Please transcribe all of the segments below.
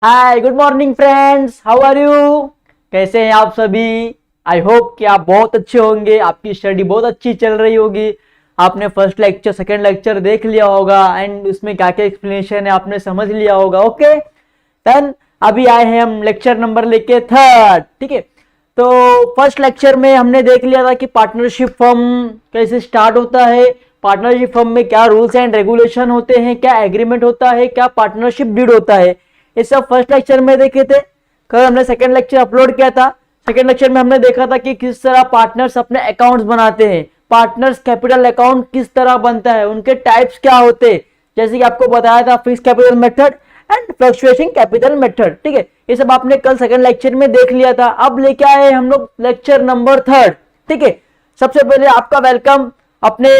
Hi good morning friends, how are you. कैसे हैं आप सभी। आई होप कि आप बहुत अच्छे होंगे, आपकी स्टडी बहुत अच्छी चल रही होगी। आपने फर्स्ट लेक्चर सेकंड लेक्चर देख लिया होगा एंड उसमें क्या क्या एक्सप्लेनेशन है आपने समझ लिया होगा। ओके देन अभी आए हैं हम लेक्चर नंबर लेके थर्ड। ठीक है, तो फर्स्ट लेक्चर में हमने देख लिया था कि पार्टनरशिप फर्म कैसे स्टार्ट होता है, पार्टनरशिप फर्म में क्या रूल्स एंड रेगुलेशन होते हैं, क्या एग्रीमेंट होता है, क्या पार्टनरशिप डीड होता है। ये सब फर्स्ट लेक्चर में देखे थे। कल हमने सेकंड लेक्चर अपलोड किया था। सेकंड लेक्चर में हमने देखा था कि किस तरह पार्टनर्स अपने अकाउंट्स बनाते हैं, पार्टनर्स कैपिटल अकाउंट किस तरह बनता है, उनके टाइप्स क्या होते हैं, जैसे कि आपको बताया था fix capital method and fluctuating capital method. ठीक है, ये सब आपने कल सेकंड लेक्चर में देख लिया था। अब लेके आए हम लोग लेक्चर नंबर थर्ड। ठीक है, सबसे पहले आपका वेलकम अपने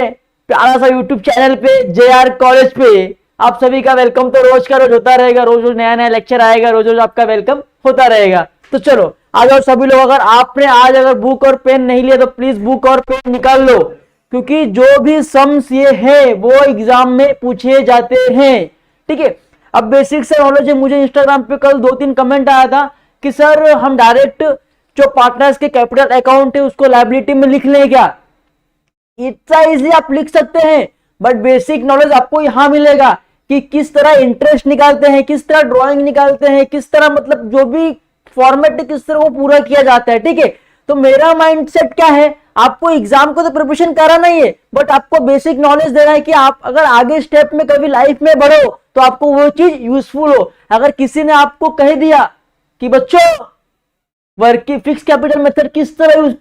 प्यारा सा यूट्यूब चैनल पे, JR कॉलेज पे। आप सभी का वेलकम तो रोज का रोज होता रहेगा, रोज रोज नया नया लेक्चर आएगा, रोज रोज आपका वेलकम होता रहेगा। तो चलो आ जाओ सभी लोग। अगर आपने आज अगर बुक और पेन नहीं लिया तो प्लीज बुक और पेन निकाल लो, क्योंकि जो भी सम्स ये है वो एग्जाम में पूछे जाते हैं। ठीक है, अब बेसिक से नॉलेज है। मुझे इंस्टाग्राम पे कल 2-3 कमेंट आया था कि सर हम डायरेक्ट जो पार्टनर्स के कैपिटल अकाउंट है उसको लायबिलिटी में लिख लें क्या। इतना इजी आप लिख सकते हैं, बट बेसिक नॉलेज आपको यहां मिलेगा कि किस तरह इंटरेस्ट निकालते हैं, किस तरह ड्राइंग निकालते हैं, किस तरह मतलब जो भी फॉर्मेट है किस तरह वो पूरा किया जाता है। ठीक है, तो मेरा माइंडसेट क्या है, आपको एग्जाम को तो प्रिपरेशन कराना ही है, बट आपको बेसिक नॉलेज देना है कि आप अगर आगे स्टेप में कभी लाइफ में बढ़ो तो आपको वो चीज यूजफुल हो। अगर किसी ने आपको कह दिया कि बच्चों वर्किंग फिक्स कैपिटल मेथड किस तरह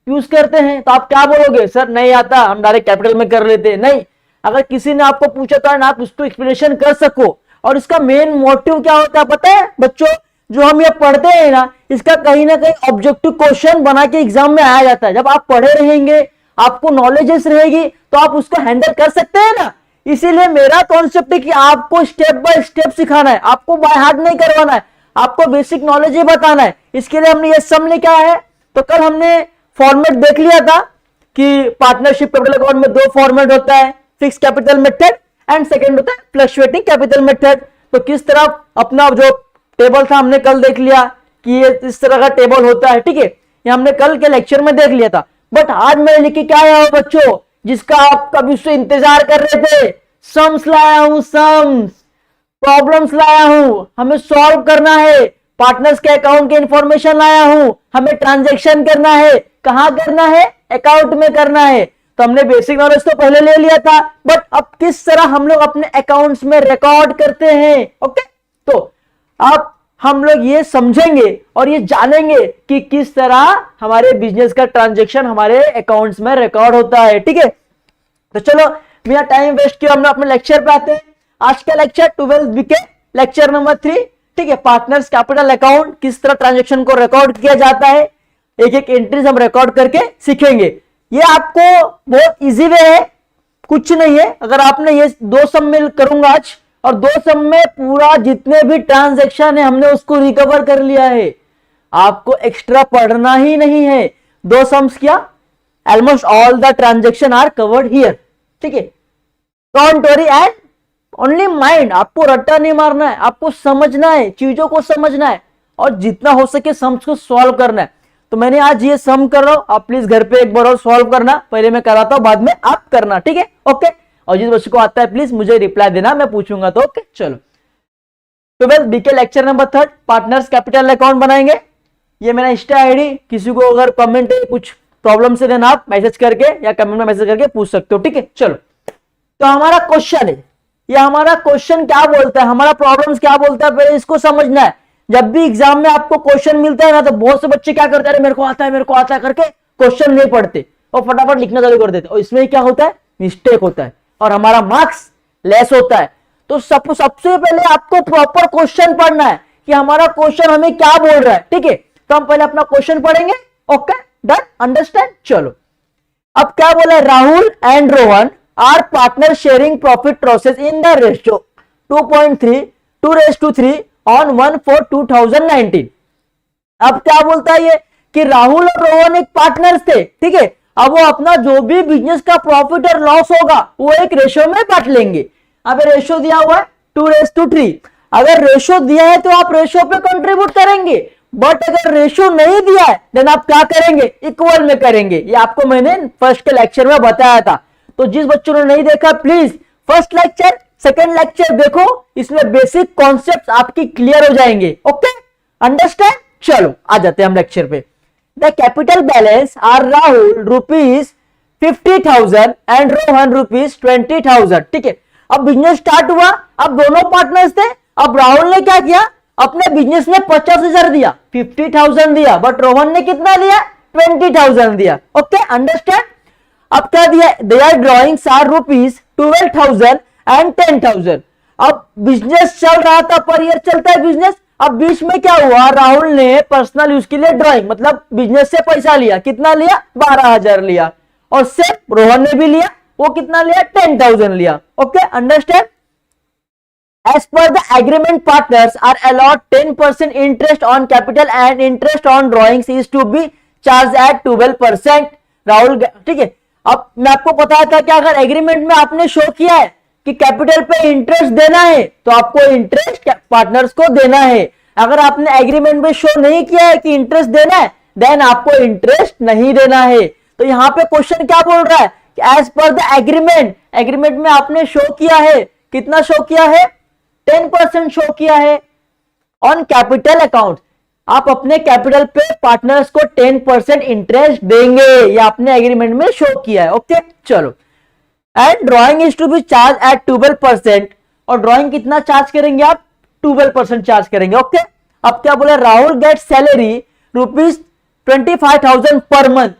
यूज करते हैं, तो आप क्या बोलोगे, सर नहीं आता, हम डायरेक्ट कैपिटल में कर लेते हैं। नहीं, अगर किसी ने आपको पूछा तो आप उसको एक्सप्लेनेशन कर सको। और इसका मेन मोटिव क्या होता है पता है बच्चों, जो हम ये पढ़ते हैं ना, इसका कहीं ना कहीं ऑब्जेक्टिव क्वेश्चन बना के एग्जाम में आया जाता है। जब आप पढ़े रहेंगे, आपको नॉलेजेस रहेगी, तो आप उसको हैंडल कर सकते हैं ना। इसीलिए मेरा कॉन्सेप्ट है कि आपको स्टेप बाय स्टेप सिखाना है, आपको बाय हार्ट नहीं करवाना है, आपको बेसिक नॉलेज ही बताना है। इसके लिए हमने ये सम लेके आया है। तो कल हमने फॉर्मेट देख लिया था कि पार्टनरशिप कैपिटल अकाउंट में 2 फॉर्मेट होता है, fix capital method and second होता है फ्लक्चुएटिंग कैपिटल मेथड। तो किस तरह अपना जो टेबल था हमने कल देख लिया कि ये इस तरह का टेबल होता है। ठीक है, ये हमने कल के लेक्चर में देख लिया था। बट आज मैं लेके क्या आया हूं बच्चों, जिसका आप कभी से इंतजार कर रहे थे, सम्स लाया हूं, सम्स प्रॉब्लम्स लाया हूं, हमें सॉल्व करना है। पार्टनर्स के अकाउंट के इंफॉर्मेशन लाया हूं, हमें ट्रांजैक्शन करना है। कहां करना है, अकाउंट में करना है। तो हमने बेसिक नॉलेज तो पहले ले लिया था, बट अब किस तरह हम लोग अपने अकाउंट्स में रिकॉर्ड करते हैं। ओके, तो अब हम लोग ये समझेंगे और ये जानेंगे कि किस तरह हमारे बिजनेस का ट्रांजैक्शन हमारे अकाउंट्स में रिकॉर्ड होता है। ठीक है, तो चलो बिना टाइम वेस्ट किए हम लोग अपने लेक्चर पे आते हैं। आज का लेक्चर 12th बीके लेक्चर नंबर 3। ठीक है, पार्टनर्स कैपिटल अकाउंट किस तरह ट्रांजैक्शन को रिकॉर्ड किया जाता है, एक एक एंट्रीज हम रिकॉर्ड करके सीखेंगे। ये आपको बहुत इजी वे है, कुछ नहीं है। अगर आपने ये 2 सम में करूंगा आज, और 2 सम में पूरा जितने भी ट्रांजैक्शन है हमने उसको रिकवर कर लिया है। आपको एक्स्ट्रा पढ़ना ही नहीं है। 2 सम्स किया, almost all the transaction are covered here. ठीक है, don't worry and only mind, आपको रट्टा नहीं मारना है, आपको समझना है, चीजों को समझना है और जितना हो सके सम्स को सॉल्व करना है। तो मैंने आज ये सम कर रहा हूं, आप प्लीज घर पे एक बार और सॉल्व करना। पहले मैं कराता हूं, बाद में आप करना। ठीक है, ओके। और जिस बच्चे को आता है प्लीज मुझे रिप्लाई देना, मैं पूछूंगा तो। ओके, चलो 12th बीके lecture number 3 partners capital account बनाएंगे। ये मेरा इंस्टा आईडी, किसी को अगर कमेंट है कुछ प्रॉब्लम से देना, आप मैसेज करके या कमेंट में मैसेज करके पूछ सकते हो। ठीक है, चलो तो हमारा क्वेश्चन है, ये हमारा क्वेश्चन क्या बोलता है, हमारा प्रॉब्लम्स क्या बोलता है, पहले इसको समझना है। जब भी एग्जाम में आपको क्वेश्चन मिलता है ना, तो बहुत से बच्चे क्या करते हैं, मेरे को आता है मेरे को आता है करके क्वेश्चन नहीं पढ़ते और फटाफट लिखना चालू कर देते, और इसमें क्या होता है, मिस्टेक होता है और हमारा मार्क्स लेस होता है। तो सबसे पहले आपको प्रॉपर क्वेश्चन पढ़ना है कि हमारा क्वेश्चन हमें क्या बोल रहा है। ठीक है, तो हम पहले अपना क्वेश्चन पढ़ेंगे। Okay, done, understand. चलो अब क्या बोला है, Rahul and Rohan are partner sharing profit losses in the ratio 2.3:3 on 1/4/2019। अब क्या बोलता है ये कि राहुल और रोहन एक पार्टनर्स थे। ठीक है, अब वो अपना जो भी बिजनेस का प्रॉफिट और लॉस होगा वो एक रेशियो में बांट लेंगे। अब रेशियो दिया हुआ है 2:3। अगर रेशो दिया है तो आप रेशो पे कंट्रीब्यूट करेंगे, बट अगर रेशो नहीं दिया है देन आप क्या करेंगे, इक्वल में करेंगे। ये आपको मैंने फर्स्ट के लेक्चर में बताया था। तो जिस बच्चों ने नहीं देखा please first lecture second lecture देखो, इसमें बेसिक कॉन्सेप्ट आपकी क्लियर हो जाएंगे। Okay, understand. चलो आ जाते हैं हम लेक्चर पे। The capital balance are Rahul rupees 50,000 and Rohan rupees 20,000। ठीक है, अब बिजनेस स्टार्ट हुआ, अब दोनों पार्टनर्स थे। अब राहुल ने क्या किया, अपने बिजनेस में 50,000 दिया, 50,000 दिया, बट रोहन ने कितना दिया, 20,000 दिया। Okay, understand. अब क्या दिया, their drawings are rupees 12,000 and 10,000। अब बिजनेस चल रहा था, पर ईयर चलता है बिजनेस। अब बीच में क्या हुआ, राहुल ने पर्सनल यूज के लिए ड्राइंग मतलब बिजनेस से पैसा लिया, कितना लिया, 12,000 लिया, और सेम रोहन ने भी लिया, वो कितना लिया, 10,000 लिया। Okay, understand. As per the agreement, partners are allowed 10% interest on capital and interest on drawings is to be charged at 12%। Rahul, ठीक है। अब मैं आपको बताया था कि अगर एग्रीमेंट में आपने शो किया है कि कैपिटल पे इंटरेस्ट देना है तो आपको इंटरेस्ट पार्टनर्स को देना है। अगर आपने एग्रीमेंट में शो नहीं किया है कि इंटरेस्ट देना है देन आपको इंटरेस्ट नहीं देना है। तो यहाँ पे क्वेश्चन क्या बोल रहा है कि as per the agreement, agreement में आपने शो किया है, कितना शो किया है, 10% शो किया है ऑन कैपिटल अकाउंट। आप अपने कैपिटल पे पार्टनर्स को 10% इंटरेस्ट देंगे, ये आपने एग्रीमेंट में शो किया है। ओके, चलो। And drawing is to be charge at 12%, और ड्रॉइंग कितना चार्ज करेंगे आप, 12% चार्ज करेंगे। ओके, अब क्या बोला, Rahul get salary rupees 25,000 per month.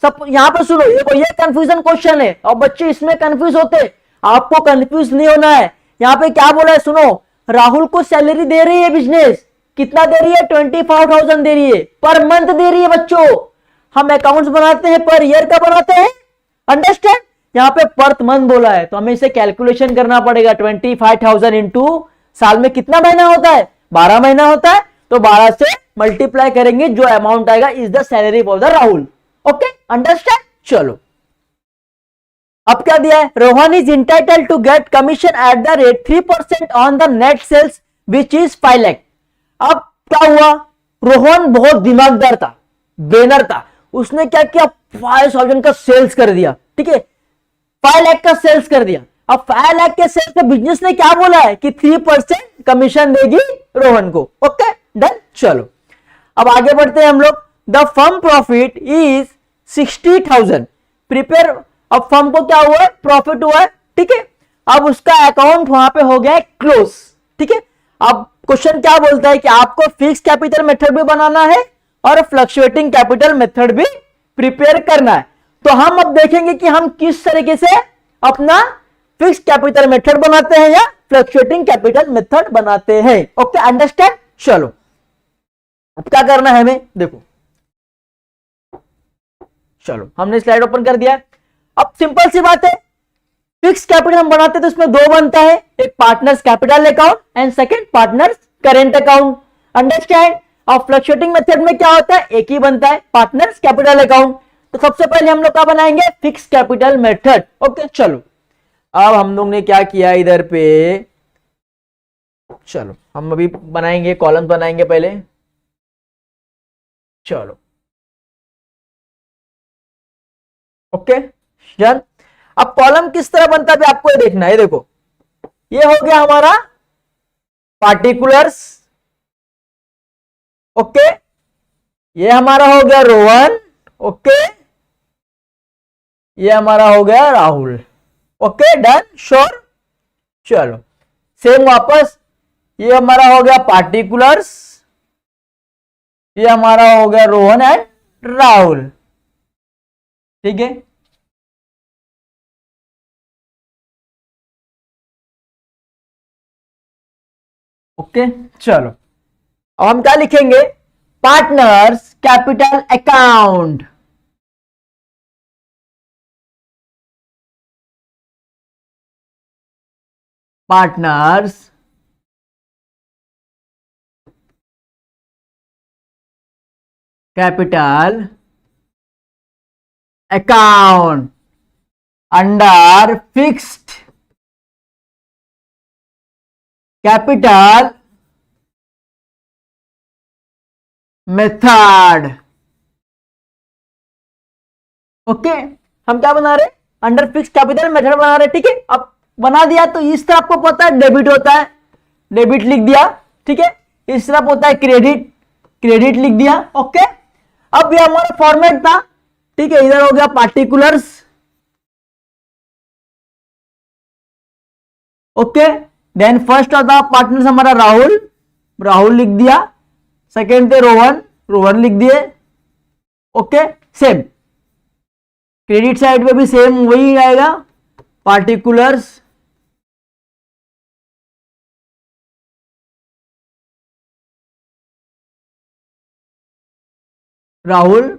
सब यहां पर सुनो, ये कंफ्यूजन क्वेश्चन है और बच्चे इसमें कंफ्यूज होते हैं, आपको कंफ्यूज नहीं होना है। यहां पे क्या बोला है सुनो, राहुल को सैलरी दे रही है बिजनेस, कितना दे रही है, 25,000 दे रही है, पर मंथ दे रही है। बच्चों हम अकाउंट्स बनाते हैं पर ईयर का बनाते हैं, अंडरस्टैंड। यहां पे पर मंथ बोला है तो हमें इसे कैलकुलेशन करना पड़ेगा। 25,000 इंटू साल में कितना महीना होता है, 12 महीना होता है, तो 12 से मल्टीप्लाई करेंगे, जो अमाउंट आएगा is the salary for the Rahul. Okay, understand. चलो अब क्या दिया है, Rohan is entitle to get commission at the rate 3% on the net sales which is 5 lakh. अब क्या हुआ, रोहन बहुत दिमागदार था, बेनर था, उसने क्या किया, 5,000 का सेल्स कर दिया। ठीक है, 5 लाख का सेल्स कर दिया। अब 5 लाख के सेल्स पे बिजनेस ने क्या बोला है कि 3% कमीशन देगी रोहन को। Okay, done. चलो अब आगे बढ़ते हैं हम लोग। The firm profit is 60,000 prepare. अब फर्म को क्या हुआ है, प्रॉफिट हुआ है। ठीक है, अब उसका अकाउंट वहां पे हो गया है क्लोज। ठीक है, अब क्वेश्चन क्या बोलता है कि आपको फिक्स कैपिटल मेथड भी बनाना है और फ्लक्चुएटिंग कैपिटल मेथड भी प्रिपेयर करना है। तो हम अब देखेंगे कि हम किस तरीके से अपना फिक्स कैपिटल मेथड बनाते हैं या फ्लक्चुएटिंग कैपिटल मेथड बनाते हैं। Okay, understand. चलो अब क्या करना है हमें, देखो, चलो हमने स्लाइड ओपन कर दिया। अब सिंपल सी बात है, फिक्स कैपिटल हम बनाते हैं तो उसमें दो बनता है, एक partners capital account and second partners current account. Understand. और फ्लक्चुएटिंग मेथड में क्या होता है, एक ही बनता है, पार्टनर्स कैपिटल अकाउंट। तो सबसे पहले हम लोग क्या बनाएंगे, फिक्स कैपिटल मेथड। ओके, चलो अब हम लोग ने क्या किया इधर पे, चलो हम अभी बनाएंगे, कॉलम बनाएंगे पहले। चलो ओके डन। अब कॉलम किस तरह बनता है आपको ये देखना है। देखो ये हो गया हमारा पार्टिकुलर्स। ओके, ये हमारा हो गया रोहन। ओके, ये हमारा हो गया राहुल। Okay done, sure. चलो सेम वापस, ये हमारा हो गया पार्टिकुलर्स, ये हमारा हो गया रोहन एंड राहुल। ठीक है, ओके चलो अब हम क्या लिखेंगे, partners capital account. Partners capital account under fixed capital method. Okay, हम क्या बना रहे, अंडर फिक्स कैपिटल मेथड बना रहे, ठीक है। अब बना दिया तो इस तरफ आपको पता है डेबिट होता है, डेबिट लिख दिया, ठीक है। इस तरफ होता है क्रेडिट, क्रेडिट लिख दिया। ओके, अब ये हमारा फॉर्मेट था, ठीक है। इधर हो गया पार्टिकुलर्स, ओके। देन फर्स्ट था पार्टनर हमारा राहुल, राहुल लिख दिया। सेकेंड थे रोहन, रोहन लिख दिए। ओके, सेम क्रेडिट साइड पे भी सेम वही आएगा, पार्टिकुलर्स, राहुल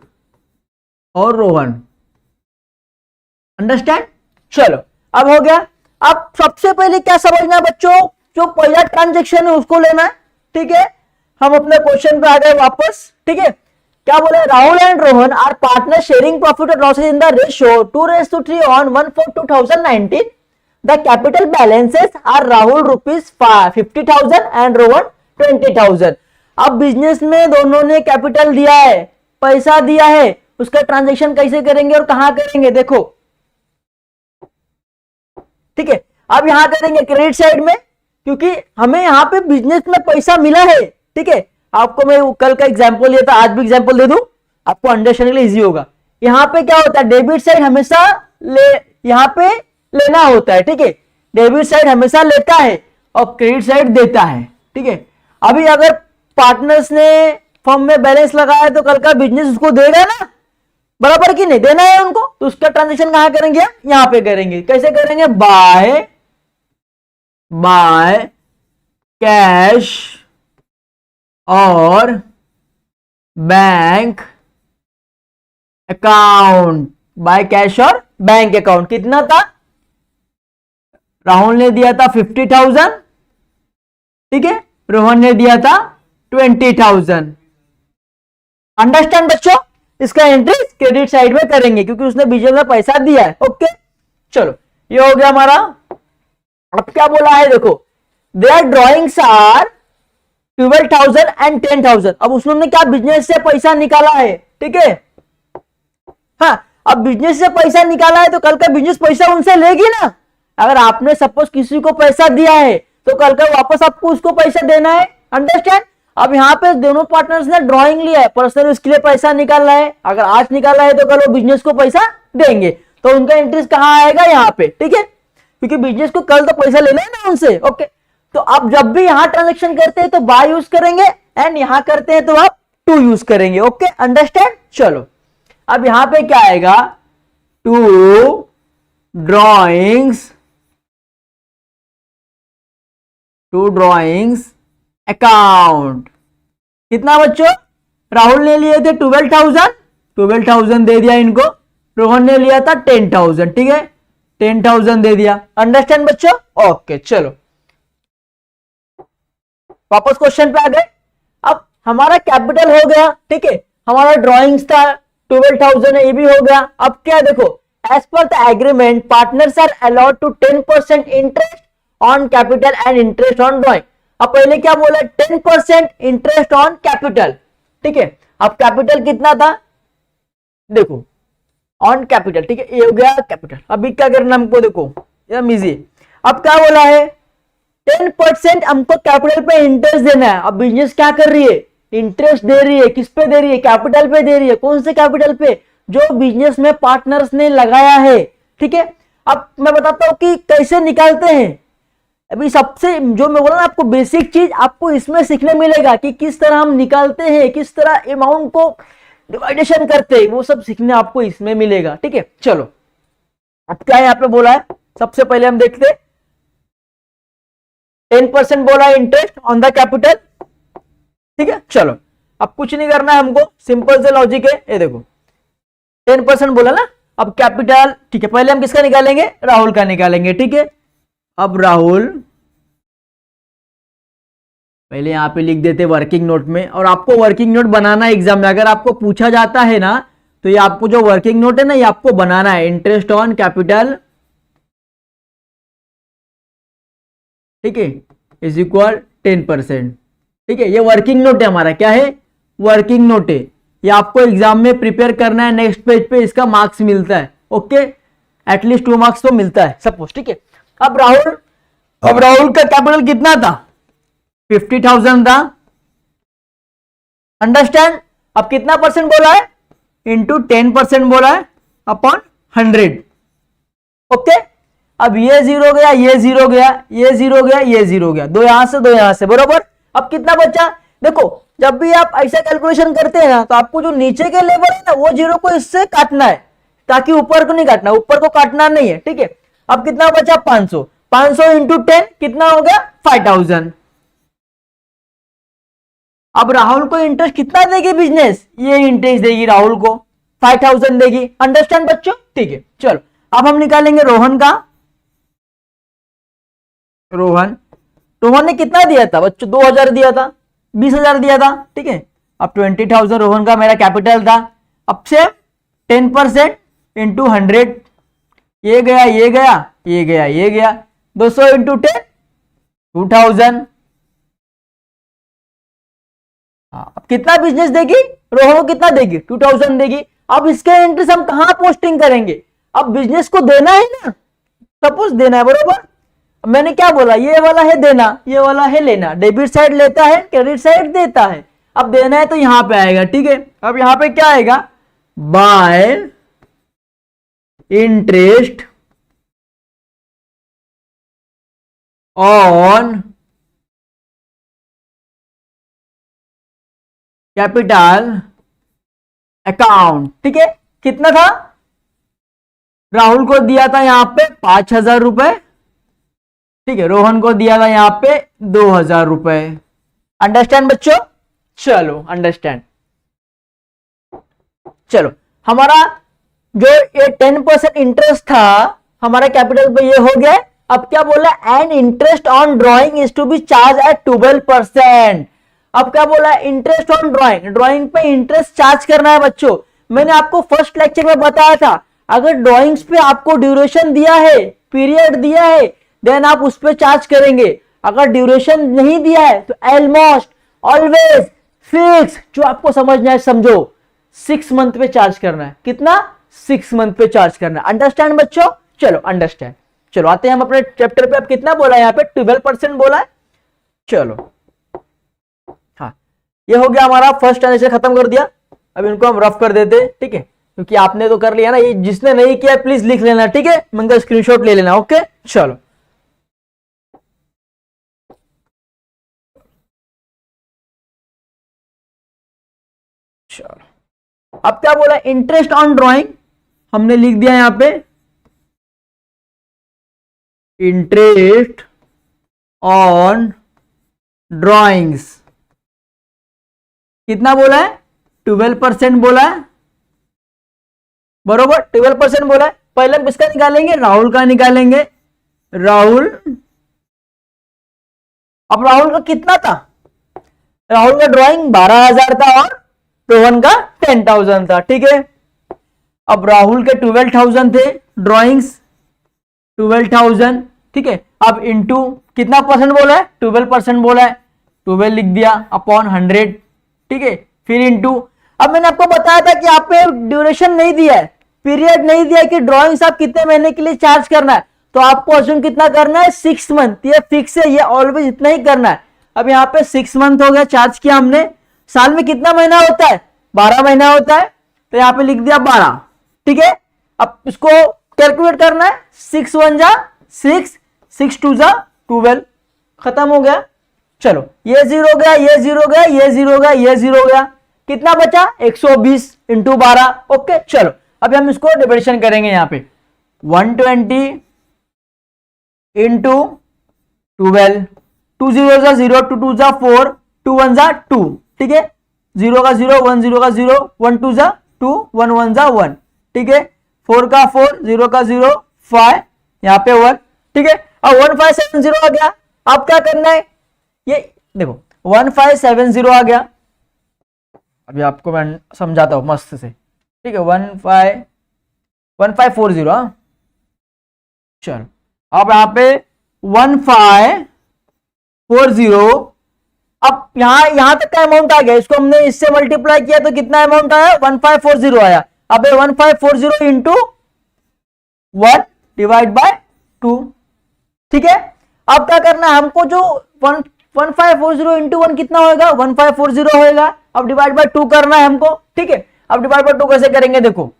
और रोहन। अंडरस्टैंड? चलो अब हो गया। अब सबसे पहले क्या समझना है बच्चों, जो पहला ट्रांजेक्शन है उसको लेना है, ठीक है। हम अपने क्वेश्चन पे आ गए वापस, ठीक है। क्या बोले, Rahul and Rohan are partner sharing profit और losses in the ratio 2:3 on 1/4/2019। The capital balances are Rahul ₹50,000 and Rohan 20,000। अब बिजनेस में दोनों ने कैपिटल दिया है, पैसा दिया है, उसका ट्रांजेक्शन कैसे करेंगे और कहां करेंगे, देखो, ठीक है। अब यहां करेंगे क्रेडिट साइड में, क्योंकि हमें यहां पे बिजनेस में पैसा मिला है, ठीक है। आपको मैं कल का एग्जांपल लिया था, आज भी एग्जांपल दे दूं, आपको अंडरस्टैंडिंग के लिए इजी होगा। यहां पे क्या होता है, डेबिट साइड हमेशा यहां पे लेना होता है, ठीक है। डेबिट साइड हमेशा लेता है और क्रेडिट साइड देता है, ठीक है। अभी अगर पार्टनर्स ने फर्म में बैलेंस लगाया तो कल का बिजनेस उसको देगा ना, बराबर की नहीं, देना है उनको, तो उसका ट्रांजेक्शन कहां करेंगे, यहां पे करेंगे। कैसे करेंगे, बाय कैश और बैंक अकाउंट, बाय कैश और बैंक अकाउंट। कितना था, राहुल ने दिया था 50,000, ठीक है, रोहन ने दिया था 20,000। अंडरस्टैंड बच्चों? इसका एंट्री क्रेडिट साइड में करेंगे क्योंकि उसने बिजनेस में पैसा दिया है। ओके, चलो ये हो गया हमारा। अब क्या बोला है, देखो, देयर ड्रॉइंग्स आर 12,000 एंड 10,000। अब उसने क्या बिजनेस से पैसा निकाला है, ठीक है। हाँ, अब बिजनेस से पैसा निकाला है तो कल का बिजनेस पैसा उनसे लेगी ना। अगर आपने सपोज किसी को पैसा दिया है तो कल का वापस आपको उसको पैसा देना है। अंडरस्टैंड? अब यहाँ पे दोनों पार्टनर्स ने ड्रॉइंग लिया है, पर्सनल उसके लिए पैसा निकालना है। अगर आज निकाला है तो कल वो बिजनेस को पैसा देंगे, तो उनका इंटरेस्ट कहाँ आएगा, यहाँ पे, ठीक है, क्योंकि बिजनेस को कल तो पैसा लेना है ना उनसे। ओके, तो आप जब भी यहां ट्रांजेक्शन करते हैं तो बाय यूज करेंगे एंड यहां करते हैं तो आप टू यूज करेंगे। Okay, understand? चलो अब यहां पे क्या आएगा, टू ड्रॉइंग्स अकाउंट। कितना बच्चों, राहुल ने लिए थे 12,000 दे दिया इनको, रोहन ने लिया था 10,000, ठीक है, 10,000 दे दिया। अंडरस्टैंड बच्चों? ओके, चलो वापस क्वेश्चन पे आ गए। अब हमारा कैपिटल हो गया, ठीक है, हमारा ड्रॉइंग्स था 12,000 है, ये भी हो गया। अब क्या, देखो, as per the agreement partners are allowed to 10% interest on capital and interest on drawing. अब पहले क्या बोला, 10% इंटरेस्ट ऑन कैपिटल, ठीक है। अब कैपिटल कितना था, देखो, ऑन कैपिटल, ठीक है, ये हो गया कैपिटल। अभी क्या करना हमको, देखो एकदम इजी। अब क्या बोला है, 10% हमको कैपिटल पे इंटरेस्ट देना है। अब बिजनेस क्या कर रही है, इंटरेस्ट दे रही है, किस पे दे रही है, कैपिटल पे दे रही है। कौन से कैपिटल पे, जो बिजनेस में पार्टनर्स ने लगाया है, ठीक है। अब मैं बताता हूं कि कैसे निकालते हैं। अभी सबसे जो मैं बोला ना आपको, बेसिक चीज आपको इसमें सीखने मिलेगा कि किस तरह हम निकालते हैं, किस तरह अमाउंट को डिवाइडेशन करते हैं, वो सब सीखने आपको इसमें मिलेगा, ठीक है। चलो अब क्या यहाँ पे बोला है, सबसे पहले हम देखते हैं। 10% बोला है इंटरेस्ट ऑन द कैपिटल, ठीक है। चलो अब कुछ नहीं करना है हमको, सिंपल से लॉजिक है। ये देखो 10% बोला ना, अब कैपिटल, ठीक है, पहले हम किसका निकालेंगे, राहुल का निकालेंगे, ठीक है। अब राहुल पहले यहां पे लिख देते वर्किंग नोट में, और आपको वर्किंग नोट बनाना एग्जाम में, अगर आपको पूछा जाता है ना तो ये आपको जो वर्किंग नोट है ना, ये आपको बनाना है। इंटरेस्ट ऑन कैपिटल, ठीक है, इज इक्वल 10%, ठीक है। ये वर्किंग नोट है हमारा, क्या है, वर्किंग नोट है, ये आपको एग्जाम में प्रिपेयर करना है, नेक्स्ट पेज पे इसका मार्क्स मिलता है। ओके, एटलीस्ट 2 मार्क्स तो मिलता है सपोज, ठीक है। अब राहुल का कैपिटल कितना था? 50,000 था, अंडरस्टैंड। अब कितना परसेंट बोला है? इंटू 10% बोला है अपॉन 100। ओके, अब ये 0 गया, ये 0 गया, ये 0 गया, ये 0 गया, दो यहां से दो यहां से, बरोबर। अब कितना बचा? देखो, जब भी आप ऐसा कैलकुलेशन करते हैं ना, तो आपको जो नीचे के लेवल है ना, वो 0 को इससे काटना है, ताकि ऊपर को नहीं काटना, ऊपर को काटना नहीं है, ठीक है। अब कितना बचा? 500। 500 इंटू 10 कितना हो गया? 5000। अब राहुल को इंटरेस्ट कितना देगी बिजनेस? ये इंटरेस्ट देगी राहुल को, 5000 देगी, अंडरस्टैंड बच्चों, ठीक है। चलो अब हम निकालेंगे रोहन का। रोहन ने कितना दिया था बच्चों? 2000 दिया था, 20,000 दिया था, ठीक है। अब 20,000 रोहन का मेरा कैपिटल था। अब से 10% इंटू 100, ये गया, ये गया, ये गया, ये गया, 200 इंटू 10 2000। अब कितना बिजनेस देगी? रोहन को कितना देगी? 2000 देगी। अब इसके इंटरेस्ट हम कहां पोस्टिंग करेंगे? अब बिजनेस को देना है ना, सपोज देना है, बरोबर। मैंने क्या बोला? ये वाला है देना, ये वाला है लेना, डेबिट साइड लेता है, क्रेडिट साइड देता है। अब देना है तो यहां पे आएगा, ठीक है। अब यहां पे क्या आएगा? Bye interest on capital account, ठीक है। कितना था? राहुल को दिया था यहां पे 5,000 रुपए, ठीक है। रोहन को दिया था यहां पे 2,000 रुपए, अंडरस्टैंड बच्चों? चलो अंडरस्टैंड। चलो हमारा जो ये 10% इंटरेस्ट था हमारा कैपिटल पे, ये हो गया। अब क्या बोला? And interest on drawing is to be charge at 12%। अब क्या बोला? इंटरेस्ट ऑन ड्रॉइंग पे इंटरेस्ट चार्ज करना है बच्चों। मैंने आपको फर्स्ट लेक्चर में बताया था, अगर ड्रॉइंग्स पे आपको ड्यूरेशन दिया है, पीरियड दिया है, देन आप उस पर चार्ज करेंगे। अगर ड्यूरेशन नहीं दिया है तो ऑलमोस्ट, ऑलवेज, फिक्स, जो आपको समझना है समझो, 6 मंथ पे चार्ज करना है। कितना? 6 मंथ पे चार्ज करना है, अंडरस्टैंड बच्चों? चलो अंडरस्टैंड। चलो आते हैं हम अपने चैप्टर पे। अब कितना बोला है यहाँ पे? 12% बोला है। चलो हाँ, ये हो गया हमारा फर्स्ट ट्रांजेक्शन, खत्म कर दिया। अब इनको हम रफ कर देते, ठीक है, क्योंकि आपने तो कर लिया ना। ये जिसने नहीं किया प्लीज लिख लेना, ठीक है, मंगल स्क्रीनशॉट ले लेना। ओके चलो चलो अब क्या बोला? इंटरेस्ट ऑन ड्रॉइंग हमने लिख दिया यहां पे, इंटरेस्ट ऑन ड्रॉइंग्स कितना बोला है? 12% बोला है, बरोबर। 12% बोला है। पहले हम किसका निकालेंगे? राहुल का निकालेंगे। राहुल, अब राहुल का कितना था? राहुल का ड्राइंग 12,000 था और रोहन का 10,000 था, ठीक है। अब राहुल के 12,000 थे, ड्राइंग्स 12,000, ठीक है। अब इंटू कितना परसेंट बोला है? 12% बोला है, 12 लिख दिया अपॉन 100, ठीक है। फिर इंटू, अब मैंने आपको बताया था कि आप पे ड्यूरेशन नहीं दिया है, पीरियड नहीं दिया है कि ड्राइंग्स आप कितने महीने के लिए चार्ज करना है, तो आपको अज्यूम कितना करना है? 6 मंथ। ये फिक्स है, ये ऑलवेज इतना ही करना है। अब यहाँ पे 6 मंथ हो गया, चार्ज किया हमने। साल में कितना महीना होता है? 12 महीना होता है, तो यहाँ पे लिख दिया 12, ठीक है। अब इसको कैलकुलेट करना है, 6 1 जा 6, 6 2 जा 12, खत्म हो गया। चलो ये 0 गया, ये 0 गया, ये 0 गया, ये 0 गया, कितना बचा? 120 इंटू 12। ओके चलो अब हम इसको डिविजन करेंगे यहाँ पे, 120 इंटू 12, 2 0 जा 0, 2 2 जा 4, 2 1 जा 2, ठीक है। 0 का 0, 1 0 का 0, 1 2 जा 2, 1 1 जा 1, ठीक है। 4 का 4, 0 का 0, 5, यहाँ पे 1, ठीक है। अब 1570 आ गया। अब क्या करना है? ये देखो 1570 आ गया। अभी आपको मैं समझाता हूं मस्त से, ठीक है। 1540, हाँ चलो। अब यहाँ पे 1540, अब यहां तक का अमाउंट आ गया, इसको हमने इससे मल्टीप्लाई किया तो कितना अमाउंट आया, 1540 आया। अब 1540 इंटू 1 डिवाइड बाय 2, ठीक है। अब क्या करना है हमको, जो 1540 इंटू 1 कितना होगा, 1540 होएगा। अब डिवाइड बाय 2 करना है हमको, ठीक है। अब डिवाइड बाय 2 कैसे करेंगे, देखो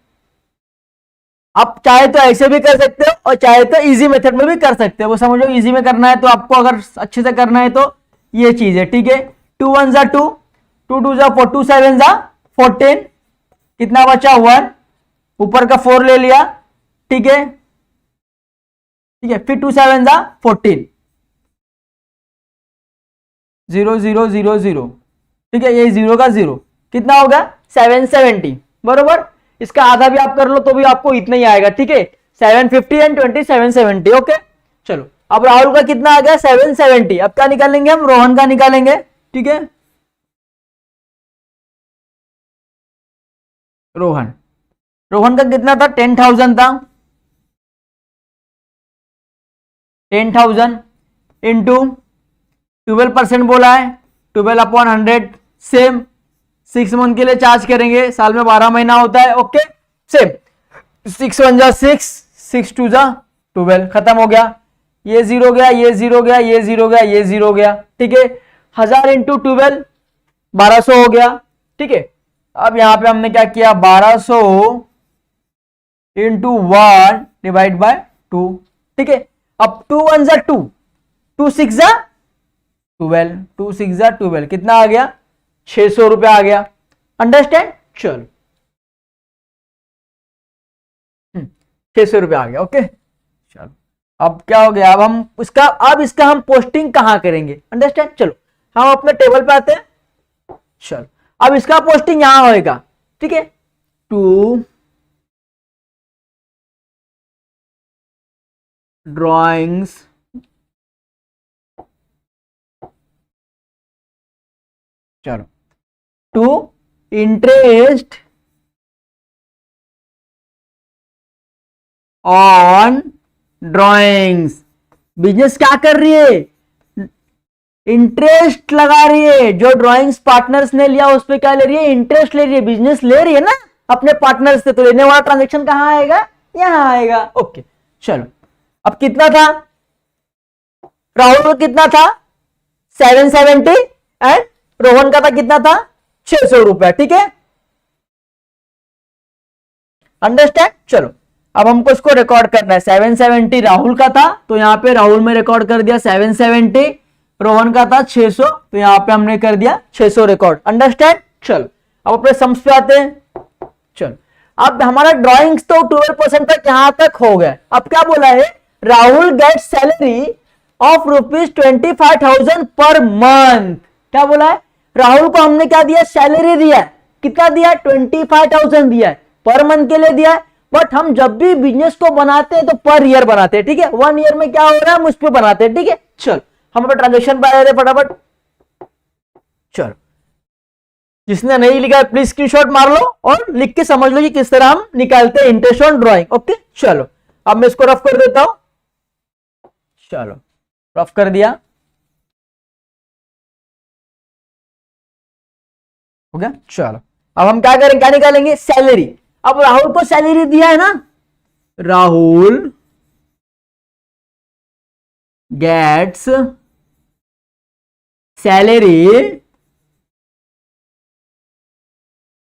आप चाहे तो ऐसे भी कर सकते हो और चाहे तो इजी मेथड में भी कर सकते हो। वो समझो इजी में करना है तो आपको अगर अच्छे से करना है तो ये चीज है, ठीक है। 2 1 जा 2, 2 2 जा 4, 2 7 जा 14, कितना बचा 1, ऊपर का 4 ले लिया, ठीक है, ठीक है। फिर 2 7 जा 14, 0 0 0 0, ठीक है। ये 0 का 0 कितना होगा 770, बरोबर। इसका आधा भी आप कर लो तो भी आपको इतना ही आएगा, ठीक है। 750 एंड 20 770, ओके। चलो अब राहुल का कितना आ गया 770। अब क्या निकालेंगे हम, रोहन का निकालेंगे, ठीक है। रोहन का कितना था, 10,000 था। 10,000 इंटू 12% बोला है, 12/100, सेम 6 मंथ के लिए चार्ज करेंगे, साल में 12 महीना होता है, ओके। सेम 6 1 जा 6, 6 2 जा 12, खत्म हो गया। ये 0 गया, ये 0 गया, ये 0 गया, ये 0 गया, ठीक है। 1000 इंटू 12 1200 हो गया, ठीक है। अब यहां पे हमने क्या किया, 1200 इंटू 1 डिवाइड बाय 2, ठीक है। अब 2 1 जा 2, 2 6 जा 12, 2 6 जा 12, कितना आ गया 600 रुपया आ गया, अंडरस्टैंड। चलो 600 रुपया आ गया, ओके। चलो अब क्या हो गया, अब इसका हम पोस्टिंग कहां करेंगे, अंडरस्टैंड। चलो हम अपने टेबल पे आते हैं। चलो अब इसका पोस्टिंग यहां होएगा, ठीक है। 2 ड्रॉइंग्स चलो 2 इंटरेस्ट ऑन ड्रॉइंग्स। बिजनेस क्या कर रही है, इंटरेस्ट लगा रही है। जो ड्राइंग्स पार्टनर्स ने लिया उस पर क्या ले रही है, इंटरेस्ट ले रही है। बिजनेस ले रही है ना अपने पार्टनर से, तो लेने वाला ट्रांजेक्शन कहां आएगा, यहां आएगा, ओके। चलो अब कितना था, राहुल का कितना था 770 एंड रोहन का था कितना था 600 रुपया, ठीक है, अंडरस्टैंड। चलो अब हमको इसको रिकॉर्ड करना है। 770 राहुल का था तो यहां पे राहुल में रिकॉर्ड कर दिया 770, रोहन का था 600 तो यहां पे हमने कर दिया 600 रिकॉर्ड, अंडरस्टैंड। चलो अब अपने सम्स पे आते हैं। चलो अब हमारा ड्राइंग्स तो 12% तक यहां तक हो गया। अब क्या बोला है, Rahul get salary of ₹25,000 per month. क्या बोला है, राहुल को हमने क्या दिया, सैलरी दिया है, कितना दिया 25,000 दिया है, पर मंथ के लिए दिया है। बट हम जब भी बिजनेस को बनाते हैं तो पर ईयर बनाते हैं, ठीक है। 1 ईयर में क्या हो रहा है हम उस पर बनाते हैं, ठीक है। चलो हम अपने ट्रांजेक्शन पर आ रहे थे फटाफट। चलो जिसने नहीं लिखा है प्लीज स्क्रीनशॉट मार लो और लिख के समझ लो कि किस तरह हम निकालते हैं इंटरेस्ट ऑन ड्रॉइंग, ओके। चलो अब मैं इसको रफ कर देता हूं। चलो रफ कर दिया, हो गया। चलो अब हम क्या करेंगे, क्या निकालेंगे, सैलरी। अब राहुल को सैलरी दिया है ना, Rahul gets salary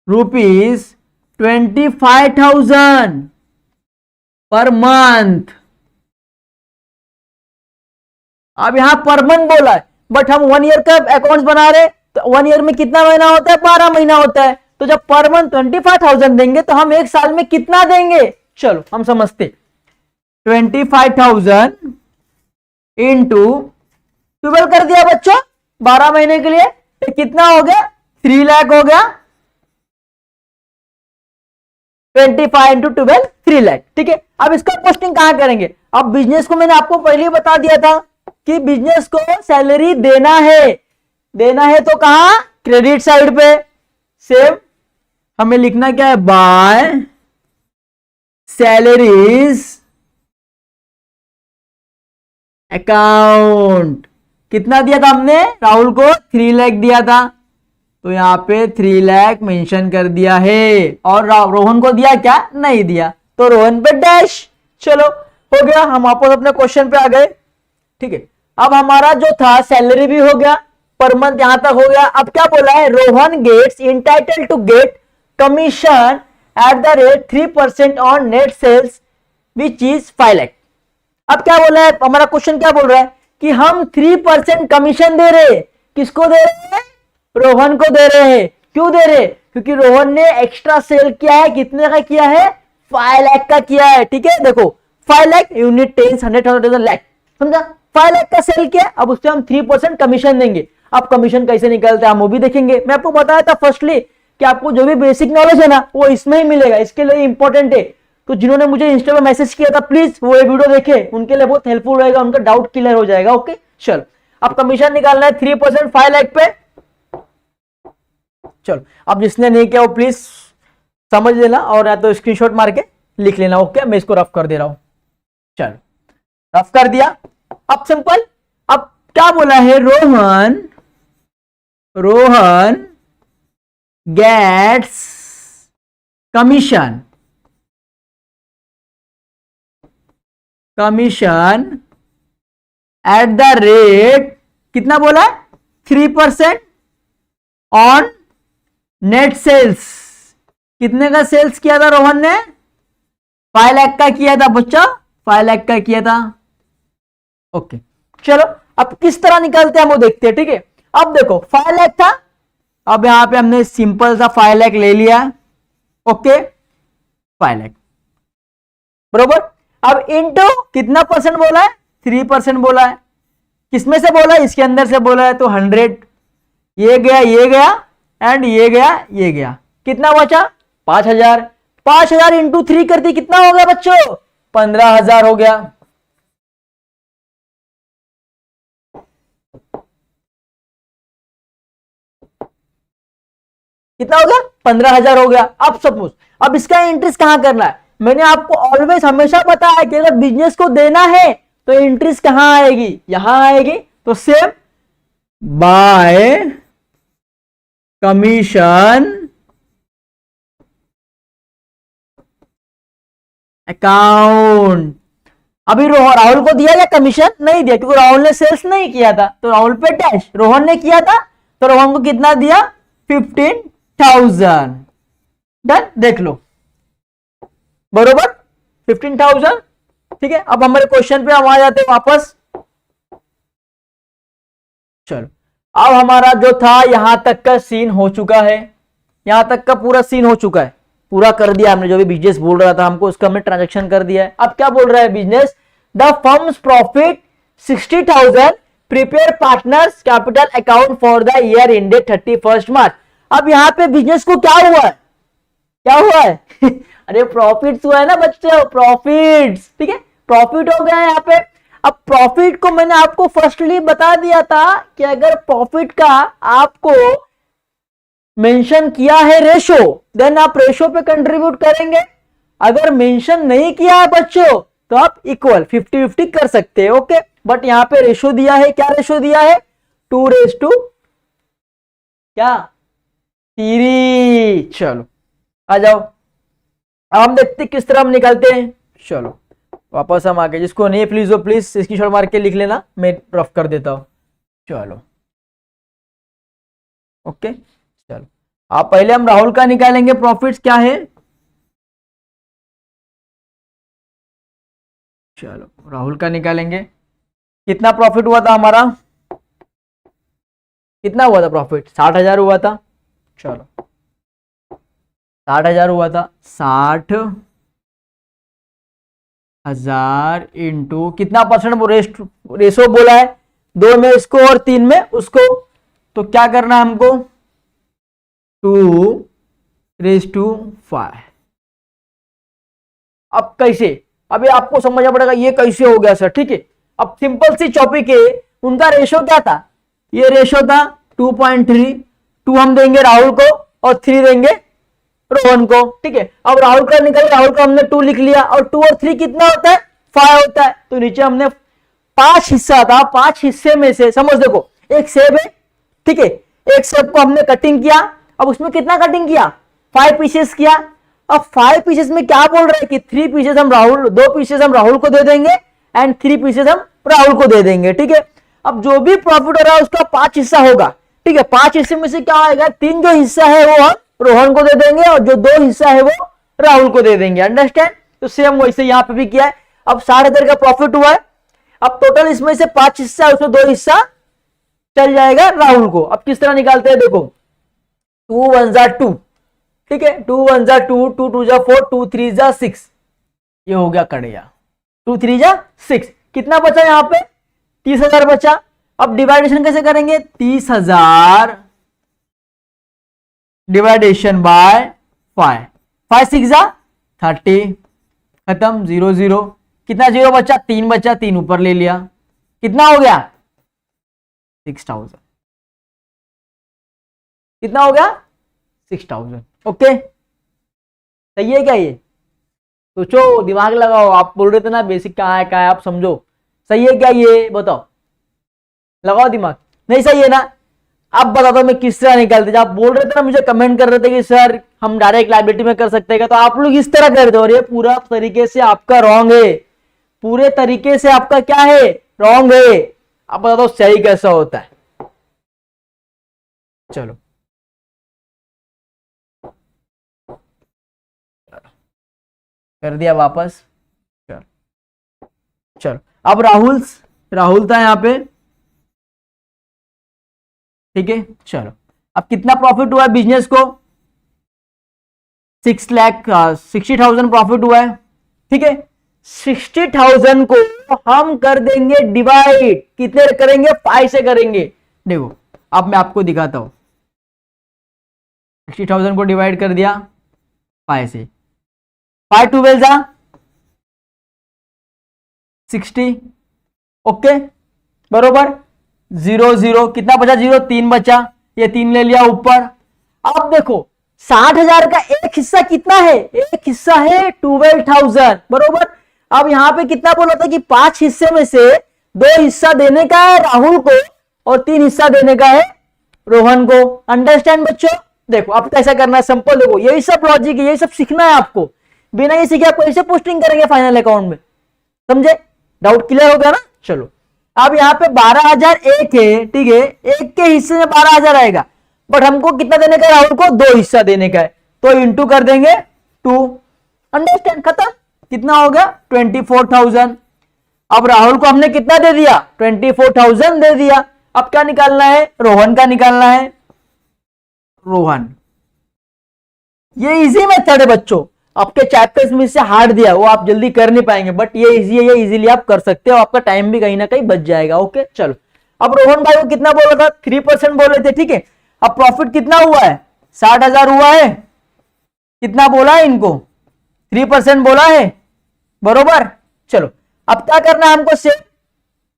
₹25,000 per month. अब यहां पर मंथ बोला है बट हम 1 ईयर का अकाउंट्स बना रहे, तो 1 ईयर में कितना महीना होता है, 12 महीना होता है। तो जब पर मंथ 25,000 देंगे तो हम एक साल में कितना देंगे, चलो हम समझते। 25,000 इंटू 12 कर दिया बच्चों 12 महीने के लिए, तो कितना हो गया 3 लाख हो गया। 25 इंटू 12 3 लाख, ठीक है। अब इसका पोस्टिंग कहां करेंगे, अब बिजनेस को मैंने आपको पहले ही बता दिया था कि बिजनेस को सैलरी देना है तो कहां, क्रेडिट साइड पे। सेम हमें लिखना क्या है, बाय सैलरीज अकाउंट, कितना दिया था हमने राहुल को? 3 लाख दिया था, तो यहाँ पे 3 लाख मेंशन कर दिया है। और रोहन को दिया क्या? नहीं दिया, तो रोहन पे डैश। चलो हो गया, हम वापस अपने क्वेश्चन पे आ गए। ठीक है, अब हमारा जो था सैलरी भी हो गया, पर मंथ यहां तक हो गया। अब क्या बोला है? Rohan gets entitle to get commission at the rate 3% on net sales which is 5 lakh. अब क्या बोला है हमारा क्वेश्चन? क्या बोल रहा है कि हम 3% कमीशन दे रहे हैं। किसको दे रहे हैं? रोहन को दे रहे हैं। क्यों दे रहे? क्योंकि रोहन ने एक्स्ट्रा सेल किया है। कितने का किया है? 5 लाख का किया है। ठीक है, देखो 5 लाख यूनिट, 10, 100, 1000 लाख, समझा? 5 लाख का सेल किया, अब उससे हम 3% कमीशन देंगे। अब कमीशन कैसे निकलता है हम वो भी देखेंगे। मैं आपको बताया था फर्स्टली कि आपको जो भी बेसिक नॉलेज है ना वो इसमें ही मिलेगा, इसके लिए इंपॉर्टेंट है। तो जिन्होंने मुझे इंस्टा पे मैसेज किया था प्लीज वो ये वीडियो देखें, उनके लिए बहुत हेल्पफुल रहेगा, उनका डाउट क्लियर हो जाएगा। ओके चलो, अब कमीशन निकालना है 3% 5 लाख पे। चलो, अब जिसने नहीं किया वो प्लीज समझ लेना और या तो स्क्रीनशॉट मार के लिख लेना। ओके, मैं इसको रफ कर दे रहा हूं। चलो रफ कर दिया। अब सिंपल, अब क्या बोला है? Rohan gets commission at the rate, कितना बोला? 3% ऑन नेट सेल्स। कितने का सेल्स किया था रोहन ने? 5 लाख का किया था बच्चा, 5 लाख का किया था। ओके चलो, अब किस तरह निकालते हैं हम वो देखते हैं। ठीक है, अब देखो 5 लाख था, अब यहां पे हमने सिंपल सा 5 लाख ले लिया। ओके 5 लाख बरोबर। अब इनटू कितना परसेंट बोला है? 3% बोला है। किसमें से बोला है? इसके अंदर से बोला है, तो 100। ये गया एंड ये गया, कितना बचा? 5000। 5000 इंटू 3 कर दी, कितना हो गया बच्चों? 15000 हो गया। कितना हो गया? 15000 हो गया। अब सपोज, अब इसका इंटरेस्ट कहां करना है? मैंने आपको ऑलवेज हमेशा बताया कि अगर बिजनेस को देना है तो इंटरेस्ट कहां आएगी? यहां आएगी। तो सेम बाय कमीशन अकाउंट। अभी राहुल को दिया या कमीशन? नहीं दिया, क्योंकि राहुल ने सेल्स नहीं किया था, तो राहुल पे डैश। रोहन ने किया था, तो रोहन को कितना दिया? 15,000। डन, देख लो बरोबर 15,000। ठीक है, अब हमारे क्वेश्चन पे हम आ जाते हैं वापस। चलो, अब हमारा जो था यहां तक का सीन हो चुका है, यहां तक का पूरा सीन हो चुका है, पूरा कर दिया हमने। जो भी बिजनेस बोल रहा था हमको, उसका हमने ट्रांजैक्शन कर दिया है। अब क्या बोल रहा है business? The firms profit 60,000, prepare partners capital account for the year ended 31 मार्च। अब यहां पे बिजनेस को क्या हुआ है? क्या हुआ है? अरे प्रॉफिट हुआ है ना बच्चों, प्रॉफिट्स। ठीक है, प्रॉफिट हो गया है यहाँ पे। अब प्रॉफिट को मैंने आपको फर्स्टली बता दिया था कि अगर प्रॉफिट का आपको मेंशन किया है रेशो, देन आप रेशो पे कंट्रीब्यूट करेंगे। अगर मेंशन नहीं किया है बच्चों तो आप इक्वल 50-50 कर सकते हैं। ओके, बट यहां पे रेशो दिया है। क्या रेशो दिया है? 2:3। क्या? 3। चलो आ जाओ, अब हम देखते हैं किस तरह हम निकालते हैं। चलो वापस हम आगे, जिसको नहीं प्लीज वो प्लीज स्क्रीनशॉट मार के लिख लेना, मैं रफ कर देता हूं। चलो ओके, चलो आप पहले हम राहुल का निकालेंगे। प्रॉफिट्स क्या है? चलो राहुल का निकालेंगे। कितना प्रॉफिट हुआ था हमारा? कितना हुआ था प्रॉफिट? 60,000 हुआ था। चलो 60,000 हुआ था। 60,000 इंटू कितना परसेंट रेशो बोला है? 2 में इसको और 3 में उसको, तो क्या करना है हमको? 2:5। अब कैसे? अभी आपको समझना पड़ेगा ये कैसे हो गया सर। ठीक है, अब सिंपल सी टॉपिक है। उनका रेशो क्या था? ये रेशो था 2.3। 2 हम देंगे राहुल को और 3 देंगे रोहन को। ठीक है, अब राहुल का निकल, राहुल का हमने 2 लिख लिया, और 2 और 3 कितना होता है? 5 होता है। तो नीचे हमने 5 हिस्सा था, 5 हिस्से में से समझ, देखो एक सेब है, ठीक है, एक सेब को हमने कटिंग किया, अब उसमें कितना कटिंग किया, 5 पीसेस किया। अब 5 पीसेस में क्या बोल रहे हैं कि 3 पीसेस हम राहुल, 2 पीसेस हम राहुल को दे देंगे एंड 3 पीसेस हम राहुल को दे देंगे, ठीक है। अब जो भी प्रॉफिट हो रहा है उसका 5 हिस्सा होगा, ठीक है। 5 हिस्से में से क्या आएगा, 3 जो हिस्सा है वो हम रोहन को दे देंगे और जो 2 हिस्सा है वो राहुल को दे देंगे, अंडरस्टैंड। तो सेम वैसे यहां पे भी किया है। अब 60,000 का प्रॉफिट हुआ है, अब टोटल इसमें से 5 हिस्सा है, उसमें 2 हिस्सा चल जाएगा राहुल को। अब किस तरह निकालते हैं, देखो 2 1 जा 2, ठीक है, 2 1 जा 2, 2 2 जा 4, 2 3 जा 6, ये हो गया कट गया, 2 3 जा 6। कितना बचा यहाँ पे, 30,000 बचा। अब डिवाइडेशन कैसे करेंगे, 30,000 डिवाइडेशन बाय 5, 5 6 जा 30, खत्म, 0 0। कितना जीरो बचा, 3 बचा, 3 ऊपर ले लिया, कितना हो गया 6,000, कितना हो गया 6,000, ओके। सही है क्या ये, सोचो, दिमाग लगाओ। आप बोल रहे थे ना बेसिक कहाँ है, आप समझो। सही है क्या ये, बताओ, लगाओ दिमाग। नहीं सही है ना, अब बता दो मैं किस तरह निकालते। जब आप बोल रहे थे ना, मुझे कमेंट कर रहे थे कि सर हम डायरेक्ट लायबिलिटी में कर सकते हैं, तो आप लोग इस तरह कर दो। और ये पूरा तरीके से आपका रॉन्ग है, पूरे तरीके से आपका क्या है, रॉन्ग है। अब बता दो सही कैसा होता है। चलो कर दिया वापस, चलो चलो। अब राहुल था यहाँ पे, ठीक है। चलो अब कितना प्रॉफिट हुआ है बिजनेस को, 60,000 प्रॉफिट हुआ है, ठीक है। 60,000 को हम कर देंगे डिवाइड, कितने करेंगे, 5 से करेंगे। देखो अब मैं आपको दिखाता हूं, 60,000 को डिवाइड कर दिया 5 से, 5 12 जा 60, ओके बरोबर। 0 0, कितना बचा, 0 3 बचा, ये 3 ले लिया ऊपर। अब देखो 60,000 का एक हिस्सा कितना है, एक हिस्सा है 12,000 बरोबर। अब यहां पे कितना बोला था कि 5 हिस्से में से 2 हिस्सा देने का है राहुल को और 3 हिस्सा देने का है रोहन को, अंडरस्टैंड बच्चों। देखो अब कैसा करना है, सिंपल, देखो यही सब लॉजिक है, यही सब सीखना है आपको। बिना ये सीखे आपको ऐसे पोस्टिंग करेंगे फाइनल अकाउंट में, समझे, डाउट क्लियर हो गया ना। चलो अब यहाँ पे 12,000 एक है, ठीक है, एक के हिस्से में 12,000 आएगा, बट हमको कितना देने का है, राहुल को 2 हिस्सा देने का है, तो इंटू कर देंगे 2, अंडरस्टैंड, खत्म। कितना हो गया 24,000। अब राहुल को हमने कितना दे दिया, 24,000 दे दिया। अब क्या निकालना है, रोहन का निकालना है, रोहन। ये इजी मेथड है बच्चों, आपके चैप्टर्स में से हार्ड दिया वो आप जल्दी कर नहीं पाएंगे, बट ये इजी है, ये इजीली आप कर सकते हो, आपका टाइम भी कहीं ना कहीं बच जाएगा, ओके। चलो अब रोहन भाई को कितना बोला था, 3% बोले थे, ठीक है। अब प्रॉफिट कितना हुआ है, 60,000 हुआ है, कितना बोला है इनको, 3% बोला है बरोबर। चलो अब क्या करना है हमको, से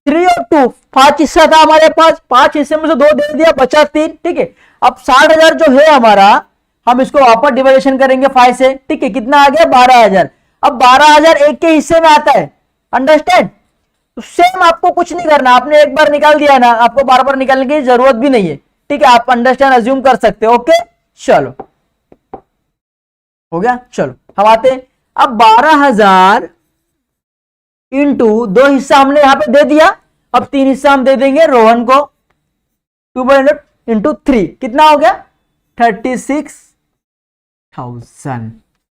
3 और 2, 5 हिस्सा था हमारे पास, 5 हिस्से में से 2 दे दिया, बचा 3, ठीक है। अब 60,000 जो है हमारा, हम इसको वापस डिवाइडेशन करेंगे 5 से, ठीक है, कितना आ गया 12,000। अब 12,000 एक के हिस्से में आता है, अंडरस्टैंड। तो सेम आपको कुछ नहीं करना, आपने एक बार निकाल दिया ना, आपको बार बार निकालने की जरूरत भी नहीं है, ठीक है, आप अंडरस्टैंड अज्यूम कर सकते हो, ओके। चलो हो गया, चलो हम आते हैं। अब 12,000 इंटू 2 हिस्सा हमने यहां पे दे दिया, अब 3 हिस्सा हम दे देंगे रोहन को, 200 इंटू 3 कितना हो गया 36,000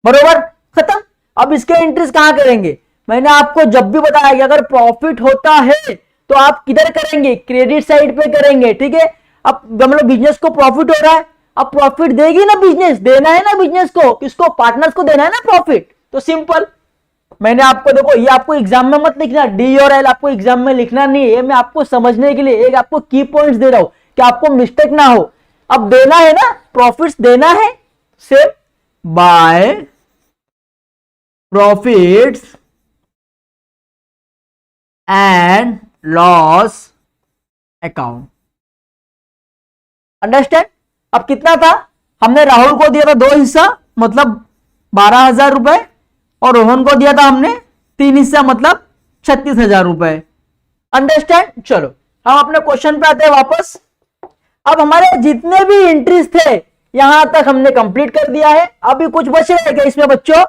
बरोबर, खत्म। अब इसके इंटरेस्ट कहां करेंगे, मैंने आपको जब भी बताया कि अगर प्रॉफिट होता है तो आप किधर करेंगे, क्रेडिट साइड पे करेंगे, ठीक है। अब मतलब बिजनेस को प्रॉफिट हो रहा है, अब प्रॉफिट देगी ना बिजनेस, देना है ना बिजनेस को, किसको, पार्टनर्स को देना है ना प्रॉफिट, तो सिंपल। मैंने आपको, देखो ये आपको एग्जाम में मत लिखना, डी और एल आपको एग्जाम में लिखना नहीं है, मैं आपको समझने के लिए एक आपको की पॉइंट्स दे रहा हूं कि आपको मिस्टेक ना हो। अब देना है ना, प्रॉफिट्स देना है, से by profits and loss account, understand. अब कितना था, हमने राहुल को दिया था 2 हिस्सा मतलब 12,000 रुपए, और रोहन को दिया था हमने 3 हिस्सा मतलब 36,000 रुपए, अंडरस्टैंड। चलो हम अपने क्वेश्चन पे आते हैं वापस। अब हमारे जितने भी एंट्रीज थे यहां तक हमने कंप्लीट कर दिया है। अभी कुछ बच रहा है क्या इसमें बच्चों?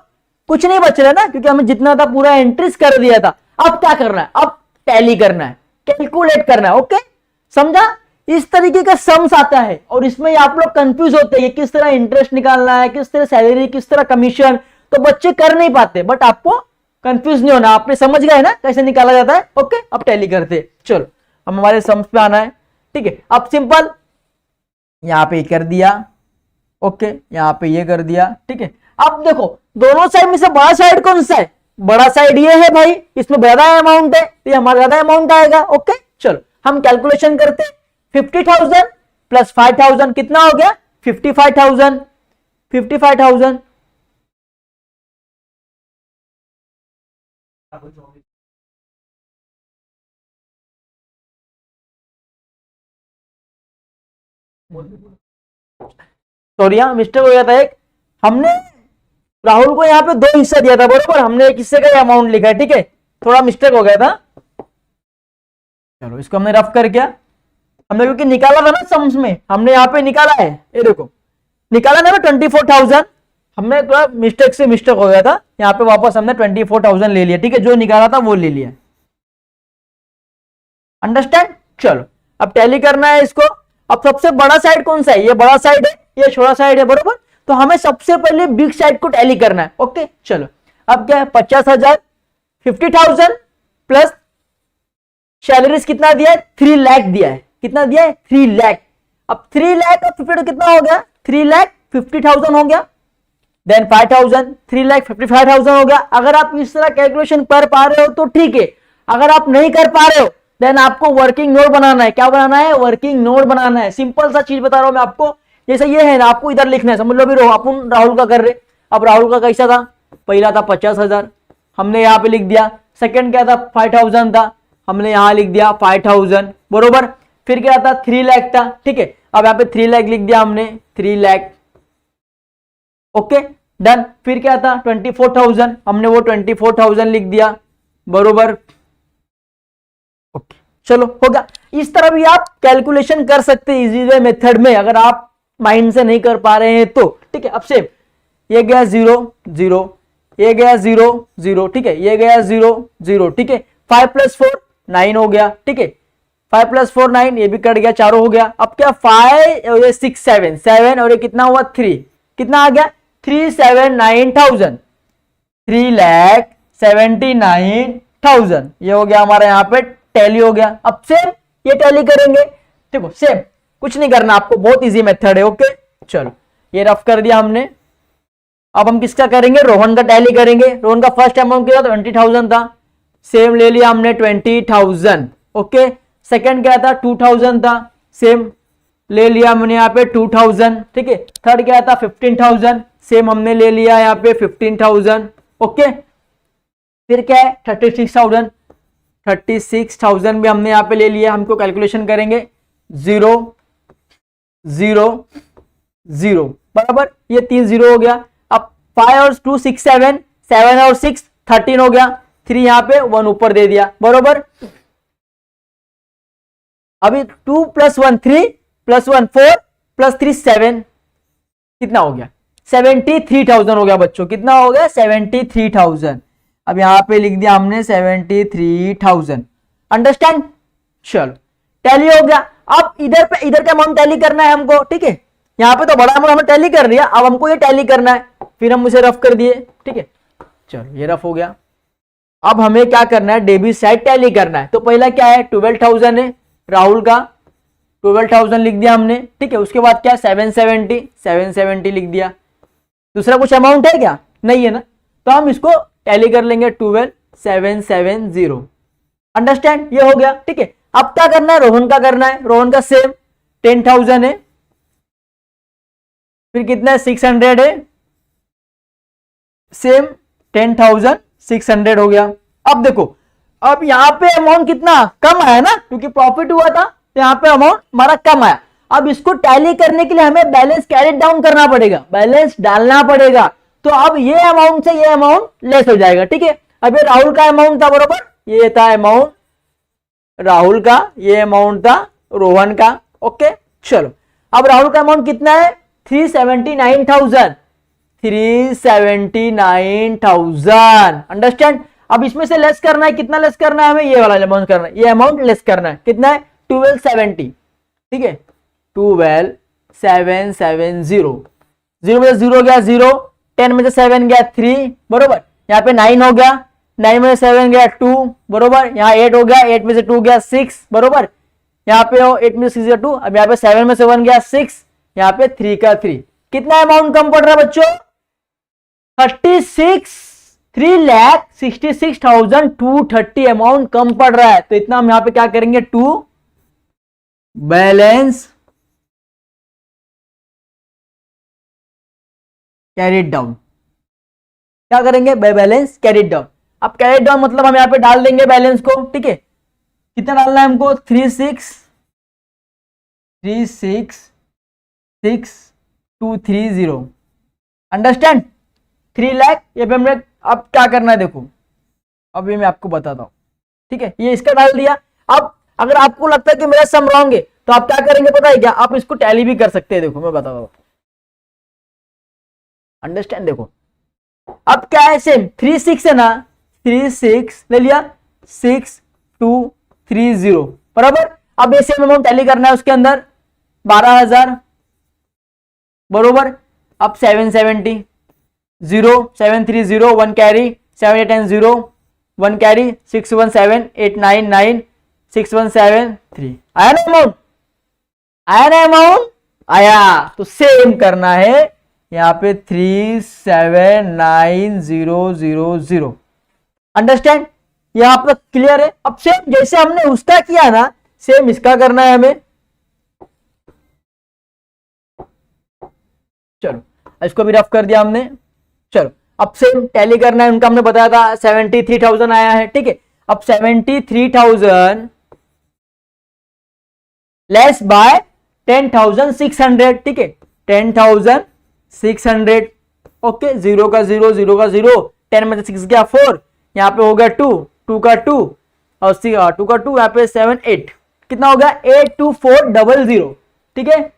कुछ नहीं बच रहा ना, क्योंकि हमें जितना था पूरा एंट्रीज कर दिया था। अब क्या करना है? अब टैली करना है, कैलकुलेट करना है। ओके, समझा? इस तरीके का सम्स आता है और इसमें आप लोग कंफ्यूज होते हैं किस तरह इंटरेस्ट निकालना है, किस तरह सैलरी, किस तरह कमीशन, तो बच्चे कर नहीं पाते। बट आपको कंफ्यूज नहीं होना, आपने समझ गए ना कैसे निकाला जाता है। ओके, अब टैली करते हैं। चलो अब हमारे सम्स पे आना है। ठीक है, अब सिंपल यहां पे कर दिया, ओके, यहां पे ये कर दिया। ठीक है, अब देखो दोनों साइड में से बड़ा साइड कौन सा है? बड़ा साइड ये है भाई, इसमें ज्यादा अमाउंट है तो ये हमारा ज्यादा अमाउंट आएगा। ओके, चलो हम कैलकुलेशन करते हैं। 50,000 प्लस 5,000 कितना हो गया? 55,000। 55,000 सॉरी यहाँ मिस्टेक हो गया था एक। हमने राहुल को यहाँ पे 2 हिस्सा दिया था, बरोबर? हमने एक हिस्से का अमाउंट लिखा है। ठीक है, थोड़ा मिस्टेक हो गया था। चलो इसको हमने रफ कर किया। हमने क्योंकि निकाला था ना सम्स में, हमने यहाँ पे निकाला है, ये देखो निकाला ना 24,000। हमने थोड़ा मिस्टेक से मिस्टेक हो गया था, यहाँ पे वापस हमने 24,000 ले लिया। ठीक है, जो निकाला था वो ले लिया। अंडरस्टैंड। चलो अब टैली करना है इसको। अब सबसे बड़ा साइड कौन सा है? ये बड़ा साइड है, ये छोटा साइड है, बरोबर? तो हमें सबसे पहले बिग साइड को टैली करना है। ओके, चलो अब क्या है? 50,000, 50,000 प्लस सैलरीज कितना दिया है? 3 लाख दिया है। कितना दिया है? 3 लाख। अब 3 लाख और 50 कितना हो गया? 3,50,000 हो गया। देन 5,000, 3,55,000 हो गया। अगर आप इस तरह कैलकुलेशन कर पा रहे हो तो ठीक है, अगर आप नहीं कर पा रहे हो देन आपको वर्किंग नोट बनाना है। क्या बनाना है? वर्किंग नोट बनाना है। सिंपल सा चीज बता रहा हूं मैं आपको। जैसे ये है ना, आपको इधर लिखना है, समझ लो भी अपन राहुल का कर रहे। अब राहुल का कैसा था? पहला था 50,000, हमने यहाँ पे लिख दिया। सेकंड क्या था? 5,000 था, हमने यहाँ लिख दिया 5,000, बरोबर? फिर क्या था? 3 लाख था। ठीक है, अब यहाँ पे 3 लाख लिख दिया हमने, 3 लाख। Okay done. फिर क्या था? 24,000, हमने वो 24,000 लिख दिया, बरोबर? ओके चलो हो गया। इस तरह भी आप कैलकुलेशन कर सकते हैं इजी वे मेथड में, अगर आप माइंड से नहीं कर पा रहे हैं तो। ठीक है, अब सेम ये गया 0 0, ये गया 0 0, ठीक है, ये गया 0 0, ठीक है। 5 + 4 9 हो गया। ठीक है, 5 + 4 9, ये भी कट गया, चारों हो गया। अब क्या 5 और ये 6 7 7 और ये कितना हुआ 3, कितना आ गया? 379,000, 3,79,000। ये हो गया हमारा यहाँ पे टैली हो गया। अब सेम ये टैली करेंगे। देखो सेम कुछ नहीं करना आपको, बहुत इजी मेथड है। ओके चलो ये रफ कर दिया हमने। अब हम किसका करेंगे? रोहन का टैली करेंगे। रोहन का फर्स्ट अमाउंट किया 20,000 था, सेम ले लिया हमने 20,000। ओके, सेकंड क्या था? 2,000 था, सेम ले लिया हमने यहाँ पे 2,000। ठीक है, थर्ड क्या था? 15,000, सेम हमने ले लिया यहाँ पे 15,000। ओके, फिर क्या है? 36,000, 36,000 भी हमने यहाँ पे ले लिया। हमको कैलकुलेशन करेंगे 0 0 0, बराबर? ये 3 0 हो गया। अब 5 और 2 6 7, 7 और 6 13 हो गया। 3 यहाँ पे 1 ऊपर दे दिया, बरोबर? अभी 2 + 1 3 + 1 4 + 3 7, कितना हो गया? 73,000 हो गया बच्चों। कितना हो गया? 73,000। अब यहां पे लिख दिया हमने 73,000। अंडरस्टैंड। चलो टैली हो गया। अब इधर का अमाउंट टैली करना है हमको। ठीक है, यहाँ पे तो बड़ा अमाउंट हमने टैली कर लिया, अब हमको ये टैली करना है। फिर हम उसे रफ कर दिए। ठीक है, चलो ये रफ हो गया। अब हमें क्या करना है? डेबिट साइड टैली करना है। तो पहला क्या है? 12,000 है राहुल का, 12,000 लिख दिया हमने। ठीक है, उसके बाद क्या? 770 लिख दिया। दूसरा कुछ अमाउंट है क्या? नहीं है ना, तो हम इसको टैली कर लेंगे 12,770। अंडरस्टैंड, ये हो गया। ठीक है, अब क्या करना है? रोहन का करना है। रोहन का सेम 10,000 है, फिर कितना है? 600 है, सेम 10,600 हो गया। अब देखो, अब यहां पे अमाउंट कितना कम आया ना, क्योंकि प्रॉफिट हुआ था तो यहां पे अमाउंट हमारा कम आया। अब इसको टैली करने के लिए हमें बैलेंस कैरी डाउन करना पड़ेगा, बैलेंस डालना पड़ेगा। तो अब ये अमाउंट से ये अमाउंट लेस हो जाएगा। ठीक है, अब ये राहुल का अमाउंट था, बरोबर? ये था अमाउंट राहुल का, ये अमाउंट था रोहन का। ओके चलो, अब राहुल का अमाउंट कितना है 379,000, 379,000। अंडरस्टैंड। अब इसमें से लेस करना है, कितना लेस करना है हमें, ये वाला अमाउंट करना है, ये अमाउंट लेस करना है, कितना है 1270। ठीक है 12770, जीरो में से जीरो गया जीरो, 10 में से 7 गया 3 बरोबर, यहाँ पे 9 हो गया, 9 में से 7 गया 2 बरोबर, यहाँ 8 हो गया, 8 में से 2 गया 6 बरोबर, यहाँ पे 8 में से 6 गया 2, अब यहाँ पे 7 में से 1 गया 6, यहाँ पे 3 का 3, कितना अमाउंट कम पड़ रहा है बच्चों 3,66,230 अमाउंट कम पड़ रहा है। तो इतना हम यहाँ पे क्या करेंगे, टू बैलेंस कैरिड डाउन, क्या करेंगे बाय बैलेंस कैरिड डाउन। अब कैरिड डाउन मतलब हम यहाँ पे डाल देंगे बैलेंस को। ठीक है कितना डालना है हमको 3,66,230। अंडरस्टैंड 3 लाख ये पे हमने अब क्या करना है देखो, अब ये मैं आपको बताता हूं। ठीक है ये इसका डाल दिया। अब अगर आपको लगता है कि मेरा सम रॉन्ग है तो आप क्या करेंगे पता है क्या, आप इसको टैली भी कर सकते हैं। देखो मैं बताता हूं, अंडरस्टैंड। देखो अब क्या है सेम 36 है ना, 36 ले लिया 6230 बराबर। अब ये सेम अमाउंट टैली करना है उसके अंदर 12,000 बरोबर। अब 770 0 730 1 कैरी 7810 1 कैरी 617899 6173 आया ना अमाउंट, आया ना अमाउंट आया। तो सेम करना है यहाँ पे 379,000। अंडरस्टैंड, यहाँ पर क्लियर है। अब सेम जैसे हमने उसका किया ना सेम इसका करना है हमें। चलो इसको भी रफ कर दिया हमने। चलो अब सेम टैली करना है, उनका हमने बताया था 73,000 आया है। ठीक है अब 73,000 लेस बाय 10,600। ठीक है 10,600 ओके, जीरो का जीरो, जीरो का जीरो, 10 में से 6 गया 4, यहाँ पे हो गया 2, 2 का 2 और 2 का 2, यहाँ पे 7 8, कितना हो गया 82400। ठीक है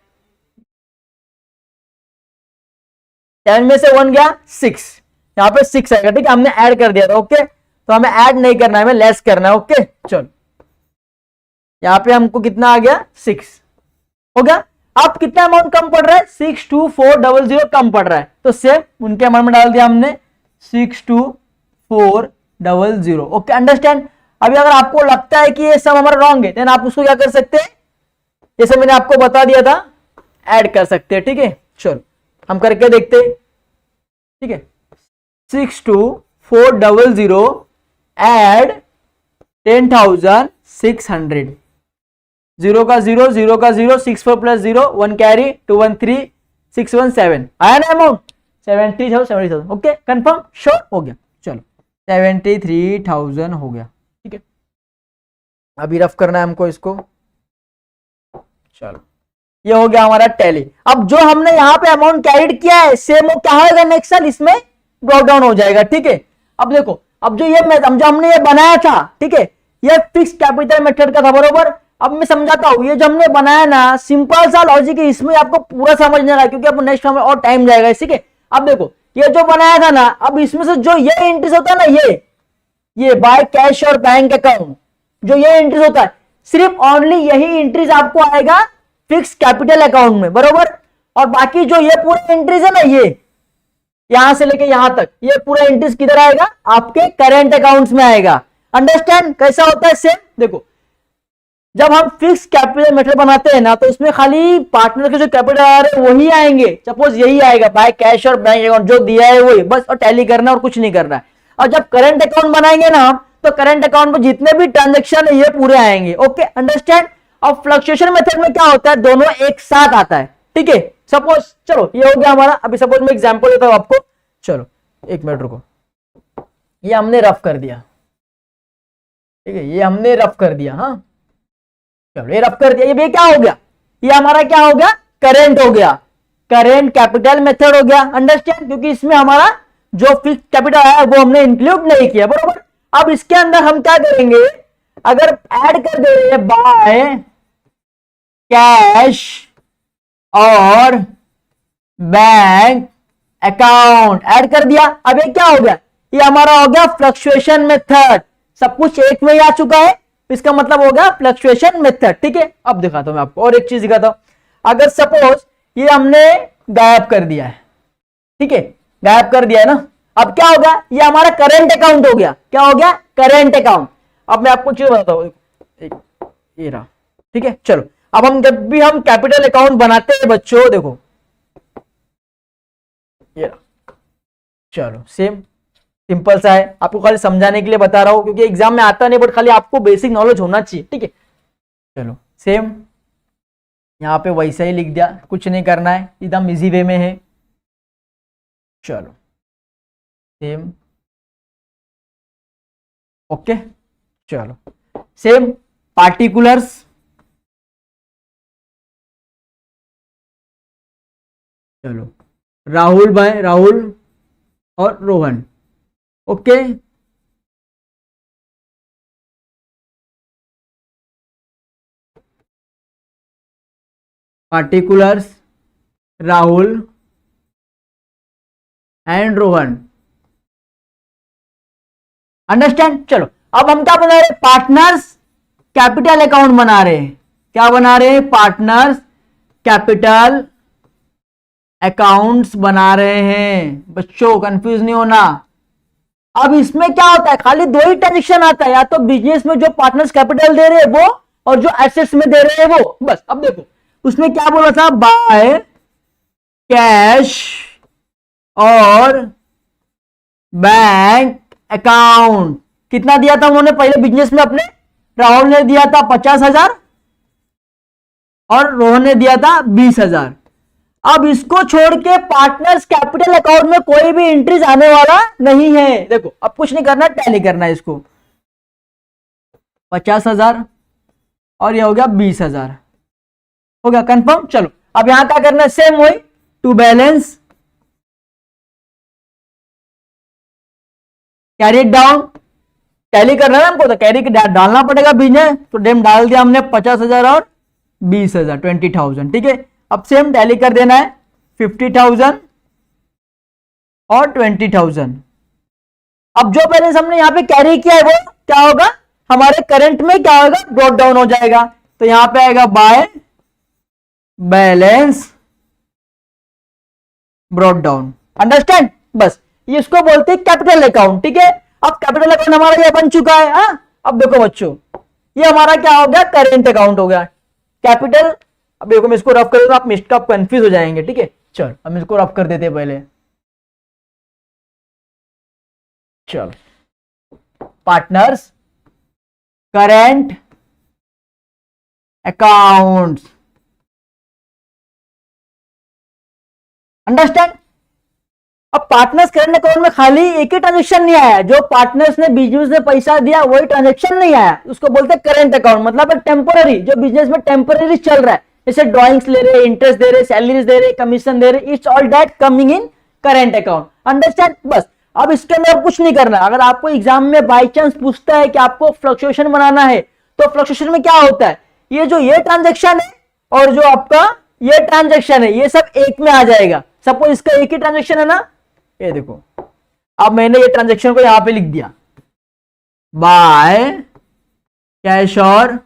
7 में से 1 गया 6, यहाँ पे 6 आएगा। ठीक है हमने ऐड कर दिया था। ओके तो हमें ऐड नहीं करना है, हमें लेस करना है। ओके चलो यहाँ पे हमको कितना आ गया 6 हो गया। अब कितना अमाउंट कम पड़ रहा है 62400 कम पड़ रहा है, तो सेम उनके अमाउंट में डाल दिया हमने 62400। Okay understand. अभी अगर आपको लगता है कि ये सब हमारा रॉन्ग है देन आप उसको क्या कर सकते हैं, जैसे मैंने आपको बता दिया था ऐड कर सकते हैं। ठीक है चलो हम करके देखते हैं। ठीक है 62400 ऐड 10,600, जीरो का जीरो, जीरो का जीरो, 6 4 प्लस 0 1 कैरी 213 617 आया ना अमाउंट 70,000। ओके कंफर्म श्योर हो गया। चलो 73,000 हो गया। ठीक है अभी रफ करना है हमको इसको। चलो ये हो गया हमारा टैली। अब जो हमने यहाँ पे अमाउंट कैरिड किया है सेम वो क्या होगा नेक्स्ट साल इसमें ब्रॉक डाउन हो जाएगा। ठीक है अब देखो, अब जो हमने ये बनाया था, ठीक है ये फिक्स कैपिटल मेथड का था बरोबर। अब मैं समझाता हूं, ये जो हमने बनाया ना सिंपल सा लॉजिक है, इसमें आपको पूरा समझने का क्योंकि अब नेक्स्ट में और टाइम जाएगा। ठीक है अब देखो ये जो बनाया था ना, अब इसमें से जो ये एंट्रीज होता है ना, ये बाय कैश और बैंक अकाउंट जो ये एंट्रीज होता है, सिर्फ ओनली यही एंट्रीज आपको आएगा फिक्स कैपिटल अकाउंट में बरोबर। और बाकी जो ये पूरे एंट्रीज है ना, ये यहां से लेके यहां तक ये पूरा एंट्रीज किधर आएगा, आपके करेंट अकाउंट्स में आएगा। अंडरस्टैंड कैसा होता है सेम। देखो जब हम फिक्स कैपिटल मेथड बनाते हैं ना तो उसमें खाली पार्टनर के जो कैपिटल आ रहे हैं वही आएंगे। सपोज यही आएगा बाय कैश और बैंक अकाउंट जो दिया है वही बस, और टैली करना और कुछ नहीं करना है। और जब करंट अकाउंट बनाएंगे ना हम तो करंट अकाउंट में जितने भी ट्रांजेक्शन है ये पूरे आएंगे। Okay understand. और फ्लक्चुएशन मेथड में क्या होता है, दोनों एक साथ आता है। ठीक है सपोज चलो ये हो गया हमारा। अभी सपोज मैं एग्जांपल देता हूं आपको। चलो एक मिनट रुको, ये हमने रफ कर दिया। ठीक है ये हमने रफ कर दिया। हाँ चलो ये रफ कर दिया। ये क्या हो गया, ये हमारा क्या हो गया करेंट हो गया, करेंट कैपिटल मेथड हो गया। अंडरस्टैंड, क्योंकि इसमें हमारा जो फिक्स कैपिटल आया वो हमने इंक्लूड नहीं किया बरोबर। अब इसके अंदर हम क्या करेंगे, अगर ऐड कर दे रहे हैं बाय कैश और बैंक अकाउंट, ऐड कर दिया। अब ये क्या हो गया, ये हमारा हो गया फ्लक्चुएशन मेथड। सब कुछ एक में ही आ चुका है, इसका मतलब हो गया फ्लक्चुएशन मेथड। ठीक है, अब दिखाता हूं मैं आपको और एक चीज दिखाता हूं। अगर सपोज ये हमने गायब कर दिया है, ठीक है, गायब कर दिया है ना, अब क्या होगा, ये हमारा करेंट अकाउंट हो गया। क्या हो गया, करेंट अकाउंट। अब मैं आपको चीज बताता हूं, ये रहा। ठीक है, चलो अब हम जब भी हम कैपिटल अकाउंट बनाते हैं बच्चों, देखो ये रहा, चलो सेम सिंपल सा है, आपको खाली समझाने के लिए बता रहा हूं क्योंकि एग्जाम में आता नहीं, बट खाली आपको बेसिक नॉलेज होना चाहिए। ठीक है, चलो सेम यहां पे वैसा ही लिख दिया, कुछ नहीं करना है, एकदम इजी वे में है। चलो सेम, ओके, चलो सेम पार्टिकुलर्स, चलो राहुल भाई, राहुल और Rohan, okay, particulars Rahul and Rohan, understand. चलो अब हम क्या बना रहे हैं, पार्टनर्स कैपिटल अकाउंट बना रहे हैं। क्या बना रहे हैं, पार्टनर्स कैपिटल अकाउंट्स बना रहे हैं। बच्चों कंफ्यूज नहीं होना। अब इसमें क्या होता है, खाली दो ही ट्रांजेक्शन आता है, या तो बिजनेस में जो पार्टनर्स कैपिटल दे रहे हैं वो, और जो एसेट्स में दे रहे हैं वो, बस। अब देखो उसमें क्या बोला था, बाय कैश और बैंक अकाउंट। कितना दिया था उन्होंने पहले बिजनेस में अपने, राहुल ने दिया था 50,000 और रोहन ने दिया था 20,000। अब इसको छोड़ के पार्टनर्स कैपिटल अकाउंट में कोई भी एंट्रीज आने वाला नहीं है। देखो अब कुछ नहीं करना, टैली करना है इसको, 50,000 और ये हो गया 20,000, हो गया कंफर्म। चलो अब यहां क्या करना है, सेम वही to balance carry it down, tally करना है हमको, तो कैरी डालना पड़ेगा बिजनेस, तो डेम डाल दिया हमने 50,000 और 20,000, 20,000। ठीक है, अब सेम टैली कर देना है 50,000 और 20,000। अब जो बैलेंस हमने यहां पे कैरी किया है वो क्या होगा, हमारे करंट में क्या होगा, ब्रॉट डाउन हो जाएगा। तो यहां पे आएगा by balance brought down, understand. बस ये इसको बोलते हैं कैपिटल अकाउंट। ठीक है, अब कैपिटल अकाउंट हमारा ये बन चुका है। हाँ, अब देखो बच्चों, ये हमारा क्या हो गया, करेंट अकाउंट हो गया, कैपिटल। अब देखो मैं इसको रफ कर दूं, आप मिस्टेक आप कंफ्यूज हो जाएंगे। ठीक है, चलो हम इसको रफ कर देते हैं पहले। चलो पार्टनर्स करेंट अकाउंट्स, अंडरस्टैंड। अब पार्टनर्स करेंट अकाउंट में खाली एक ही ट्रांजेक्शन नहीं आया, जो पार्टनर्स ने बिजनेस में पैसा दिया वही ट्रांजेक्शन नहीं आया, उसको बोलते हैं करेंट अकाउंट। मतलब टेम्पोररी, जो बिजनेस में टेम्पोररी चल रहा है, जैसे ड्रॉइंग्स ले रहे, इंटरेस्ट दे रहे, सैलरीज दे रहे, कमीशन दे रहे, it's all that coming in current account, understand. बस अब इसके अंदर कुछ नहीं करना। अगर आपको एग्जाम में बाई चांस पूछता है कि आपको फ्लक्चुएशन बनाना है, तो फ्लक्चुएशन में क्या होता है, ये जो ये ट्रांजेक्शन है और जो आपका ये ट्रांजेक्शन है, ये सब एक में आ जाएगा। सपोज इसका एक ही ट्रांजेक्शन है ना, ये देखो, अब मैंने ये ट्रांजेक्शन को यहां पे लिख दिया, बाय कैश और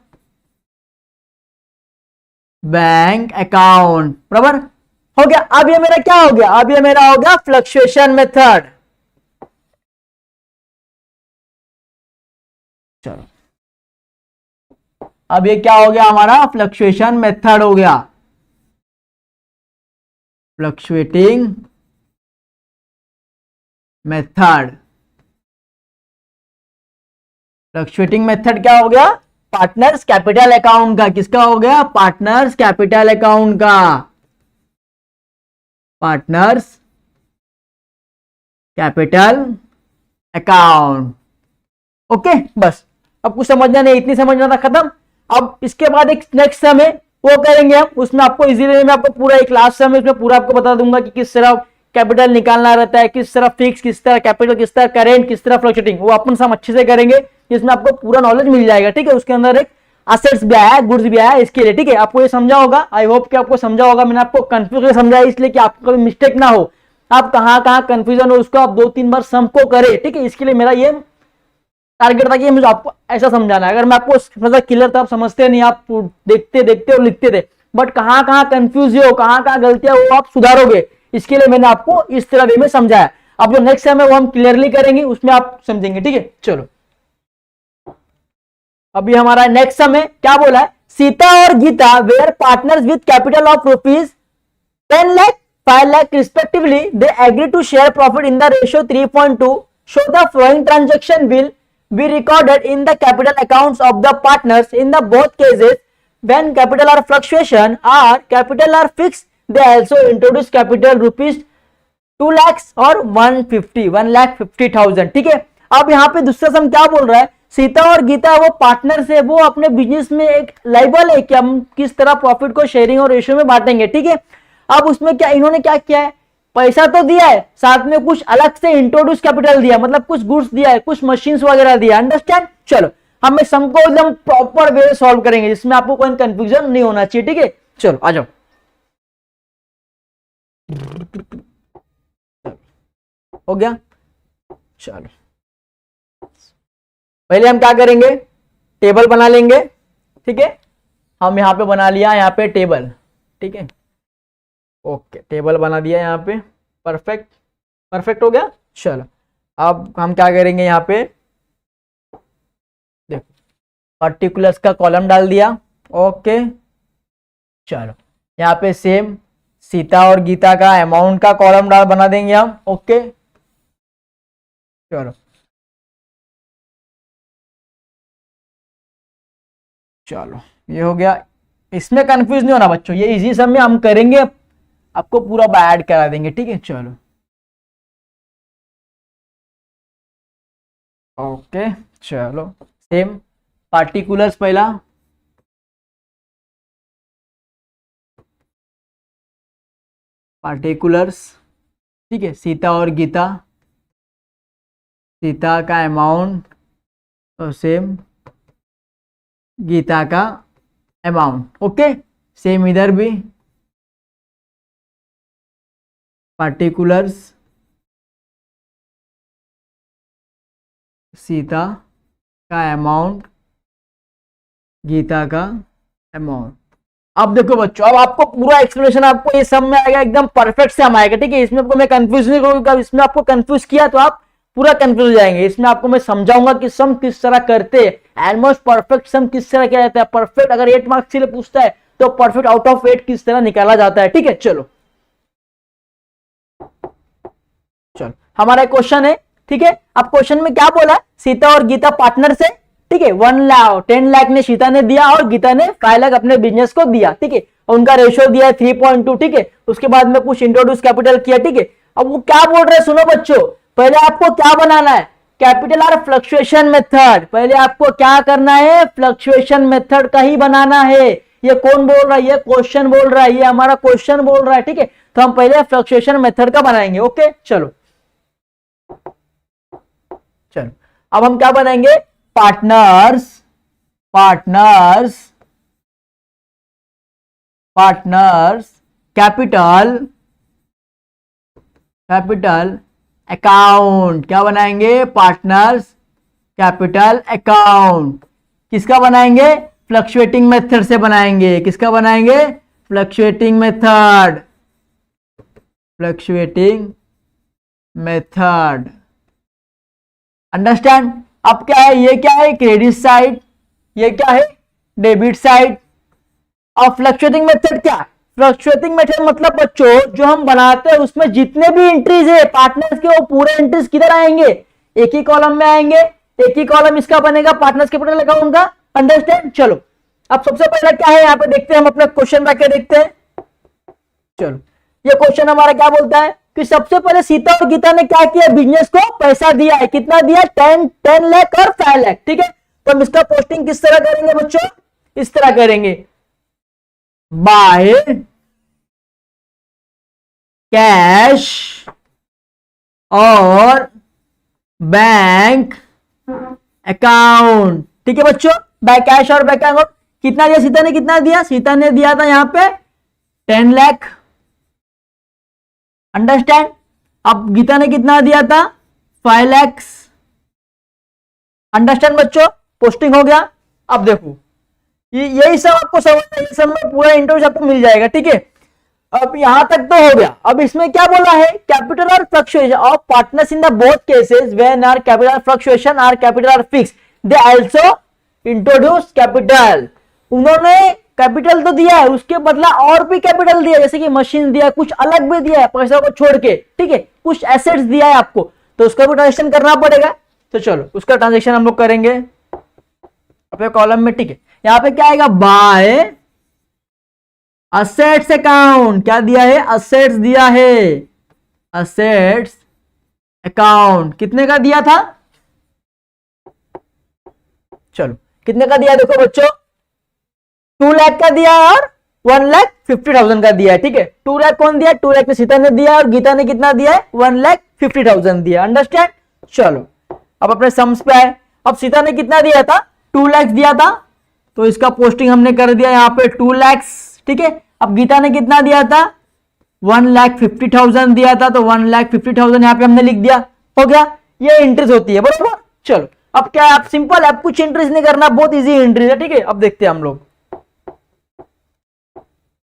बैंक अकाउंट, बराबर हो गया। अब ये मेरा क्या हो गया, अब ये मेरा हो गया फ्लक्चुएशन मेथड। चलो अब ये क्या हो गया, हमारा फ्लक्चुएशन मेथड हो गया, फ्लक्चुएटिंग मेथड। फ्लक्चुएटिंग मेथड क्या हो गया, पार्टनर्स कैपिटल अकाउंट का। किसका हो गया, पार्टनर्स कैपिटल अकाउंट का, पार्टनर्स कैपिटल अकाउंट। ओके, बस अब कुछ समझना नहीं, इतनी समझना था, खत्म। अब इसके बाद एक नेक्स्ट सम है, वो करेंगे हम, उसमें आपको इजीली मैं आपको पूरा एक लास्ट सम है, उसमें पूरा आपको बता दूंगा कि किस तरह कैपिटल निकालना रहता है, किस तरह फिक्स, किस तरह कैपिटल, किस तरह करेंट, किस तरह फ्लक्चुएटिंग, वो अपन सम अच्छे से करेंगे। इसमें आपको पूरा नॉलेज मिल जाएगा, ठीक है। उसके अंदर एक असेट्स भी आया है, गुड्स भी आया है, इसके लिए, ठीक है। आपको ये समझा होगा, आई होप कि आपको समझा होगा। मैंने आपको कंफ्यूज समझाया इसलिए कि आपको कोई मिस्टेक ना हो, आप कहाँ कहाँ कंफ्यूजन हो उसको आप 2-3 बार सम को करें, ठीक है। इसके लिए मेरा ये टारगेट था कि मुझे आपको ऐसा समझाना है। अगर मैं आपको मतलब क्लियर था, आप समझते नहीं, आप देखते देखते और लिखते थे, बट कहाँ कहाँ कंफ्यूज हो, कहाँ कहाँ गलतियां हो आप सुधारोगे, इसके लिए मैंने आपको इस तरह वे में समझाया। अब जो नेक्स्ट टाइम है वो हम क्लियरली करेंगे, उसमें आप समझेंगे, ठीक है। चलो अभी हमारा नेक्स्ट सम है, क्या बोला है, सीता और Gita were partners with capital of rupees 10 lakh 5 lakh respectively. They agree to share profit in the ratio 3.2. So the following transaction will be recorded in the capital accounts of the partners in the both cases. When capital are fluctuation or capital are fixed, they also introduce capital rupees 2 lakhs और 1,50,000, ठीक है। अब यहाँ पे दूसरा सम क्या बोल रहा है, सीता और गीता वो पार्टनर से, वो अपने बिजनेस में एक लाइबल है कि हम किस तरह प्रॉफिट को शेयरिंग और रेशियो में बांटेंगे, ठीक है। अब उसमें क्या इन्होंने क्या किया है, पैसा तो दिया है, साथ में कुछ अलग से इंट्रोड्यूस कैपिटल दिया, मतलब कुछ गुड्स दिया है, कुछ मशीन्स वगैरह दिया, अंडरस्टैंड। चलो हम इस सम को एकदम प्रॉपर वे सॉल्व करेंगे, जिसमें आपको कोई कंफ्यूजन नहीं होना चाहिए, ठीक है। चलो आ जाओ, हो गया। चलो पहले हम क्या करेंगे, टेबल बना लेंगे, ठीक है। हम यहाँ पे बना लिया, यहाँ पे टेबल, ठीक है। ओके टेबल बना दिया यहाँ पे, परफेक्ट, परफेक्ट हो गया। चलो अब हम क्या करेंगे, यहाँ पे देखो पर्टिकुलर्स का कॉलम डाल दिया, ओके। चलो यहाँ पे सेम सीता और गीता का अमाउंट का कॉलम डाल बना देंगे हम, ओके। चलो चलो ये हो गया, इसमें कंफ्यूज नहीं होना बच्चों, ये इजी सम में हम करेंगे, आपको पूरा ऐड करा देंगे, ठीक है। चलो ओके चलो सेम पार्टिकुलर्स पहला, पार्टिकुलर्स, ठीक है। सीता और गीता, सीता का अमाउंट और सेम गीता का अमाउंट, ओके। सेम इधर भी पार्टिकुलर्स, सीता का अमाउंट, गीता का अमाउंट। अब देखो बच्चों, अब आपको पूरा एक्सप्लेनेशन आपको ये सब में आएगा, एकदम परफेक्ट से हम आएगा, ठीक है। इसमें आपको मैं कंफ्यूज नहीं करूंगा, इसमें आपको कंफ्यूज किया तो आप पूरा कंफ्यूज हो जाएंगे। इसमें आपको मैं समझाऊंगा कि सम किस तरह करते हैं, ऑलमोस्ट परफेक्ट सम किस तरह किया जाता है, परफेक्ट अगर 8 मार्क्स के लिए पूछता है तो परफेक्ट आउट ऑफ 8 किस तरह निकाला जाता है, ठीक है। चलो चलो हमारा क्वेश्चन है, ठीक है। अब क्वेश्चन में क्या बोला, सीता और गीता पार्टनर से, ठीक है। 10 लाख ने सीता ने दिया और गीता ने 5 लाख अपने बिजनेस को दिया, ठीक है। उनका रेशियो दिया है 3.2, ठीक है। उसके बाद में कुछ इंट्रोड्यूस कैपिटल किया, ठीक है। अब वो क्या बोल रहे हैं सुनो बच्चों, पहले आपको क्या बनाना है, कैपिटल और फ्लक्चुएशन मेथड, पहले आपको क्या करना है, फ्लक्चुएशन मेथड का ही बनाना है। ये कौन बोल रहा है, ये क्वेश्चन बोल रहा है, ये हमारा क्वेश्चन बोल रहा है, ठीक है। तो हम पहले फ्लक्चुएशन मेथड का बनाएंगे, ओके। चलो चलो अब हम क्या बनाएंगे, partners, partners, partners capital, capital account, क्या बनाएंगे, पार्टनर्स कैपिटल अकाउंट। किसका बनाएंगे, फ्लक्चुएटिंग मेथड से बनाएंगे, किसका बनाएंगे, fluctuating method, fluctuating method, understand. अब क्या है, ये क्या है, क्रेडिट साइड, ये क्या है, डेबिट साइड। अब फ्लक्चुएटिंग मेथड क्या है, फ्लक्चुएटिंग मेथड मतलब बच्चों जो हम बनाते हैं उसमें जितने भी एंट्रीज है पार्टनर्स के, वो पूरे एंट्रीज किधर आएंगे, एक ही कॉलम में आएंगे, एक ही कॉलम इसका बनेगा पार्टनर्स कैपिटल अकाउंट का, अंडरस्टैंड। चलो अब सबसे पहले क्या है, यहाँ पे देखते हैं, हम अपना क्वेश्चन रख के देखते हैं। चलो ये क्वेश्चन हमारा क्या बोलता है कि सबसे पहले सीता और गीता ने क्या किया, बिजनेस को पैसा दिया है, कितना दिया, 10 लाख और 5 लाख, ठीक है। तो हम इसका पोस्टिंग किस तरह करेंगे बच्चों, इस तरह करेंगे, बाय कैश और बैंक अकाउंट। ठीक है बच्चों, बाय कैश और बैंक अकाउंट। कितना दिया सीता ने, कितना दिया सीता ने, दिया था यहाँ पे 10 लाख। अंडरस्टैंड। अब गीता ने कितना दिया था 5 लाख। अंडरस्टैंड बच्चों, पोस्टिंग हो गया। अब देखो यही सब आपको समझना, ये सब में पूरा इंटरव्यू आपको मिल जाएगा। ठीक है, अब यहां तक तो हो गया। अब इसमें क्या बोला है, कैपिटल और fluctuation of partners in the both cases when are capital fluctuation are capital R fix they also introduce capital. उन्होंने कैपिटल तो दिया है, उसके बदला और भी कैपिटल दिया, जैसे कि मशीन दिया, कुछ अलग भी दिया है पैसा को छोड़ के। ठीक है, कुछ एसेट्स दिया है आपको, तो उसका भी ट्रांजेक्शन करना पड़ेगा। तो चलो उसका ट्रांजेक्शन हम लोग करेंगे अपने कॉलम में। ठीक है, यहां पे क्या आएगा, बाय असेट्स अकाउंट। क्या दिया है, असेट्स दिया है, असेट्स अकाउंट। कितने का दिया था, चलो कितने का दिया, देखो बच्चों 2 लाख का दिया और 1,50,000 का दिया है। ठीक है, 2 लाख कौन दिया, 2 लाख में सीता ने दिया और गीता ने कितना दिया है 1,50,000 दिया। अंडरस्टैंड। चलो अब अपने सम्स पे आए। अब सीता ने कितना दिया था 2 लाख दिया था, तो इसका पोस्टिंग हमने कर दिया यहाँ पे 2 लाख। ठीक है, अब गीता ने कितना दिया था 1,50,000 दिया था, तो 1,50,000 यहाँ पे हमने लिख दिया। हो गया, ये एंट्रीज होती है बरोबर। चलो अब क्या है, आप सिंपल, आप कुछ एंट्रीज नहीं करना, बहुत इजी एंट्रीज है। ठीक है, अब देखते हैं हम लोग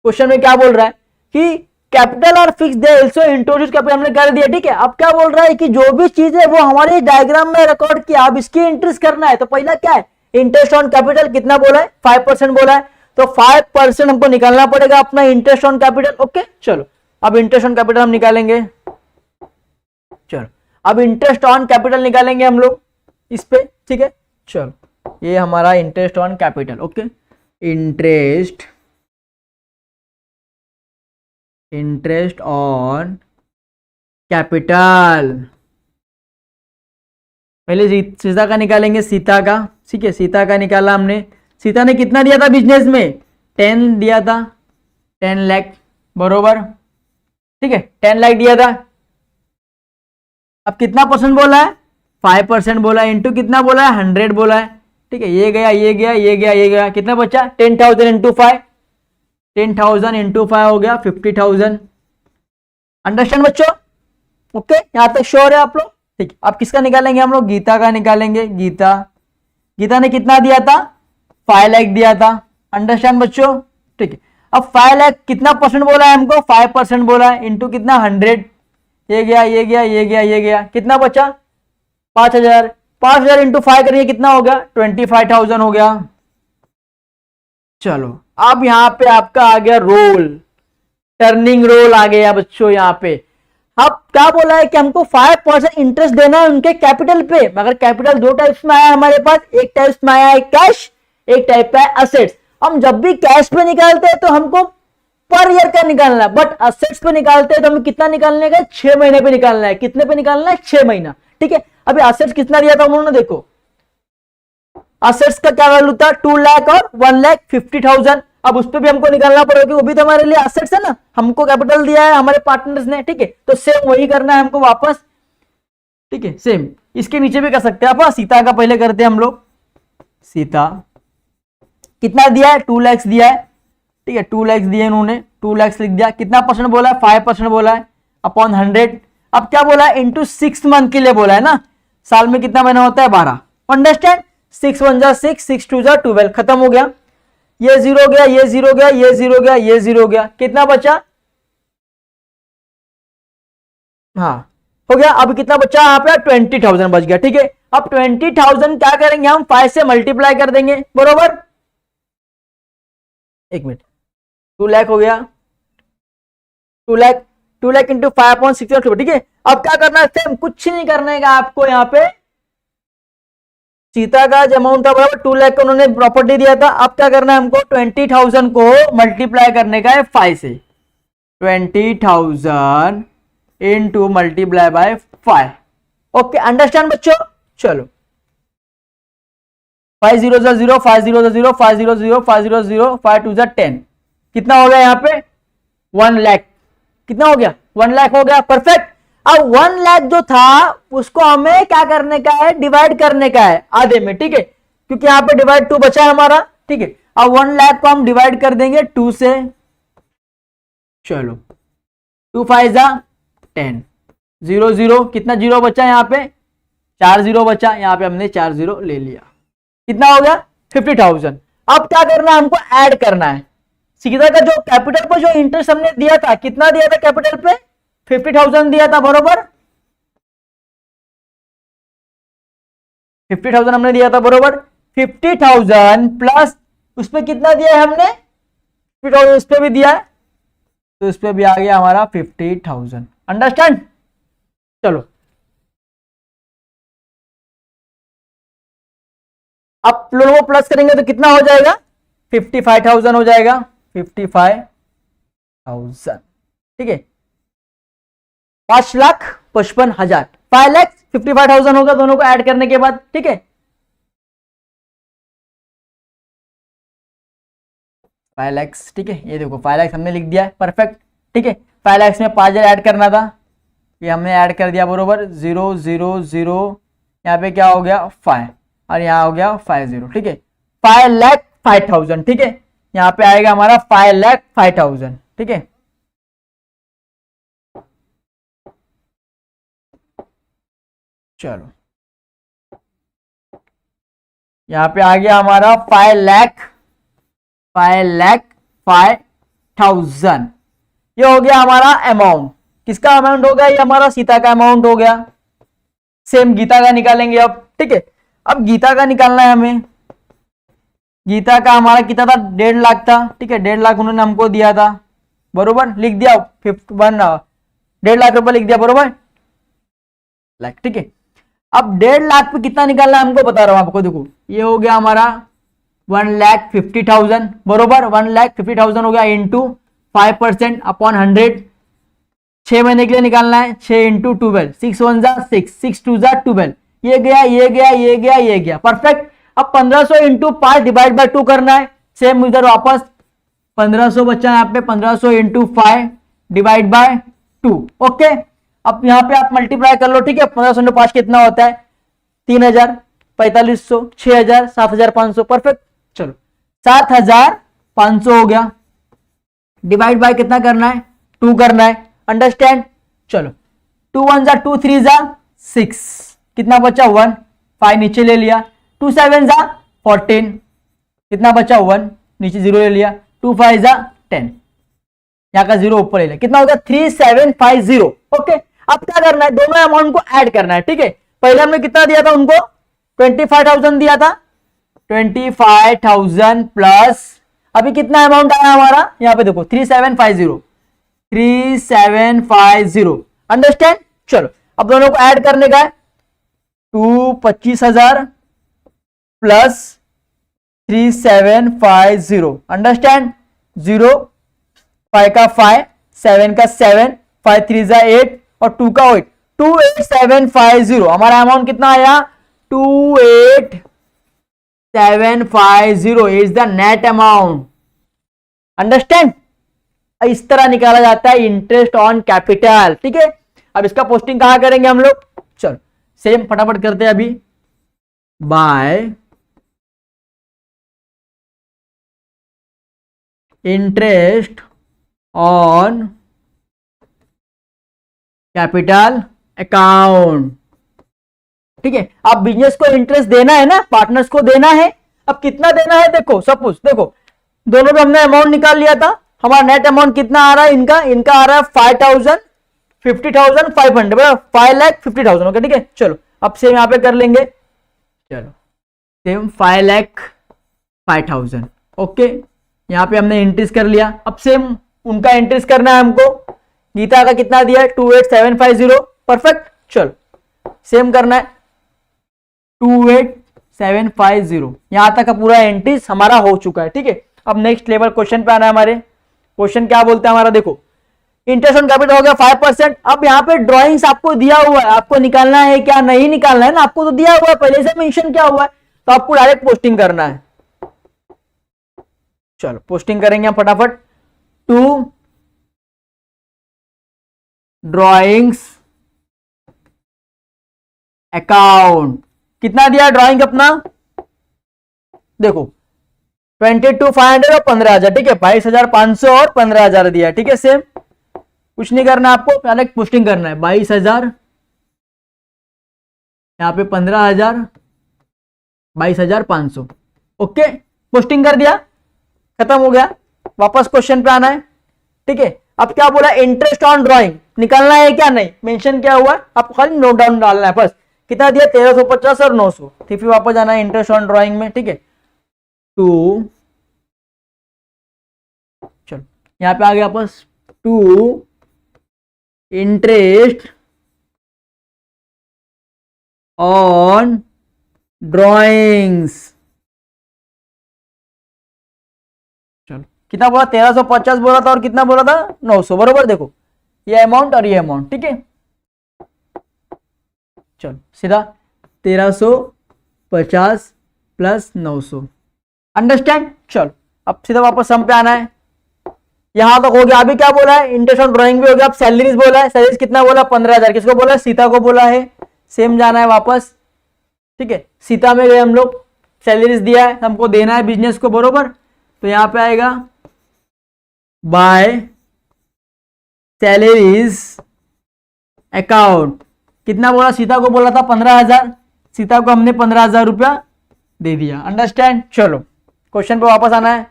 क्वेश्चन में क्या बोल रहा है कि कैपिटल और fix they also introduce capital, हमने कर दिया। ठीक है, अब क्या बोल रहा है कि जो भी चीज है वो हमारे डायग्राम में रिकॉर्ड किया, अब इसकी एंट्रीज करना है। तो पहला क्या है, इंटरेस्ट ऑन कैपिटल कितना बोला है 5% बोला है, तो 5% हमको निकालना पड़ेगा अपना इंटरेस्ट ऑन कैपिटल। ओके, चलो अब इंटरेस्ट ऑन कैपिटल हम निकालेंगे। चलो अब इंटरेस्ट ऑन कैपिटल निकालेंगे हम लोग इस पे। ठीक है, चलो ये हमारा interest on capital. Okay, interest on capital. पहले सीता का निकालेंगे, सीता का। ठीक है, सीता का निकाला हमने। सीता ने कितना दिया था बिजनेस में 10 दिया था, 10 लाख बरोबर। ठीक है, 10 लाख दिया था। अब कितना परसेंट बोला है 5% बोला है, इंटू कितना बोला है 100 बोला है। ठीक है, ये गया ये गया ये गया ये गया, कितना बचा 10,000 इंटू 5, 10,000 इंटू 5 हो गया 50,000। अंडरस्टैंड बच्चों। ओके, यहां तक श्योर है आप लोग। ठीक, अब किसका निकालेंगे हम लोग, गीता का निकालेंगे। गीता ने कितना दिया था 5 लाख दिया था। अंडरस्टैंड बच्चों। ठीक है, अब 5 लाख कितना परसेंट बोला है हमको 5% बोला है, इंटू कितना 100, ये गया ये गया ये गया ये गया, कितना बचा 5,000। 5,000 इंटू 5 करिए कितना हो गया 25,000 हो गया। चलो अब यहां पे आपका आ गया रोल, टर्निंग रोल आ गया बच्चों यहाँ पे। अब क्या बोला है कि हमको 5% इंटरेस्ट देना है उनके कैपिटल पे, मगर कैपिटल 2 टाइप्स में आया हमारे पास, एक टाइप्स में आया है कैश, एक टाइप पे है असेट्स। हम जब भी कैश पे निकालते हैं तो हमको पर ईयर का निकालना है, बट असेट्स पे निकालते हैं तो हमें कितना निकालने का 6 महीने पे निकालना है। कितने पे निकालना है 6 महीना। ठीक है, अभी असेट्स कितना दिया था उन्होंने, देखो असेट्स का क्या वैल्यू था 2 लाख और 1,50,000। अब उस पर भी हमको निकालना पड़ेगा, वो भी तो हमारे लिए असेट्स है ना, हमको कैपिटल दिया है हमारे पार्टनर्स ने। ठीक है, तो सेम वही करना है हमको वापस। ठीक है, सेम इसके नीचे भी कर सकते हैं आप। सीता का पहले करते हैं हम लोग। सीता कितना दिया है 2 लाख दिया है। ठीक है, 2 लाख दिए इन्होंने, 2 लाख लिख दिया। कितना परसेंट बोला है 5% बोला है अपॉन 100। अब क्या बोला है इंटू 6 मंथ के लिए बोला है ना, साल में कितना महीना होता है 12। अंडरस्टैंड। 6 1 जा 6, 6 2 जा 12, खत्म हो गया। ये 0 गया, ये 0 गया, ये 0 गया, ये 0 गया, कितना बचा, हाँ हो गया। अब कितना बचा यहाँ पे 20,000 बच गया। ठीक है, अब 20,000 क्या करेंगे हम 5 से मल्टीप्लाई कर देंगे बरोबर। एक मिनट, 2 लाख हो गया, 2 लाख इंटू 5/6। ठीक है, अब क्या करना है, सेम कुछ नहीं करने का आपको। यहाँ पे सीता का जो अमाउंट था बराबर 2 लाख का उन्होंने प्रॉपर्टी दिया था। अब क्या करना है हमको 20,000 को मल्टीप्लाई करने का है 5 से, 20,000 into multiply by 5। Okay, understand बच्चों। चलो 5 0 0, 5 0 0, 5 0 0, 5 0 0, 5 2 10, कितना हो गया यहाँ पे 1 लाख। कितना हो गया 1 लाख हो गया। परफेक्ट। अब 1 लाख जो था उसको हमें क्या करने का है, डिवाइड करने का है आधे में, ठीक है, क्योंकि यहाँ पे डिवाइड 2 बचा है हमारा, ठीक है। अब 1 लाख को हम डिवाइड कर देंगे 2 से, चलो 2 5 जा 10, 0 0, कितना जीरो बचा यहाँ पे, 4 जीरो बचा, यहाँ पे हमने 4 जीरो ले लिया, कितना हो गया 50,000। अब क्या करना है, हमको ऐड करना है सीधा का, जो कैपिटल पर जो इंटरेस्ट हमने दिया था, कितना दिया था कैपिटल पे, 50,000 दिया था, बरोबर 50,000 हमने दिया था, बरोबर 50,000 प्लस उसमें कितना दिया है हमने, 50,000 इस पे भी दिया है, तो इस पे भी आ गया हमारा 50,000। अंडरस्टैंड, चलो अब लोगों को प्लस करेंगे तो कितना हो जाएगा, 55,000 हो जाएगा, 55,000, ठीक है, 5,55,000, 5,55,000 होगा दोनों को ऐड करने के बाद, ठीक है, 5 लाख, ठीक है, ये देखो 5 लाख हमने लिख दिया है, परफेक्ट, ठीक है। 5 लाख में 5,000 ऐड करना था, ये हमने ऐड कर दिया, बरोबर 0 0 0, यहाँ पे क्या हो गया 5 और यहाँ हो गया 5 0, ठीक है, 5,05,000, ठीक है, यहाँ पे आएगा हमारा 5,05,000, ठीक है। चलो यहाँ पे आ गया हमारा 5,05,000, ये हो गया हमारा अमाउंट, किसका अमाउंट हो गया, ये हमारा सीता का अमाउंट हो गया। सेम गीता का निकालेंगे अब, ठीक है, अब गीता का निकालना है हमें, गीता का हमारा कितना था, 1.5 लाख था, ठीक है, 1.5 लाख उन्होंने हमको दिया था, बरोबर लिख दिया, 1.5 लाख रुपए लिख दिया, बरोबर लाख, ठीक है। अब 1.5 लाख पे कितना निकालना है हमको बता रहा हूं आपको, देखो ये हो गया हमारा 1,50,000, बरोबर 1,50,000 हो गया इंटू 5% अपॉन 100, 6 महीने के लिए निकालना है, 6 इंटू 12, 6 1 जा 6, 6 2 जा 12, ये गया ये गया ये गया ये गया, परफेक्ट। अब 1500 इंटू 5 डिवाइड बाय 2 करना है, सेम इधर वापस 1500 बचा यहाँ पे, 1500 इंटू 5 डिवाइड बाय 2, ओके। अब यहाँ पे आप मल्टीप्लाई कर लो, ठीक है, 1500 इंटू 5 कितना होता है, 3,000, 4,500, 6,000, 7,500, परफेक्ट। चलो 7,500 हो गया, डिवाइड बाय कितना करना है, 2 करना है, अंडरस्टैंड। चलो 2 1 जा 2 3 जा 6, कितना बचा 1, 5 नीचे ले लिया, 2 7 जा 14, कितना बचा 1, नीचे 0 ले लिया, 2 5 जा 10, यहाँ का 0 ऊपर ले लिया, कितना हो गया 3750, ओके। अब क्या करना है, दोनों अमाउंट को ऐड करना है, ठीक है। पहले हमने कितना दिया था उनको, 25,000 दिया था, 25,000 प्लस अभी कितना अमाउंट आया हमारा, यहाँ पे देखो 3750, अंडरस्टैंड। चलो अब दोनों को ऐड करने का है, 25,000 प्लस 3750, अंडरस्टैंड, 0 5 का 5, 7 का 7, 5 3 जा 8 और 2 का 8, 28,750, हमारा अमाउंट कितना आया 28,750 is the net amount, understand. इस तरह निकाला जाता है इंटरेस्ट ऑन कैपिटल, ठीक है। अब इसका पोस्टिंग कहां करेंगे हम लोग, चलो सेम फटाफट करते हैं अभी, bye interest on capital account, ठीक है। अब बिजनेस को इंटरेस्ट देना है ना, पार्टनर्स को देना है, अब कितना देना है, देखो सपोज देखो दोनों में हमने अमाउंट निकाल लिया था, हमारा नेट अमाउंट कितना आ रहा है, इनका आ रहा है 5,000, 50,500, 5,50,000, ओके, ठीक है। चलो अब सेम यहाँ पे कर लेंगे, चलो सेम 5,05,000, ओके, यहाँ पे हमने इंट्रीज कर लिया। अब सेम उनका इंट्रीज करना है हमको, गीता का कितना दिया है 28,750, परफेक्ट। चलो सेम करना है 28,750, यहां तक का पूरा एंट्रीज हमारा हो चुका है, ठीक है। अब नेक्स्ट लेवल क्वेश्चन पे आना है हमारे, क्वेश्चन क्या बोलते हैं हमारा, देखो इंटरेस्ट ऑन कैपिटल हो गया 5%। अब यहाँ पे ड्रॉइंग्स आपको दिया हुआ है, आपको निकालना है क्या नहीं निकालना है ना, आपको तो दिया हुआ है पहले से मेंशन किया हुआ है, तो आपको डायरेक्ट पोस्टिंग करना है। चलो पोस्टिंग करेंगे हम फटाफट, 2 ड्रॉइंग्स अकाउंट। कितना दिया ड्राइंग अपना, देखो 22,500 और 15,000, ठीक है 22,500 और 15,000 दिया, ठीक है। सेम कुछ नहीं करना आपको, पहले पोस्टिंग करना है 22,000, यहाँ पे 15,000, 22,500, ओके पोस्टिंग कर दिया, खत्म हो गया। वापस क्वेश्चन पे आना है, ठीक है। अब क्या बोला, इंटरेस्ट ऑन ड्राइंग निकालना है क्या, नहीं मेंशन क्या हुआ, आपको खाली नोट डाउन डालना है बस। कितना दिया 1350 और 900, फिर वापस जाना है इंटरेस्ट ऑन ड्राइंग में, ठीक है। टू, चलो यहाँ पे आ गया वापस, टू इंटरेस्ट ऑन ड्राइंग्स, चलो कितना बोला 1350 बोला था और कितना बोला था 900, बरोबर। देखो ये अमाउंट और ये अमाउंट, ठीक है। चलो सीधा 1350 प्लस 900, अंडरस्टैंड। चलो अब सीधा वापस सम पे आना है, यहां तक हो गया। अभी क्या बोला है, इंटरेस्ट ऑन ड्राइंग भी हो गया। अब सैलरीज बोला है, सैलरीज कितना बोला 15,000, किसको बोला है, सीता को बोला है। सेम जाना है वापस, ठीक है। सीता में गए हम लोग, सैलरीज दिया है, हमको देना है बिजनेस को, बरोबर। तो यहां पे आएगा बाय सैलरीज अकाउंट। कितना बोला, सीता को बोला था 15,000, सीता को हमने 15,000 रुपया दे दिया, अंडरस्टैंड। चलो क्वेश्चन पे वापस आना है,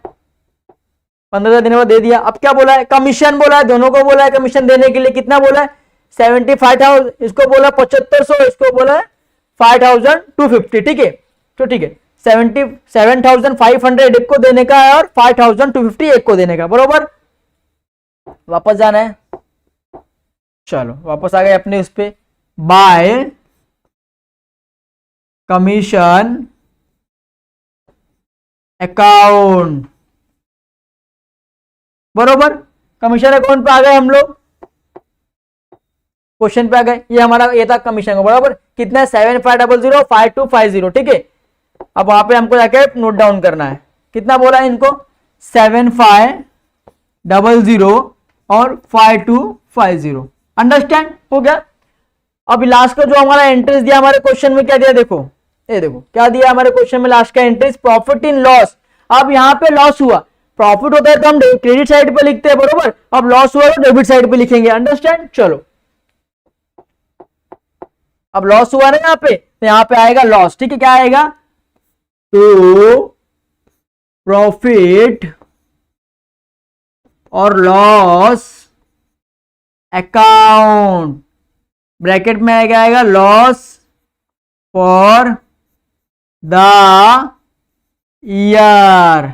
15,000 देने को दे दिया। अब क्या बोला है, कमीशन बोला है, दोनों को बोला है कमीशन देने के लिए। कितना बोला है 75,000, इसको बोला 7500, इसको बोला है 5,250, ठीक है। तो ठीक है 77,500 एक को देने का है और 5,250 एक को देने का, बरोबर। वापस जाना है, चलो वापस आ गए अपने उस पे, बाय कमीशन अकाउंट, बरोबर। कमीशन अकाउंट पे आ गए हम लोग, क्वेश्चन पे आ गए। ये हमारा ये था कमीशन का, बराबर। कितना है 7500 5250, ठीक है। अब वहां पे हमको जाके नोट डाउन करना है, कितना बोला है इनको 7500 और 5250, अंडरस्टैंड हो गया। अब लास्ट का जो हमारा एंट्रीज दिया हमारे क्वेश्चन में, क्या दिया देखो, ये देखो क्या दिया हमारे क्वेश्चन में लास्ट का एंट्रीज, प्रॉफिट इन लॉस। अब यहाँ पे लॉस हुआ, प्रॉफिट होता है तो हम क्रेडिट साइड पे लिखते हैं, बरोबर। अब लॉस हुआ तो डेबिट साइड पे लिखेंगे, अंडरस्टैंड। चलो अब लॉस हुआ ना यहाँ पे, तो यहाँ पे आएगा लॉस, ठीक है। क्या आएगा, तो प्रॉफिट और लॉस अकाउंट, ब्रैकेट में आएगा loss for the year,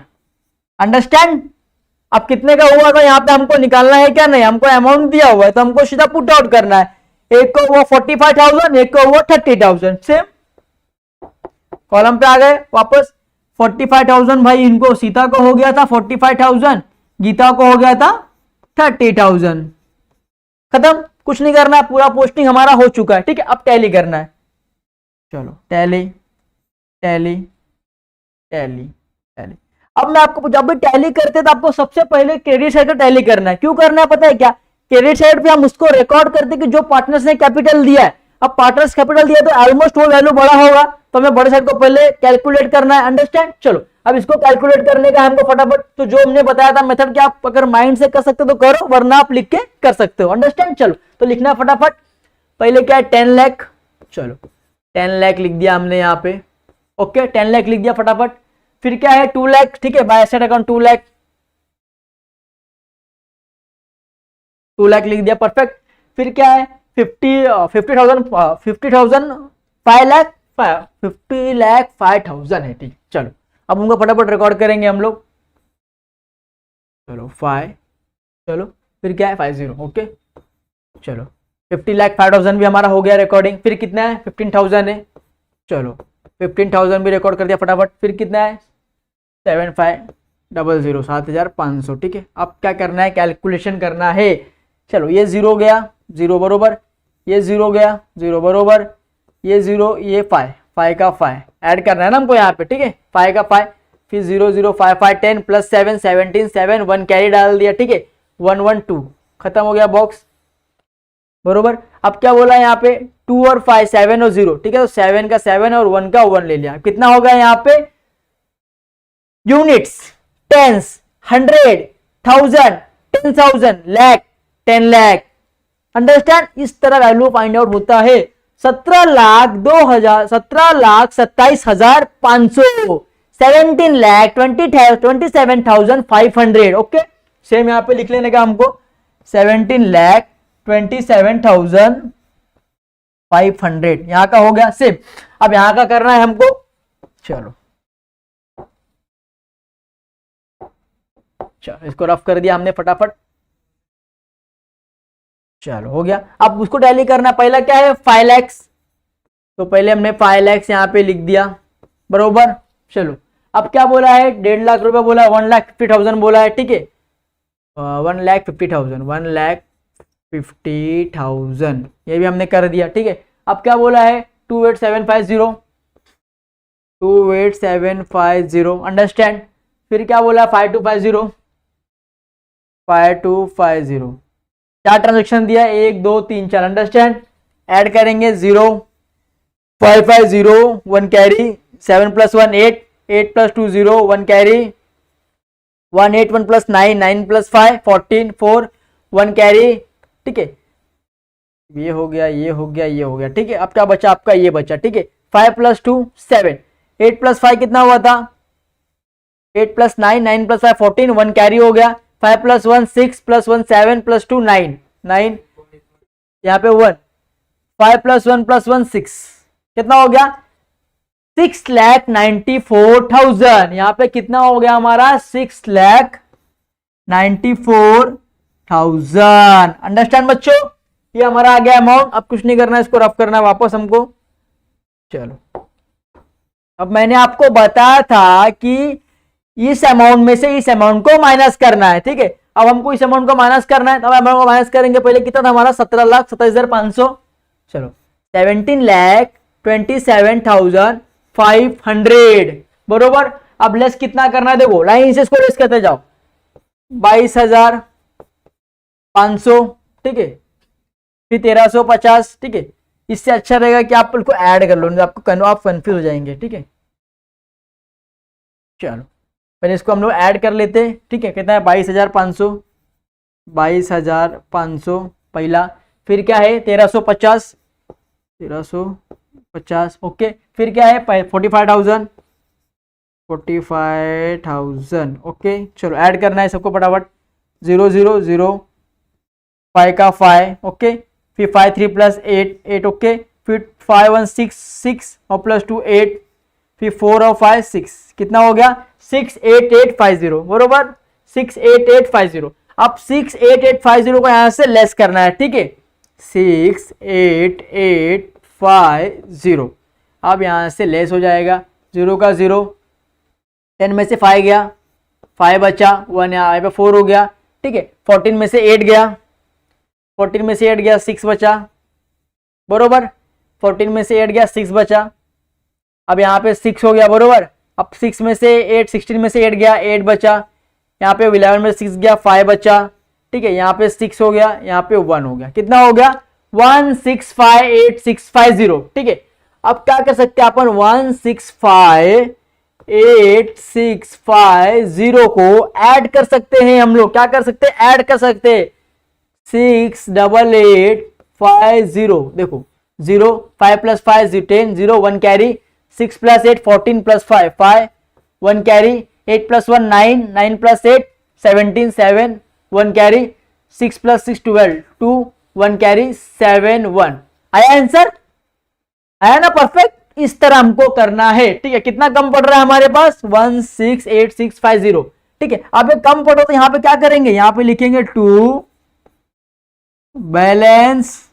understand. अब कितने का हुआ था यहाँ पे हमको निकालना है क्या, नहीं हमको अमाउंट दिया हुआ है तो हमको सीधा पुट आउट करना है। एक को वो 45,000, एक को वो 30,000, सेम कॉलम पे आ गए वापस। 45,000 भाई इनको सीता को हो गया था 45,000, गीता को हो गया था 30,000, खत्म। कुछ नहीं करना है, पूरा पोस्टिंग हमारा हो चुका है, ठीक है। अब टैली करना है, चलो टैली टैली टैली टैली। अब मैं आपको जब भी टैली करते तो आपको सबसे पहले क्रेडिट साइड का टैली करना है। क्यों करना है पता है क्या, क्रेडिट साइड पे हम उसको रिकॉर्ड करते कि जो पार्टनर्स ने कैपिटल दिया है। अब पार्टनर्स कैपिटल दिया तो ऑलमोस्ट वो वैल्यू बड़ा होगा, तो हमें बड़े साइड को पहले कैलकुलेट करना है, अंडरस्टैंड। चलो अब इसको कैलकुलेट करने का हमको फटाफट, तो जो हमने बताया था मेथड, क्या आप अगर माइंड से कर सकते हो तो करो, वरना आप लिख के कर सकते हो, अंडरस्टैंड। चलो तो लिखना फटाफट, पहले क्या है 10 लाख, चलो 10 लाख लिख दिया हमने यहाँ पे, ओके 10 लाख लिख दिया फटाफट। फिर क्या है 2 लाख, ठीक है, bye asset account 2 lakh, 2 lakh लिख दिया, परफेक्ट। फिर क्या है 50,000 5 लाख 50 लाख 5,000 है, ठीक। चलो अब उनको फटाफट रिकॉर्ड करेंगे हम लोग, चलो 5, चलो फिर क्या है 50, ओके। चलो 50 लाख 5,000 भी हमारा हो गया रिकॉर्डिंग। फिर कितना है 15,000 है, चलो 15,000 भी रिकॉर्ड कर दिया फटाफट। फिर कितना है 7500 7,500, ठीक है। अब क्या करना है, कैलकुलेशन करना है। चलो ये 0 गया, 0 बरोबर, ये 0 गया, 0 बरोबर, ये 0, ये 5 का 5 ऐड करना है ना हमको यहाँ पे, ठीक है, 5 का 5, फिर 0 0 5 5 10 प्लस 7 17 7 1 कैरी डाल दिया, ठीक है, 1 1 2, खत्म हो गया बॉक्स, बरोबर। अब क्या बोला यहाँ पे 2 और 5, 7 और 0, ठीक है। तो 7 का 7 और 1 का 1 ले लिया। कितना होगा यहाँ पे units, tens, 100, 1000, 10,000, lakh, 10 lakh. Understand? इस तरह वैल्यू फाइंड आउट होता है। 17,27,500, 17,27,500। ओके, सेम यहाँ पे लिख लेने का हमको 17,27,500 यहाँ का हो गया सेम। अब यहाँ का करना है हमको। चलो इसको रफ कर दिया हमने फटाफट। चलो हो गया। अब उसको टैली करना, पहला क्या है 5 लाख, तो पहले हमने 5 लाख यहाँ पे लिख दिया, बरोबर। चलो अब क्या बोला है, 1.5 लाख रुपए बोला है, 1,50,000 बोला है, ठीक है। 1,50,000, 1,50,000 ये भी हमने कर दिया, ठीक है। अब क्या बोला है 28,750, 28,750, अंडरस्टैंड। फिर क्या बोला 5250, 5250, 4 ट्रांजेक्शन दिया, 1 2 3 4, अंडरस्टैंड। ऐड करेंगे 0 550 1 कैरी, 7 + 1 8, 8 + 2 0 1 कैरी, 1 8 1 + 9 9 + 5 14 4 1 कैरी, ठीक है। ये हो गया, ये हो गया, ये हो गया, ठीक है। अब क्या बचा आपका, ये बचा, ठीक है। 5 + 2 7, 8 + 5 कितना हुआ था 8 + 9 9 + 5 14 1 कैरी हो गया। 5 + 1 6 + 1 7 + 2 9 9, यहाँ पे 1, 5 + 1 + 1 6, कितना हो गया 6,94,000। यहाँ पे कितना हो गया हमारा 6,94,000। अंडरस्टैंड बच्चों, ये हमारा आ गया अमाउंट। अब कुछ नहीं करना है, इसको रफ करना है वापस हमको। चलो अब मैंने आपको बताया था कि इस अमाउंट में से इस अमाउंट को माइनस करना है, ठीक है। अब हमको इस अमाउंट को माइनस करना है, तब अमाउंट को माइनस करेंगे। पहले कितना था हमारा 17,27,500, चलो 17,27,500, बरोबर। अब लेस कितना करना है, देखो लाइन से इसको लेस करते जाओ, 22,500, ठीक है। फिर 1,350, ठीक है। इससे अच्छा रहेगा कि आप इसको ऐड कर लो, नहीं आपको आप कंफ्यूज हो जाएंगे, ठीक है। चलो पहले इसको हम लोग ऐड कर लेते हैं, ठीक है। कितना है 22,500, 22,500 पहला। फिर क्या है 1,350, 1,350, ओके। फिर क्या है 45,000, 45,000, ओके। चलो ऐड करना है सबको फटाफट, 0 0 0, 5 का 5, ओके। फिर 5 3 + 8 8, ओके। फिर 5 1 6 6 और +2 8, फिर 4 और 5 6, कितना हो गया 68850, बरोबर 68850। अब 68850 को यहां से लेस करना है, ठीक है। 68850 अब यहां से लेस हो जाएगा, 0 का 0, 10 में से 5 गया, 5 बचा, 1 यहाँ पे 4 हो गया, ठीक है। 14 में से 8 गया, 14 में से 8 गया, 6 बचा, बरोबर। 14 में से 8 गया, 6 बचा। अब यहाँ पे 6 हो गया, बरोबर। अब 6 में से 8, 16 में से 8 गया, 8 बचा। यहाँ पे 11 में 6 गया, 5 बचा, ठीक है। यहाँ पे 6 हो गया, यहाँ पे 1 हो गया, कितना हो गया 1658650, ठीक है। अब क्या कर सकते हैं अपन 1658650 को ऐड कर सकते हैं हम लोग, क्या कर सकते हैं ऐड कर सकते हैं 68850, देखो 0 5 + 5 10 0 1 कैरी, 6 + 8 14 + 5 5 1 कैरी, 8 + 1 9 9 + 8 17 7 1 कैरी, 6 + 6 12 2 1 कैरी 7 1। आया आंसर, आया ना, परफेक्ट। इस तरह हमको करना है, ठीक है। कितना कम पड़ रहा है हमारे पास 168,650, ठीक है। अब ये कम पड़ो तो यहाँ पे क्या करेंगे, यहाँ पे लिखेंगे टू बैलेंस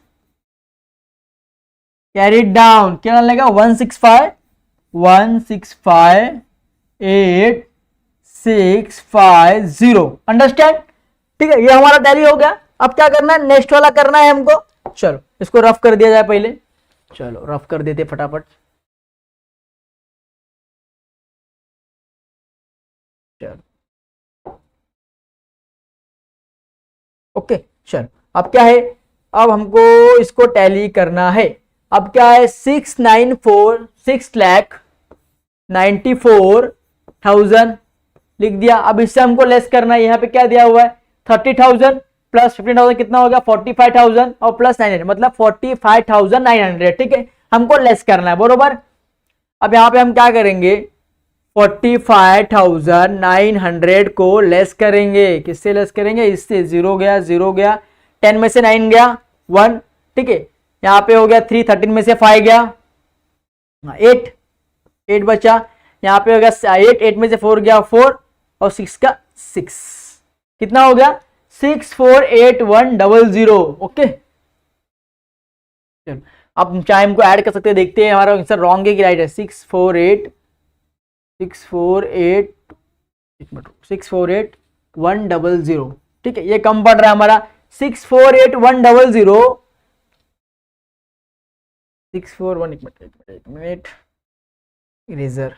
कैरी डाउन, क्या लगेगा 165,165,8,650, अंडरस्टैंड, ठीक है। ये हमारा टैली हो गया। अब क्या करना है, नेक्स्ट वाला करना है हमको। चलो इसको रफ कर दिया जाए पहले, चलो रफ कर देते फटाफट। चलो ओके, चलो अब क्या है, अब हमको इसको टैली करना है। अब क्या है 6,94,000 लिख दिया। अब इससे हमको लेस करना है, यहाँ पे क्या दिया हुआ है 30,000 प्लस 15,000 कितना हो गया 45,000 और प्लस 900 मतलब 45,900। ठीक है, हमको लेस करना है बरोबर। अब यहाँ पे हम क्या करेंगे 45,900 को लेस करेंगे, किससे लेस करेंगे, इससे। 0 गया 0 गया, 10 में से 9 गया 1। ठीक है, यहाँ पे हो गया 3, 13 में से 5 गया 8, 8 बचा। यहाँ पे हो गया 8, 8 में से 4 गया 4 और 6 का 6, कितना हो गया 648,100। ओके, अब चाहे हमको ऐड कर सकते हैं, देखते हैं हमारा आंसर रॉन्ग है कि राइट है। 648,100। ठीक है, ये कम पड़ रहा है हमारा 648,100। 641 एक मिनट इरेजर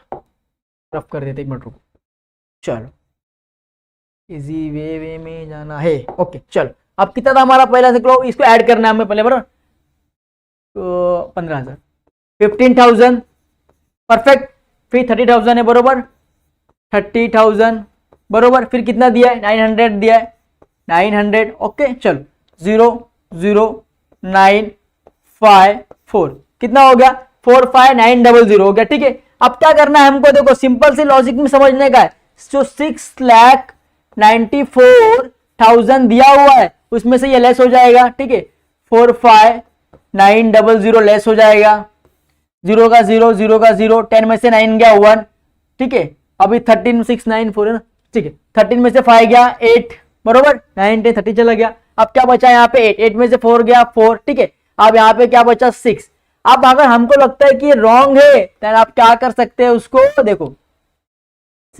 रफ कर देते, एक मिनट रुको। चलो, इजी वे में जाना है। ओके चलो, अब कितना था हमारा पहला से क्लो, इसको ऐड करना है हमें पहले बराबर। तो 15,000 15,000 परफेक्ट, फिर 30,000 है बरोबर 30,000 बरोबर, फिर कितना दिया है 900 दिया है 900। ओके चलो 0 0 9 5 4 कितना हो गया 45,900 हो गया। ठीक है, अब क्या करना है हमको, देखो सिंपल से लॉजिक में समझने का है। जो 6,94,000 दिया हुआ है उसमें से ये लेस हो जाएगा। ठीक है, 45,900 लेस हो जाएगा, 0 का 0 0 का 0, 10 में से 9 गया 1। ठीक है, अभी 13,694 है ना। ठीक है, 13 में से 5 गया 8 बरोबर, 9 10 30 चला गया। अब क्या बचा यहाँ पे 8, 8 में से 4 गया 4। ठीक है, अब यहाँ पे क्या बचा 6। अब अगर हमको लगता है कि रॉन्ग है तो आप क्या कर सकते हैं उसको, देखो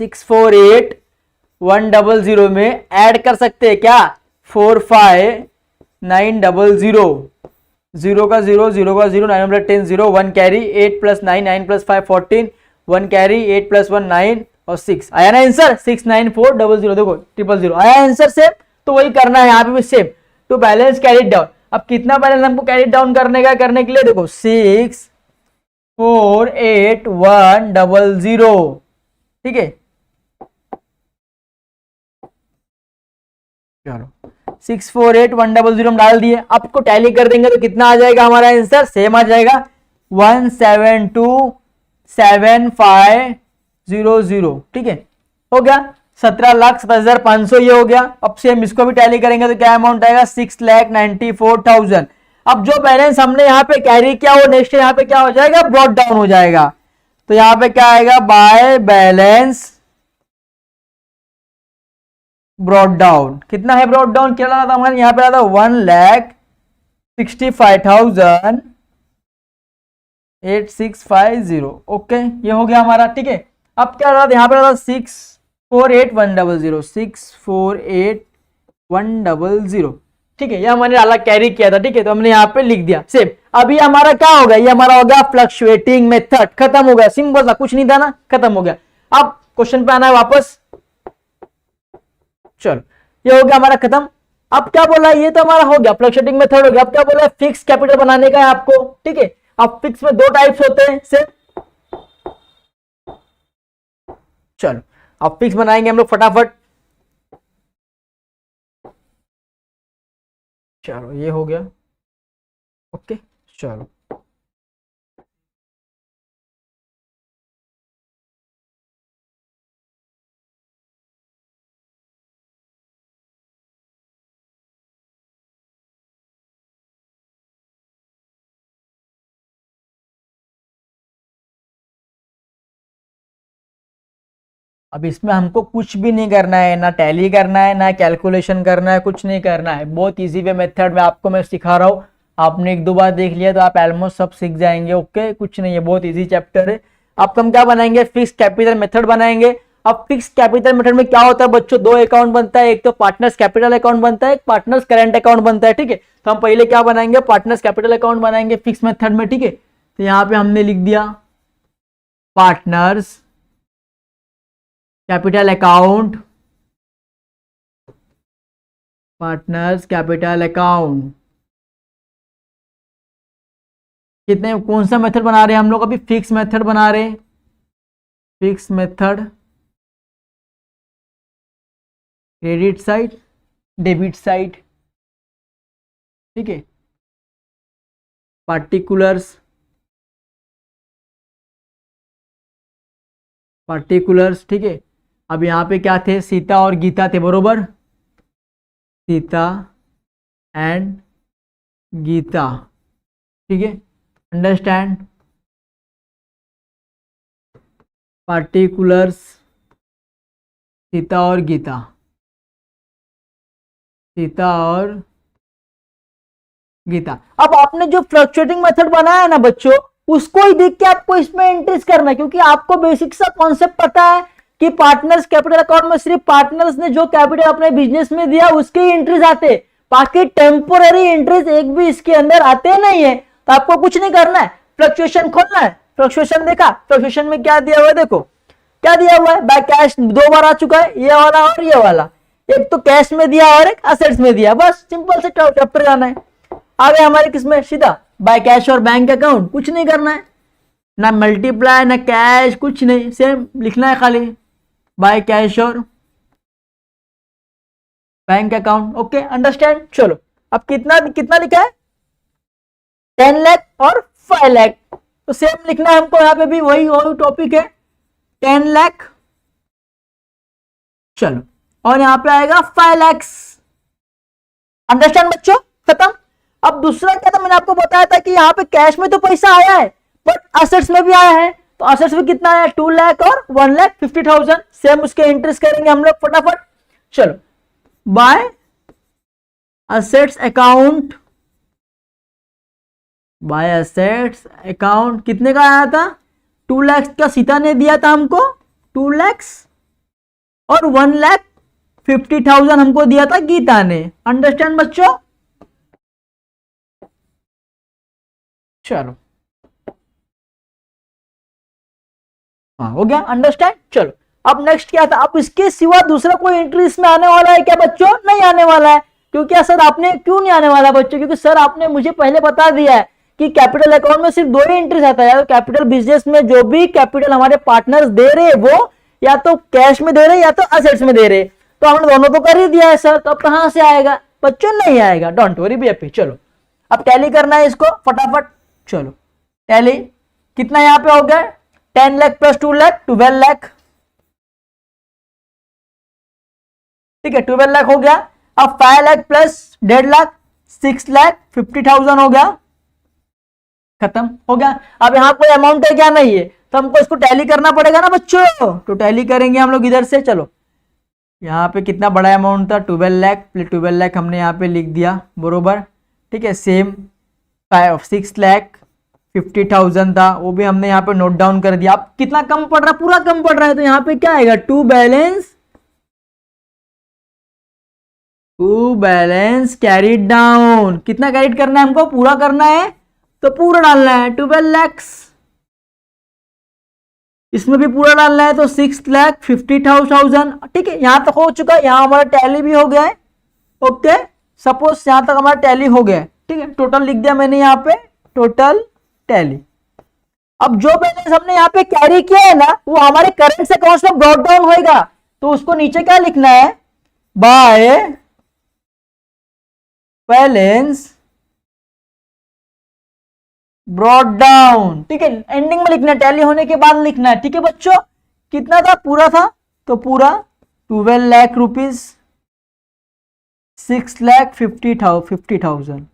648,100 में ऐड कर सकते हैं क्या 45,900, 0 का 0 0 का 0, 910 0, 1 carry, 8 plus 9 9 plus 5 14, 1 carry, 8 plus 1 9 और 6 आया ना आंसर 694,000। देखो 000 आया आंसर सेम, तो वही करना है यहाँ पे भी सेम। तो बैलेंस कैरी डाउन, अब कितना बैलेंस हमको कैरी डाउन करने का, करने के लिए देखो 648,100। ठीक है, चलो 648,100 हम डाल दिए। आपको टैली कर देंगे तो कितना आ जाएगा हमारा आंसर, सेम आ जाएगा 172,7500। ठीक है, हो गया 17,27,500 ये हो गया। अब सेम इसको भी टैली करेंगे तो क्या अमाउंट आएगा 6,94,000। अब जो बैलेंस हमने यहाँ पे कैरी किया वो नेक्स्ट यहाँ पे क्या हो जाएगा, ब्रॉट डाउन हो जाएगा। तो यहाँ पे क्या आएगा, बाय बैलेंस ब्रॉट डाउन। कितना है ब्रॉट डाउन, क्या लगा था हमारे यहाँ पे आता 1,65,8,650। ओके, ये हो गया हमारा। ठीक है, अब क्या रहा यहाँ पे रहा 648,100, 648,100। ठीक है, ये हमने अलग कैरी किया था। ठीक है, तो हमने यहाँ पे लिख दिया सेम। अभी हमारा क्या होगा, ये हमारा हो गया फ्लक्चुएटिंग मेथड, खत्म हो गया, सिंपल सा, कुछ नहीं था ना, खत्म हो गया। अब क्वेश्चन पे आना है वापस। चलो, ये हो गया हमारा खत्म। अब क्या बोला, ये तो हमारा हो गया फ्लक्चुएटिंग मेथड हो गया। अब क्या बोला, फिक्स कैपिटल बनाने का है आपको। ठीक है, अब फिक्स में 2 टाइप्स होते हैं सेम। चलो, अब फिक्स बनाएंगे हम लोग फटाफट। चलो, ये हो गया। ओके चलो, अब इसमें हमको कुछ भी नहीं करना है, ना टैली करना है, ना कैलकुलेशन करना है, कुछ नहीं करना है। बहुत इजी वे मेथड में आपको मैं सिखा रहा हूँ। आपने 1-2 बार देख लिया तो आप ऑलमोस्ट सब सीख जाएंगे। ओके, कुछ नहीं है, बहुत इजी चैप्टर है। अब हम क्या बनाएंगे, फिक्स कैपिटल मेथड बनाएंगे। अब फिक्स कैपिटल मेथड में क्या होता है बच्चों, 2 अकाउंट बनता है, एक तो पार्टनर्स कैपिटल अकाउंट बनता है, एक पार्टनर्स करेंट अकाउंट बनता है। ठीक है, तो हम पहले क्या बनाएंगे, पार्टनर्स कैपिटल अकाउंट बनाएंगे फिक्स मेथड में। ठीक है, तो यहाँ पे हमने लिख दिया partners capital account, partners capital account. कितने, कौन सा मेथड बना रहे हैं हम लोग अभी? फिक्स मेथड बना रहे हैं, fix method, credit side, debit side, ठीक है, पार्टिकुलर्स, पार्टिकुलर्स, ठीक है। अब यहाँ पे क्या थे? सीता और गीता थे, बरोबर, सीता एंड गीता, ठीक है, अंडरस्टैंड, पार्टिकुलर्स, सीता और गीता, सीता और गीता। अब आपने जो फ्लक्चुएटिंग मेथड बनाया है ना बच्चों, उसको ही देख के आपको इसमें एंट्रीज करना है, क्योंकि आपको बेसिक सा कॉन्सेप्ट पता है कि पार्टनर्स कैपिटल अकाउंट में सिर्फ पार्टनर्स ने जो कैपिटल अपने बिजनेस में दिया उसके ही एंट्रीज आते, बाकी टेम्पोररी एंट्रीज एक भी इसके अंदर आते नहीं है। तो आपको कुछ नहीं करना है, फ्लक्चुएशन खोलना है, फ्लक्चुएशन देखा, फ्लक्चुएशन में क्या दिया हुआ है, देखो क्या दिया हुआ है, बाय कैश 2 बार आ चुका है, ये वाला और ये वाला, एक तो कैश में दिया और एक असेट्स में दिया, बस सिंपल से चैप्टर जाना है। आगे हमारे किसमें? सीधा बाय कैश और बैंक अकाउंट, कुछ नहीं करना है, ना मल्टीप्लाई ना कैश, कुछ नहीं, सेम लिखना है खाली, बाय कैश और बैंक अकाउंट। Okay, understand. चलो अब कितना कितना लिखा है? 10 लाख और 5 लाख, तो सेम लिखना है हमको, यहाँ पे भी वही वही टॉपिक है, 10 लाख, चलो, और यहाँ पे आएगा 5 लाख। अंडरस्टैंड बच्चों? खत्म। अब दूसरा क्या था, मैंने आपको बताया था कि यहाँ पे कैश में तो पैसा आया है बट असेट्स में भी आया है, तो असेट्स में कितना आया? 2 लाख और 1,50,000, सेम उसके इंटरेस्ट करेंगे हम लोग फटाफट। चलो, by assets account, by assets account कितने का आया था? 2 लाख का सीता ने दिया था हमको, 2 लाख, और 1,50,000 हमको दिया था गीता ने। अंडरस्टैंड बच्चों? चलो, हाँ हो गया, अंडरस्टैंड। चलो अब नेक्स्ट क्या था? अब इसके सिवा दूसरा कोई एंट्री इसमें आने वाला है क्या बच्चों? नहीं आने वाला है। क्योंकि सर आपने, क्यों नहीं आने वाला बच्चों? क्योंकि सर आपने मुझे पहले बता दिया है कि कैपिटल अकाउंट में सिर्फ 2 ही एंट्रीज आता है, या तो कैपिटल बिजनेस में जो भी कैपिटल हमारे पार्टनर्स दे रहे वो या तो कैश में दे रहे या तो असेट्स में दे रहे, तो हमने दोनों तो कर ही दिया है सर, तो अब कहां से आएगा बच्चों? नहीं आएगा, डोंट वरी बी हैप्पी। चलो अब टैली करना है इसको फटाफट। चलो टैली कितना यहाँ पे हो गया? 10 लाख प्लस 2 लाख 12 लाख, ठीक है, 12 लाख हो गया। अब 5 लाख प्लस 1.5 लाख 6,50,000 हो गया, खत्म हो गया। अब यहाँ कोई अमाउंट है क्या? नहीं है, तो हमको इसको टैली करना पड़ेगा ना बच्चों, तो टैली करेंगे हम लोग इधर से। चलो यहाँ पे कितना बड़ा अमाउंट था? 12 लाख, 12 लाख हमने यहाँ पे लिख दिया, बरोबर, ठीक है। सेम 6,50,000 था, वो भी हमने यहाँ पे नोट डाउन कर दिया। अब कितना कम पड़ रहा है? पूरा कम पड़ रहा है, तो यहाँ पे क्या आएगा? To balance carried down. कितना कैरिड करना है हमको? पूरा करना है, तो पूरा डालना है 12 लाख, इसमें भी पूरा डालना है, तो 6,50,000, ठीक है। यहां तक हो चुका है, यहां हमारा टैली भी हो गया है। ओके, सपोज यहां तक हमारा टैली हो गया है, ठीक है, टोटल लिख दिया मैंने यहाँ पे, टोटल टैली। अब जो बैलेंस हमने यहाँ पे कैरी किया है ना, वो हमारे करंट अकाउंट्स में ब्रॉट डाउन होएगा, तो उसको नीचे क्या लिखना है? बाय बैलेंस ब्रॉट डाउन, ठीक है, एंडिंग में लिखना है, टैली होने के बाद लिखना है, ठीक है बच्चों। कितना था? पूरा था, तो पूरा 12 लाख रुपीज 6,50,000।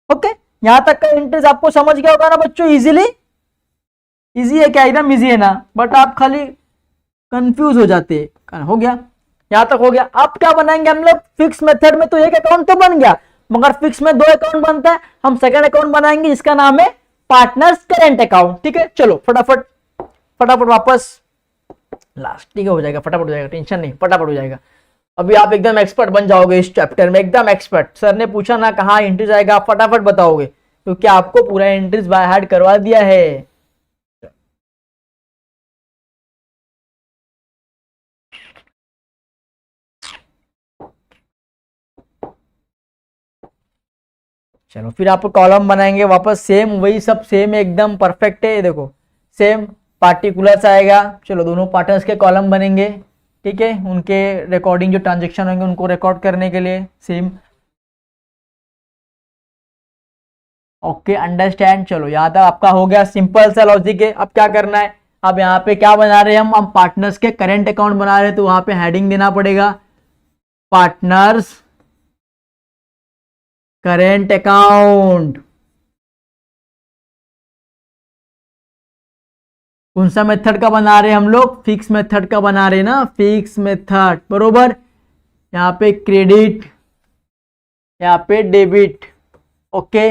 ओके, यहां तक का इंटरेस्ट आपको समझ गया होगा ना बच्चों? इजीली, इजी है क्या? एकदम इजी है ना, बट आप खाली कंफ्यूज हो जाते हैं। हो गया, यहां तक हो गया। अब क्या बनाएंगे हम लोग? फिक्स मेथड में तो एक अकाउंट तो बन गया, मगर फिक्स में 2 अकाउंट बनता है। हम सेकंड अकाउंट बनाएंगे जिसका नाम है पार्टनर्स करेंट अकाउंट, ठीक है। चलो फटाफट फटाफट वापस लास्ट, ठीक है, हो जाएगा, फटाफट हो जाएगा, टेंशन नहीं, फटाफट हो जाएगा। अभी आप एकदम एक्सपर्ट बन जाओगे इस चैप्टर में, एकदम एक्सपर्ट। सर ने पूछा ना कहाँ एंट्रीज आएगा, आप फटाफट बताओगे, क्योंकि आपको पूरा एंट्रीज बाय हार्ट करवा दिया है। चलो फिर आप कॉलम बनाएंगे वापस, सेम वही सब सेम एकदम परफेक्ट है। ये देखो सेम पार्टिकुलर्स आएगा। चलो दोनों पार्टनर्स के कॉलम बनेंगे, ठीक है, उनके रिकॉर्डिंग जो ट्रांजेक्शन होंगे उनको रिकॉर्ड करने के लिए सेम। Okay understand. चलो यहाँ तक आपका हो गया, सिंपल सा लॉजिक है। अब क्या करना है, अब यहाँ पे क्या बना रहे हैं हम पार्टनर्स के करेंट अकाउंट बना रहे हैं, तो वहां पे हेडिंग देना पड़ेगा पार्टनर्स करेंट अकाउंट। कौन सा मेथड का बना रहे हैं हम लोग, फिक्स मेथड का बना रहे हैं ना, फिक्स मेथड बरोबर। यहाँ पे क्रेडिट, यहाँ पे डेबिट। ओके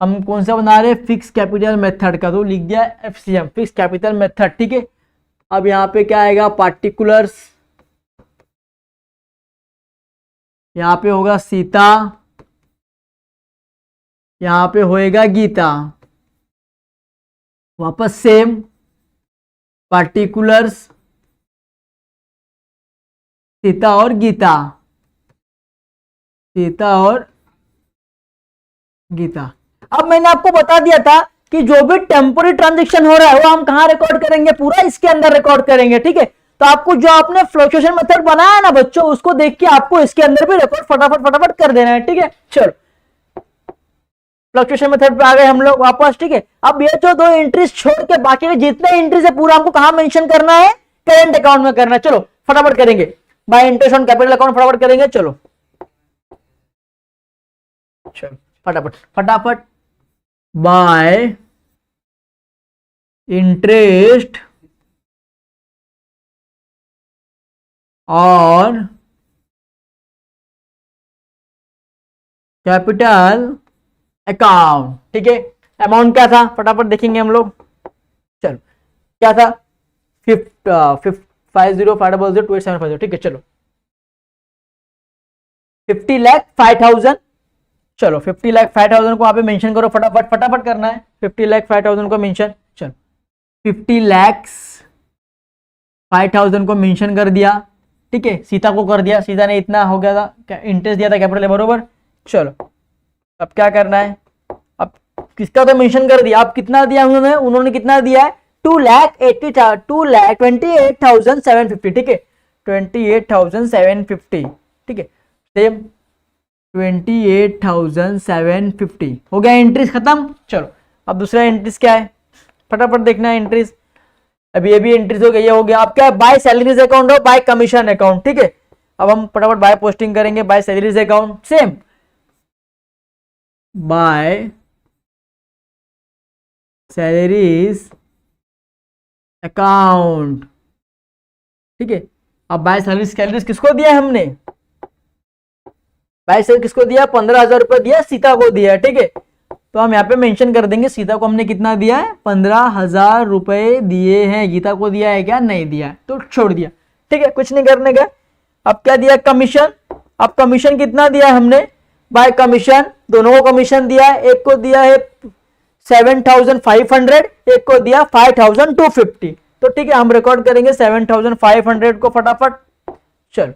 हम कौन सा बना रहे हैं, फिक्स कैपिटल मेथड का, तो लिख दिया एफसीएम फिक्स कैपिटल मेथड, ठीक है। अब यहाँ पे क्या आएगा, पार्टिकुलर्स, यहाँ पे होगा सीता, यहाँ पे होएगा गीता, वापस सेम पार्टिकुलर्स सीता और गीता, सीता और गीता। अब मैंने आपको बता दिया था कि जो भी टेम्पोररी ट्रांजैक्शन हो रहा है वो हम कहां रिकॉर्ड करेंगे, पूरा इसके अंदर रिकॉर्ड करेंगे, ठीक है। तो आपको जो आपने फ्लक्चुएशन मेथड बनाया है ना बच्चों, उसको देख के आपको इसके अंदर भी रिकॉर्ड फटाफट फटाफट कर देना है, ठीक है। चलो फ्लक्चुएशन मेथड पे आ गए हम लोग वापस, ठीक है। अब ये जो दो एंट्रीज छोड़ के बाकी के जितने एंट्रीज है पूरा हमको कहां मेंशन करना है, करेंट अकाउंट में करना है। चलो फटाफट करेंगे, bye interest on capital account फटाफट करेंगे। चलो फटाफट फटाफट, bye interest on capital account, ठीक है। अमाउंट क्या था फटाफट देखेंगे हम लोग। चलो क्या था, 50,500,28,750, ठीक है। चलो 50,05,000, चलो 50,05,000 को वहां पे मेंशन करो, फटाफट फटाफट करना है, 50,05,000 को मेंशन। चलो 50,05,000 को मेंशन कर दिया, ठीक है। सीता को कर दिया, सीता ने इतना हो गया था इंटरेस्ट दिया था कैपिटल बरोबर। चलो अब क्या करना है, अब किसका तो मेंशन कर दिया, अब कितना दिया उन्होंने कितना दिया है, 2,28,750, ठीक है, 28,750, ठीक है। सेम 28,750 हो गया, एंट्रीज खत्म। चलो अब दूसरा एंट्रीज क्या है, फटाफट देखना है एंट्रीज। अब ये भी एंट्रीज हो गया, ये हो गया। अब क्या है, बाय सैलरीज अकाउंट और बाय कमीशन अकाउंट, ठीक है। अब हम फटाफट बाय पोस्टिंग करेंगे, by salaries account, same by salaries account, ठीक है। अब बाय सैलरीज किसको दिया है हमने, बाय सैलरी किसको दिया, 15,000 रुपए दिया, सीता को दिया, ठीक है। तो हम यहाँ पे मेंशन कर देंगे सीता को हमने कितना दिया है, 15,000 रुपए दिए हैं। गीता को दिया है क्या, नहीं दिया है, तो छोड़ दिया, ठीक है, कुछ नहीं करने का। अब क्या दिया, कमीशन। अब कमीशन कितना दिया है हमने, बाय कमीशन दोनों को कमीशन दिया है, एक को दिया है 7,500, एक को दिया 5,250, तो ठीक है हम रिकॉर्ड करेंगे 7,500 को फटाफट। चलो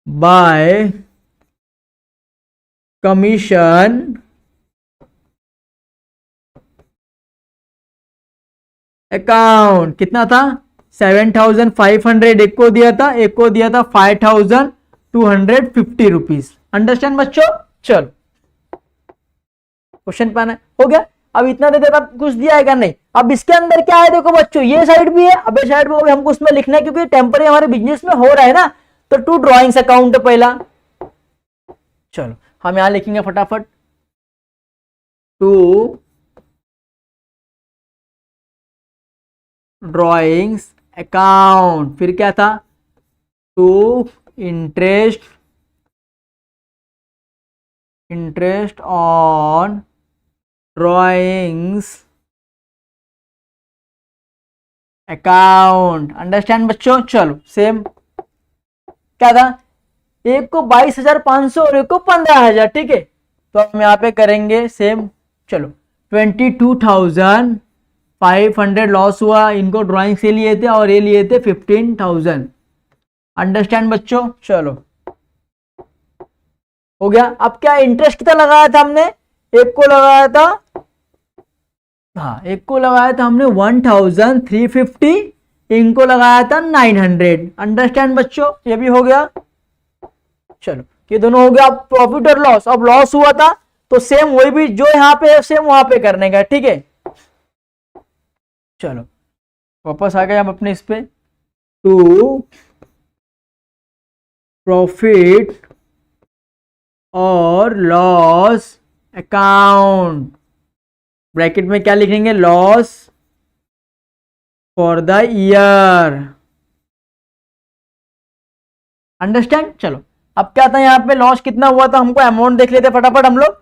बाय कमीशन अकाउंट कितना था, 7,500 एक को दिया था, एक को दिया था 5,250 रुपीज। अंडरस्टैंड बच्चों। चलो क्वेश्चन पाना हो गया। अब इतना दे देता, कुछ दिया है क्या, नहीं। अब इसके अंदर क्या है देखो बच्चों, ये साइड भी है, अब ये साइड भी हमको उसमें लिखना है क्योंकि टेम्पररी हमारे बिजनेस में हो रहा है ना, तो टू ड्रॉइंग्स अकाउंट पहला। चलो हम यहां लिखेंगे फटाफट, टू ड्रॉइंग्स अकाउंट, फिर क्या था, to interest on drawings account. Understand बच्चों। चलो सेम क्या था, एक को 22,500 और एक को 15,000, ठीक है। तो हम यहाँ पे करेंगे सेम। चलो 22,500 लॉस हुआ, इनको ड्राइंग से लिए थे और ये लिए थे 15,000। अंडरस्टैंड बच्चों। चलो हो गया। अब क्या इंटरेस्ट कितना लगाया था हमने, एक को लगाया था, हाँ एक को लगाया था हमने 1350, इनको लगाया था 900। अंडरस्टैंड बच्चों, ये भी हो गया। चलो ये दोनों हो गया। अब प्रॉफिट और लॉस, अब लॉस हुआ था तो सेम वही भी जो यहाँ पे है सेम वहां पे करने का, ठीक है। चलो वापस आ गए हम अपने इस पे, टू प्रॉफिट और लॉस अकाउंट, ब्रैकेट में क्या लिखेंगे, loss for the year. Understand. चलो अब क्या था यहाँ पे, लॉस कितना हुआ था, हमको अमाउंट देख लेते फटाफट हम लोग।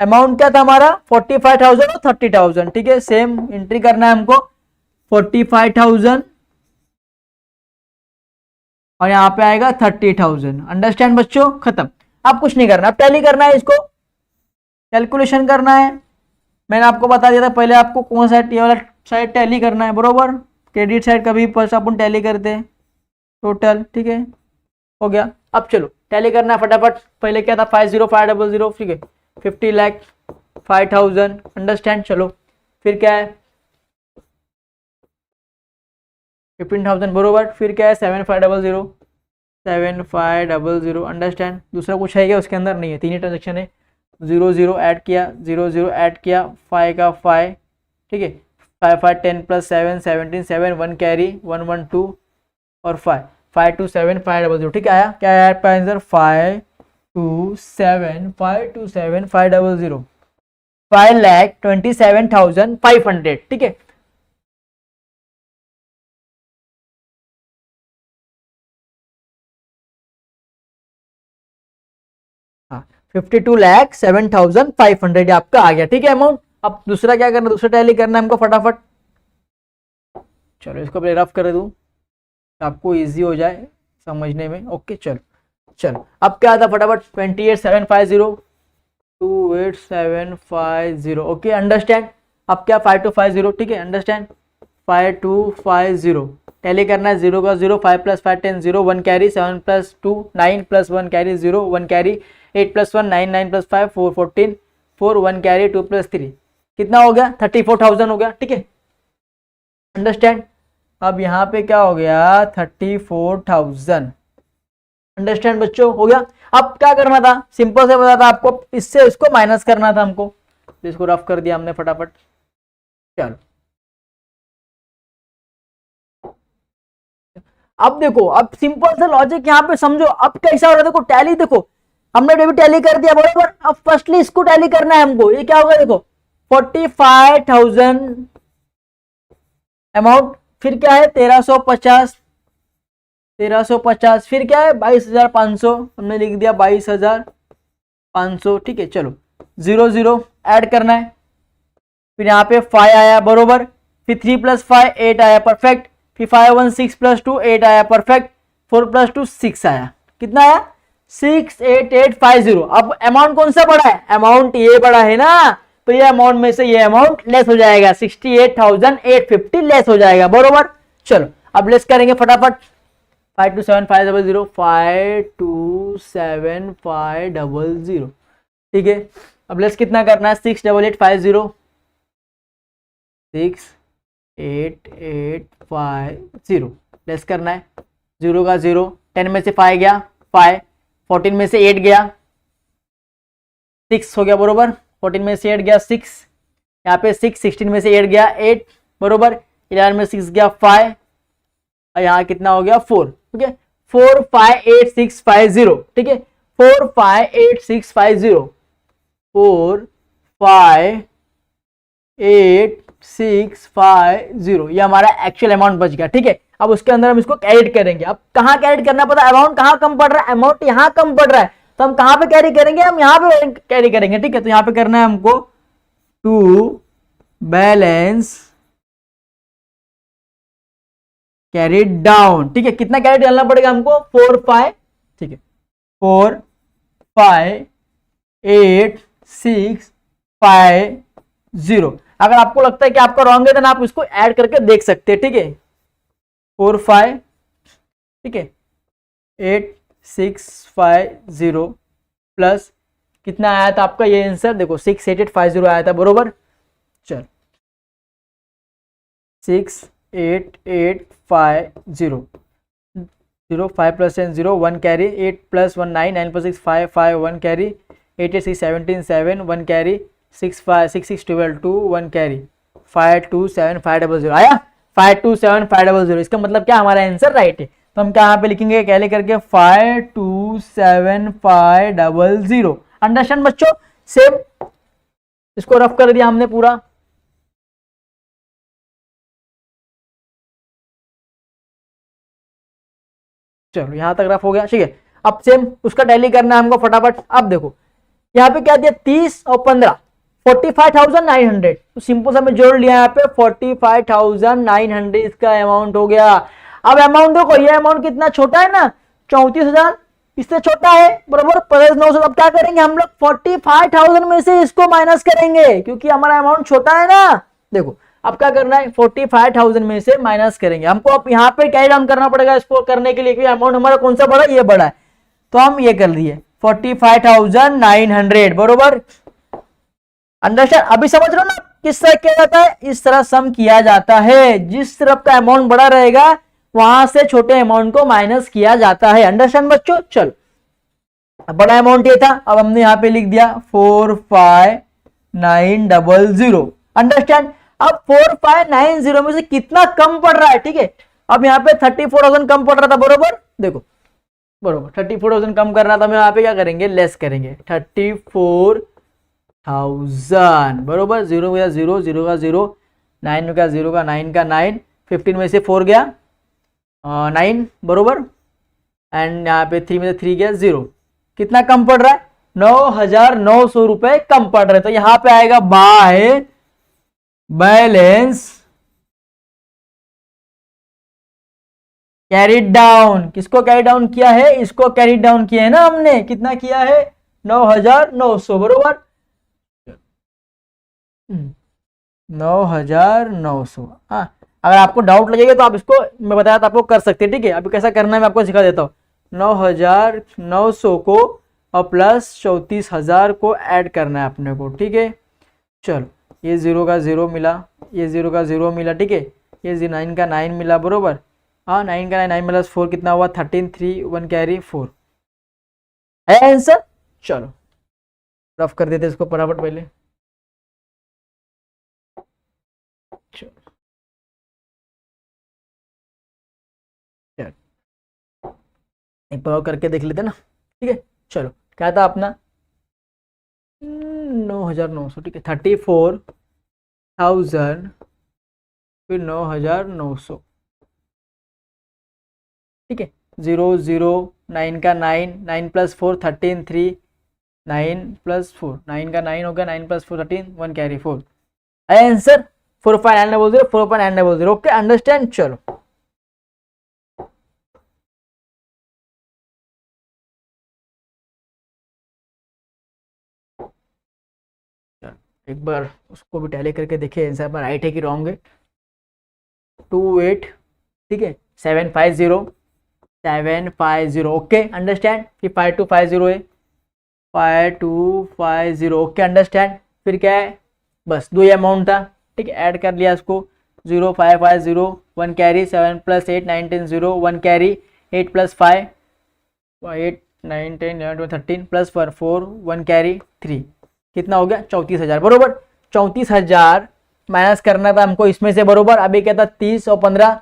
अमाउंट क्या था हमारा 45,000 और 30,000, ठीक है। सेम एंट्री करना है हमको, 45,000 और यहाँ पे आएगा 30,000। अंडरस्टैंड बच्चों, खत्म। अब कुछ नहीं करना, अब टैली करना है, इसको कैलकुलेशन करना है। मैंने आपको बता दिया था पहले आपको कौन सा वाला साइड टैली करना है, बरोबर। क्रेडिट साइड कभी फर्स्ट अपन टैली करते हैं टोटल, ठीक है। हो गया। अब चलो टैली करना है फटाफट। पहले क्या था 50,500, ठीक है। 50 लाख 5,000, अंडरस्टैंड। चलो फिर क्या है 15,000, बरोबर। फिर क्या है 7,500, 7,500, अंडरस्टैंड। दूसरा कुछ है क्या उसके अंदर, नहीं है, तीन ही ट्रांजेक्शन है। 0 ऐड किया, 0 ऐड किया, 5 का 5, ठीक है। 5 5 10 + 7 17 7, 1 कैरी 1 1 2 और 5 5 2 7 500, ठीक है। आया क्या आया आपका आंसर, 5 2 7 5 2 7 500, 5,27,500, ठीक है। हाँ 52,07,500 आपका आ गया, ठीक है अमाउंट। अब दूसरा क्या करना, दूसरा टैली करना है हमको फटाफट। चलो इसको पहले रफ कर दूं, आपको इजी हो जाए समझने में। ओके चलो चलो अब क्या था फटाफट, 28,750, 28,750, ओके अंडरस्टैंड। अब क्या 5250, ठीक है अंडरस्टैंड। 5250 टैली करना है, 0 का 0, 5 + 5 10 0, 1 कैरी, 7 + 2 9 + 1 कैरी 0, 1 कैरी, 8 + 1 9 9 + 5 4 14 4, 1 कैरी 2 + 3, कितना हो गया 34,000 हो गया, ठीक है अंडरस्टैंड। अब यहाँ पे क्या हो गया 34,000, अंडरस्टैंड बच्चों, हो गया। अब क्या करना था, सिंपल से बता था आपको, इससे इसको माइनस करना था हमको, तो इसको रफ कर दिया हमने फटाफट। चलो अब देखो, अब सिंपल सा लॉजिक यहाँ पे समझो। अब कैसा हो रहा है देखो, टैली देखो, हमने भी टैली कर दिया बराबर। अब फर्स्टली इसको टैली करना है हमको, ये क्या होगा देखो 45,000 अमाउंट, फिर क्या है 1350, 1350, फिर क्या है 22,500, हमने लिख दिया 22,500, ठीक है। चलो 0 0 ऐड करना है, फिर यहाँ पे 5 आया बरोबर, फिर 3 + 5 8 आया परफेक्ट, फिर 5 1 6 + 2 8 आया परफेक्ट, 4 + 2 6 आया, कितना आया 68850। अब अमाउंट कौन सा बड़ा है, अमाउंट ये बड़ा है ना, तो ये अमाउंट में से ये अमाउंट लेस हो जाएगा, 68,850 लेस हो जाएगा बरोबर। चलो अब लेस करेंगे फटाफट, 527,500, 527,500, ठीक है। अब लेस कितना करना है 68850, 68850 लेस करना है, 0 का 0, 10 में से 5 गया 5, 14 में से 8 गया 6 हो गया बरोबर, 14 में से 8 गया 6, यहाँ पे 6, 16 में से 8 गया 8 बरोबर, 11 में 6 गया 5 और यहाँ कितना हो गया 4, ठीक है। 458650, ठीक है 458650, 458650, ये हमारा एक्चुअल अमाउंट बच गया, ठीक है। अब उसके अंदर हम इसको कैरी करेंगे। अब कहाँ कैरी करना पता, अमाउंट कहाँ कम पड़ रहा है, अमाउंट यहाँ कम पड़ रहा है, तो हम कहाँ पे कैरी करेंगे, हम यहाँ पे कैरी करेंगे, ठीक है। तो यहाँ पे करना है हमको टू बैलेंस कैरी डाउन, ठीक है। कितना कैरी डालना पड़ेगा हमको 4 5, ठीक है 4 5 8 6 5 0। अगर आपको लगता है कि आपका रॉन्ग है तो आप इसको ऐड करके देख सकते हैं, ठीक है 4 5, ठीक है 8 6 5 0 प्लस कितना आया था आपका ये आंसर, देखो 68850 आया था बरोबर। चल 68850, 0 5 plus 10 0 1 carry, 8 plus 1 9 9 plus 6 5 5 1 carry, 8 8 6 17 7 1 carry, 6 5 6 6 12 2 1 carry, 527500 आया। 527500, इसका मतलब क्या हमारा आंसर राइट है। तो हम क्या यहाँ पे लिखेंगे कैले करके 527500। अंडरस्टैंड बच्चों, सेम इसको रफ कर दिया हमने पूरा। चलो यहां तक रफ हो गया, ठीक है। अब सेम उसका टैली करना है हमको फटाफट। अब देखो यहाँ पे क्या दिया 30 और 15 45,900, तो सिंपल सा मैं जोड़ लिया यहाँ पे 45,900 इसका अमाउंट हो गया। अब अमाउंट देखो, ये अमाउंट कितना छोटा है ना, 34,000, इससे छोटा है बराबर 15,900। अब क्या करेंगे हम लोग 45,000 में से इसको माइनस करेंगे क्योंकि हमारा अमाउंट छोटा है ना। देखो अब क्या करना है 45,000 में से माइनस करेंगे हमको। अब यहाँ पे कैरी डाउन करना पड़ेगा इसको करने के लिए, क्योंकि अमाउंट हमारा कौन सा बड़ा है, ये बड़ा है। तो हम ये कर दिए 45,900 बरोबर। अंडरस्टैंड, अभी समझ रहे हो ना किस तरह किया जाता है, इस तरह सम किया जाता है। जिस तरफ का अमाउंट बड़ा रहेगा वहां से छोटे अमाउंट को माइनस किया जाता है। अंडरस्टैंड बच्चों। चल बड़ा अमाउंट ये था, अब हमने यहाँ पे लिख दिया 45,900। अंडरस्टैंड, अब 4590 में से कितना कम पड़ रहा है, ठीक है। अब यहाँ पे 34,000 कम पड़ रहा था बरोबर, देखो बरोबर 34,000 कम कर रहा था। हम यहाँ पे क्या करेंगे लेस करेंगे 34,000 बरोबर। 0 का 0, 0 का 0, 9 का 0 का 9 का 9, 15 में से 4 गया 9 बरोबर, एंड यहाँ पे 3 में से 3 गया 0। कितना कम पड़ रहा है 9,900 रुपए कम पड़ रहे। तो यहाँ पे आएगा बाय बैलेंस कैरिड डाउन। किसको कैरी डाउन किया है, इसको कैरी डाउन किया है ना हमने। कितना किया है 9,900 बरोबर 9,900। हाँ अगर आपको डाउट लगेगा तो आप इसको मैं बताया था आपको कर सकते हैं, ठीक है। अभी कैसा करना है मैं आपको सिखा देता हूँ। 9,900 को और प्लस 34,000 को ऐड करना है अपने को, ठीक है। चलो ये 0 का 0 मिला, ये 0 का 0 मिला, ठीक है। ये 9 का 9 मिला बरोबर। हाँ 9 का 9 प्लस 4 कितना हुआ 13, 3 1 कैरी 4 है आंसर। चलो रफ कर देते इसको फटाफट पहले। एक बार करके देख लेते ना, ठीक है। चलो क्या था अपना 9,900, ठीक है। 34,000 फिर 9,900, ठीक है। 0 0 9 का 9, 9 प्लस 4 13, 3 9 प्लस 4, 9 का 9 हो गया, 9 plus 4 13, 1 carry 4 answer 4,900 4,900। Okay understand. चलो एक बार उसको भी टैली करके देखिए आंसर पर राइट है कि रॉन्ग है। 28, ठीक है 750 ओके अंडरस्टैंड। फिर 5250 है 5250 ओके अंडरस्टैंड। फिर क्या है बस दो ही अमाउंट था, ठीक है। ऐड कर लिया इसको 0550 1 carry 7 plus 8 9 10 0 1 carry 8 plus 5 8 9 10 11 13 plus 1 4 1 carry 3 कितना हो गया 34,000 बरोबर। 34,000 माइनस करना था हमको इसमें से बरोबर। अभी क्या था 30 और 15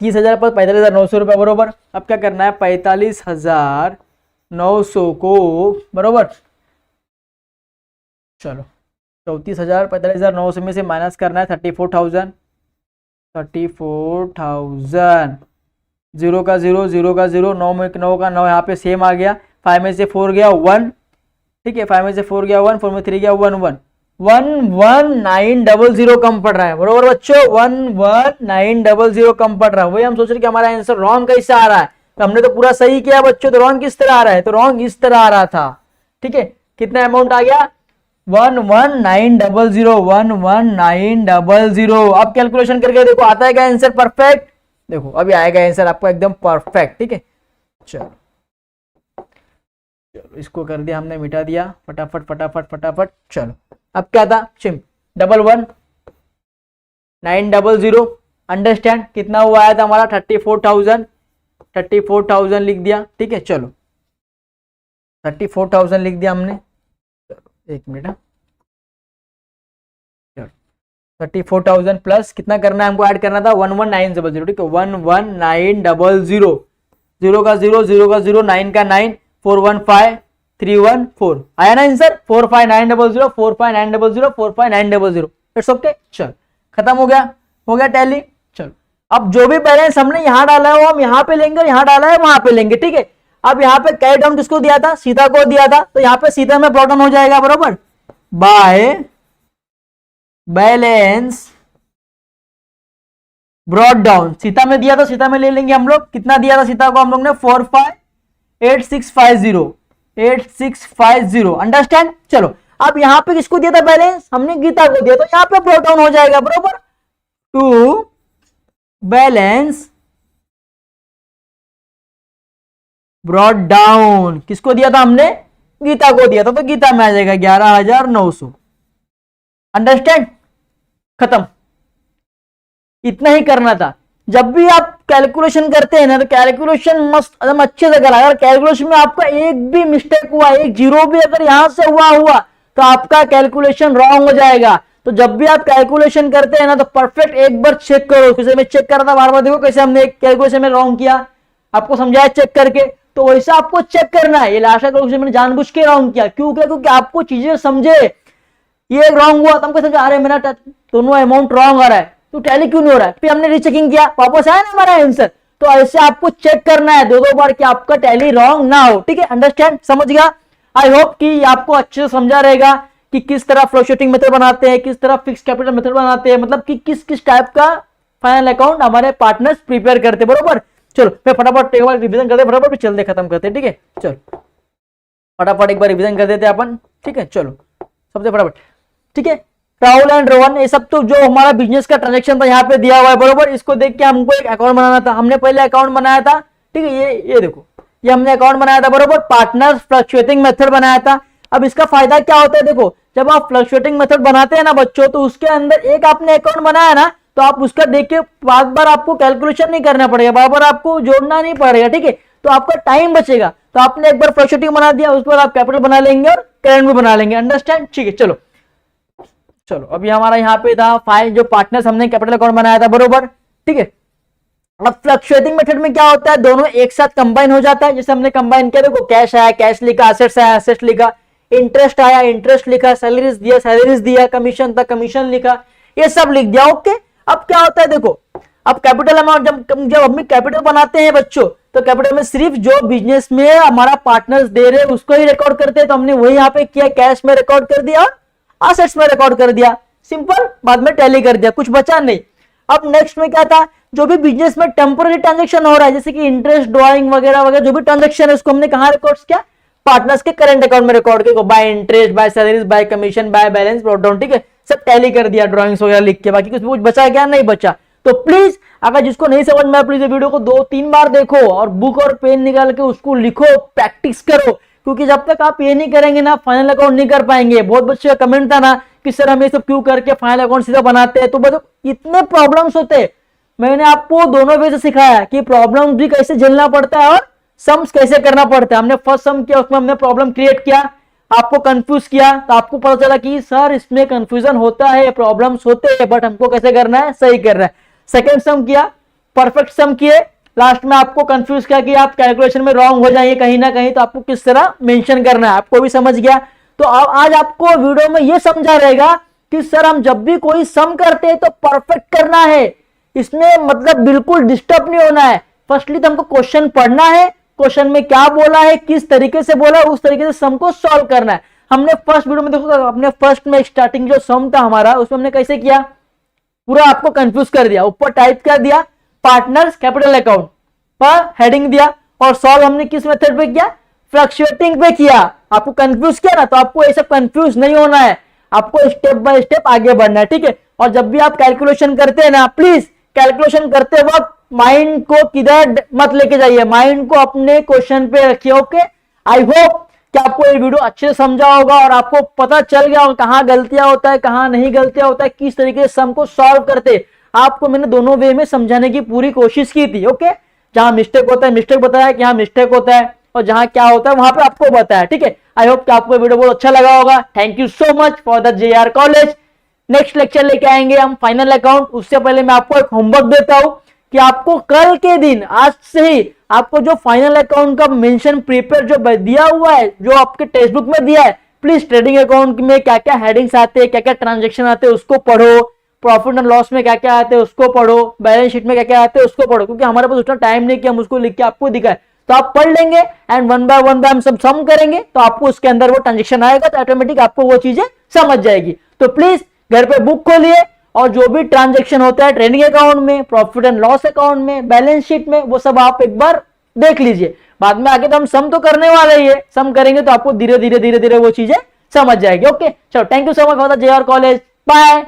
30,000 पर 45,900 रुपये बरोबर। अब क्या करना है 45,900 को बरोबर। चलो 34,000 45,900 में से माइनस करना है 34,000 0 का 0 0 का 0 9 में 9 का 9 यहाँ पे सेम आ गया। 5 में से 4 गया 1, ठीक है। 5 में से 4 गया 1, 4 में 3 गया 1 1 11900 कम पड़ रहा है बरोबर बच्चों। 11900 कम पड़ रहा है। वही हम सोच रहे कि हमारा आंसर रॉन्ग कैसे आ रहा है, तो हमने तो पूरा सही किया बच्चों, तो रॉन्ग किस तरह आ रहा है, तो रॉन्ग इस तरह आ रहा था, ठीक है। कितना अमाउंट आ गया 11900 11900। अब कैलकुलेशन करके देखो आता है क्या आंसर परफेक्ट। देखो अभी आएगा आंसर आपको एकदम परफेक्ट, ठीक है। चलो चलो इसको कर दिया हमने, मिटा दिया फटाफट फटाफट फटाफट। चलो अब क्या था, सिम 111900। अंडरस्टैंड, कितना हुआ आया था हमारा 34,000 लिख दिया, ठीक है। चलो 34,000 लिख दिया हमने। चलो एक मिनट, 34,000 प्लस कितना करना है हमको, ऐड करना था 11,900, ठीक है। 11,900, 0 का 0, 0 का 0, 9 का 9, 415,314 आया ना आंसर। 45,900, 45,900, 45,900, it's okay. चल खत्म हो गया टैली। चलो अब जो भी बैलेंस हमने यहाँ डाला है वो हम यहाँ पे लेंगे, यहाँ डाला है वहां पे लेंगे, ठीक है। अब यहाँ पे कैरी डाउन किसको दिया था, सीता को दिया था, तो यहाँ पे सीता में ब्रॉट डाउन हो जाएगा बरोबर, by balance brought down. Sita में दिया तो सीता में ले लेंगे हम लोग। कितना दिया था सीता को हम लोग ने, 45,8650, अंडरस्टैंड। चलो अब यहाँ पे किसको दिया था बैलेंस, हमने गीता को दिया, तो यहाँ पे ब्रॉट डाउन हो जाएगा बरोबर, टू बैलेंस ब्रॉट डाउन। किसको दिया था हमने, गीता को दिया था, तो गीता में आ जाएगा 11,900, अंडरस्टैंड। खत्म, इतना ही करना था। जब भी आप कैलकुलेशन करते हैं ना तो कैलकुलेशन मस्त एकदम अच्छे से करा। अगर कैलकुलेशन में आपका एक भी मिस्टेक हुआ, एक जीरो भी अगर यहां से हुआ तो आपका कैलकुलेशन रॉन्ग हो जाएगा। तो जब भी आप कैलकुलेशन करते हैं ना तो परफेक्ट एक बार चेक करो। जैसे मैं चेक कर रहा था बार बार, देखो कैसे हमने एक कैलकुलेशन में रॉन्ग किया, आपको समझाया चेक करके, तो वैसा आपको चेक करना है। ये लास्ट कैलकुलेशन मैंने जानबूझ के रॉन्ग किया, क्यों किया, क्योंकि आपको चीजें समझे। ये रॉन्ग हुआ तो हमको समझा, अरे मेरा दोनों अमाउंट रॉन्ग आ रहा है, तो टैली क्यों नहीं हो रहा है। फिर हमने रीचेकिंग किया, वापस आया ना हमारा आंसर। तो ऐसे आपको चेक करना है दो बार कि आपका टैली रॉन्ग ना हो, ठीक है। अंडरस्टैंड, समझ गया। आई होप कि आपको अच्छे से समझा रहेगा कि किस तरह फ्लक्चुएटिंग मेथड बनाते हैं, किस तरह फिक्स कैपिटल मेथड बनाते हैं, मतलब कि किस किस टाइप का फाइनल अकाउंट हमारे पार्टनर्स प्रिपेयर करते हैं बरोबर। चलो मैं फटाफट एक बार रिविजन करते फटाफट चलते खत्म करते, ठीक है। चलो फटाफट एक बार रिविजन कर देते अपन, ठीक है। चलो सबसे फटाफट, ठीक है। राहुल एंड रोहन, ये सब तो जो हमारा बिजनेस का ट्रांजैक्शन था यहाँ पे दिया हुआ है बरोबर। इसको देख के हमको एक अकाउंट बनाना था, हमने पहले अकाउंट बनाया था, ठीक है। ये देखो, ये हमने अकाउंट बनाया था बरोबर, पार्टनर्स फ्लक्चुएटिंग मेथड बनाया था। अब इसका फायदा क्या होता है, देखो जब आप फ्लक्चुएटिंग मेथड बनाते हैं ना बच्चों, तो उसके अंदर एक आपने अकाउंट बनाया ना, तो आप उसका देख के बार बार आपको कैलकुलेशन नहीं करना पड़ेगा, बार बार आपको जोड़ना नहीं पड़ेगा, ठीक है। तो आपका टाइम बचेगा। तो आपने एक बार फ्लक्चुएटिंग बना दिया, उसके बाद आप कैपिटल बना लेंगे और करेंट भी बना लेंगे, अंडरस्टैंड, ठीक है। चलो अभी हमारा यहाँ पे था फाइल, जो पार्टनर्स हमने कैपिटल अकाउंट बनाया था बरोबर, ठीक है। अब फ्लक्चुएटिंग मेथड में क्या होता है, दोनों एक साथ कंबाइन हो जाता है। जैसे हमने कंबाइन किया, देखो कैश आया कैश लिखा, एसेट्स आया एसेट्स लिखा, इंटरेस्ट आया इंटरेस्ट लिखा, सैलरीज दिया सैलरीज दिया, कमीशन था कमीशन लिखा, ये सब लिख दिया, ओके। अब क्या होता है, देखो अब कैपिटल अमाउंट जब हम कैपिटल बनाते हैं बच्चों, तो कैपिटल में सिर्फ जो बिजनेस में हमारा पार्टनर्स दे रहे हैं उसको ही रिकॉर्ड करते हैं। तो हमने वही यहाँ पे किया, कैश में रिकॉर्ड कर दिया, असेट्स में रिकॉर्ड कर दिया, सिंपल, बाद में टैली कर दिया, कुछ बचा नहीं। अब नेक्स्ट में क्या था, जो भी बिजनेस में टेम्पोररी ट्रांजैक्शन हो रहा है, जैसे कि इंटरेस्ट ड्रॉइंग वगैरह वगैरह जो भी ट्रांजैक्शन है, उसको हमने कहां रिकॉर्ड किया, पार्टनर्स के करंट अकाउंट में रिकॉर्ड किया, bye interest by salaries bye commission by balance brought down, ठीक है। सब टैली कर दिया ड्रॉइंग्स वगैरह लिख के, बाकी कुछ बचा क्या, नहीं बचा। तो प्लीज अगर जिसको नहीं समझ में आया, प्लीज वीडियो को 2-3 बार देखो और बुक और पेन निकाल के उसको लिखो, प्रैक्टिस करो, क्योंकि जब तक आप ये नहीं करेंगे ना फाइनल अकाउंट नहीं कर पाएंगे। बहुत बच्चे का कमेंट था ना कि सर हम ये सब क्यों करके फाइनल अकाउंट सीधा बनाते हैं, तो बताओ इतने प्रॉब्लम्स होते हैं। मैंने आपको दोनों वे से सिखाया कि प्रॉब्लम भी कैसे झेलना पड़ता है और सम्स कैसे करना पड़ता है। हमने फर्स्ट सम किया, उसमें हमने प्रॉब्लम क्रिएट किया, आपको कंफ्यूज किया, तो आपको पता चला कि सर इसमें कंफ्यूजन होता है, प्रॉब्लम्स होते हैं, बट हमको कैसे करना है, सही करना है। सेकेंड सम किया, परफेक्ट सम किए, लास्ट में आपको कंफ्यूज किया कि आप कैलकुलेशन में रॉन्ग हो जाइए कहीं ना कहीं, तो आपको किस तरह मेंशन करना है, आपको भी समझ गया। तो आज आपको वीडियो में ये समझा रहेगा कि सर हम जब भी कोई सम करते हैं तो परफेक्ट करना है, इसमें मतलब बिल्कुल डिस्टर्ब नहीं होना है। फर्स्टली तो हमको क्वेश्चन पढ़ना है, क्वेश्चन में क्या बोला है, किस तरीके से बोला है, उस तरीके से सम को सॉल्व करना है। हमने फर्स्ट वीडियो में देखो, अपने फर्स्ट में स्टार्टिंग जो सम था हमारा, उसमें हमने कैसे किया, पूरा आपको कंफ्यूज कर दिया। ऊपर टाइप कर दिया पार्टनर्स कैपिटल अकाउंट पर हेडिंग दिया, और सॉल्व हमने किस मेथड पे किया, फ्लक्चुएटिंग पे किया। आपको कंफ्यूज किया ना, तो आपको ऐसा कंफ्यूज नहीं होना है, आपको स्टेप बाय स्टेप आगे बढ़ना है, ठीक है। और जब भी आप कैलकुलेशन करते हैं ना, प्लीज कैलकुलेशन करते वक्त माइंड को किधर मत लेके जाइए, माइंड को अपने क्वेश्चन पे रखिए, ओके। आई होप कि आपको ये वीडियो अच्छे से समझा होगा और आपको पता चल गया होगा कहाँ गलतियां होता है, कहाँ नहीं गलतियां होता है, किस तरीके से सम को सॉल्व करते। आपको मैंने दोनों वे में समझाने की पूरी कोशिश की थी। ओके, जहां मिस्टेक होता है मिस्टेक बताया कि हाँ मिस्टेक होता है, और जहां क्या होता है वहां पे आपको बताया। ठीक है, आई होप कि आपको वीडियो बहुत अच्छा लगा होगा। Thank you so much for the JR college. Next lecture लेके आएंगे हम फाइनल अकाउंट। उससे पहले मैं आपको एक होमवर्क देता हूं कि आपको कल के दिन, आज से ही आपको जो फाइनल अकाउंट का मेंशन प्रिपेयर जो दिया हुआ है, जो आपके टेक्स्ट बुक में दिया है, प्लीज ट्रेडिंग अकाउंट में क्या क्या हेडिंग्स आते हैं, क्या क्या ट्रांजेक्शन आते हैं उसको पढ़ो, प्रॉफिट एंड लॉस में क्या क्या आते हैं उसको पढ़ो, बैलेंस शीट में क्या क्या आते हैं उसको पढ़ो, क्योंकि हमारे पास उतना टाइम नहीं कि हम उसको लिख के आपको दिखाए। तो आप पढ़ लेंगे एंड वन बाय हम सब सम करेंगे, तो आपको उसके अंदर वो ट्रांजेक्शन आएगा, तो ऑटोमेटिक आपको वो चीजें समझ जाएगी। तो प्लीज घर पे बुक खोलिए और जो भी ट्रांजेक्शन होता है ट्रेडिंग अकाउंट में, प्रॉफिट एंड लॉस अकाउंट में, बैलेंस शीट में, वो सब आप एक बार देख लीजिए। बाद में आगे तो हम सम तो करने वाले ही है, सम करेंगे तो आपको धीरे धीरे वो चीजें समझ जाएगी। ओके, चलो thank you so much for the JR college, bye.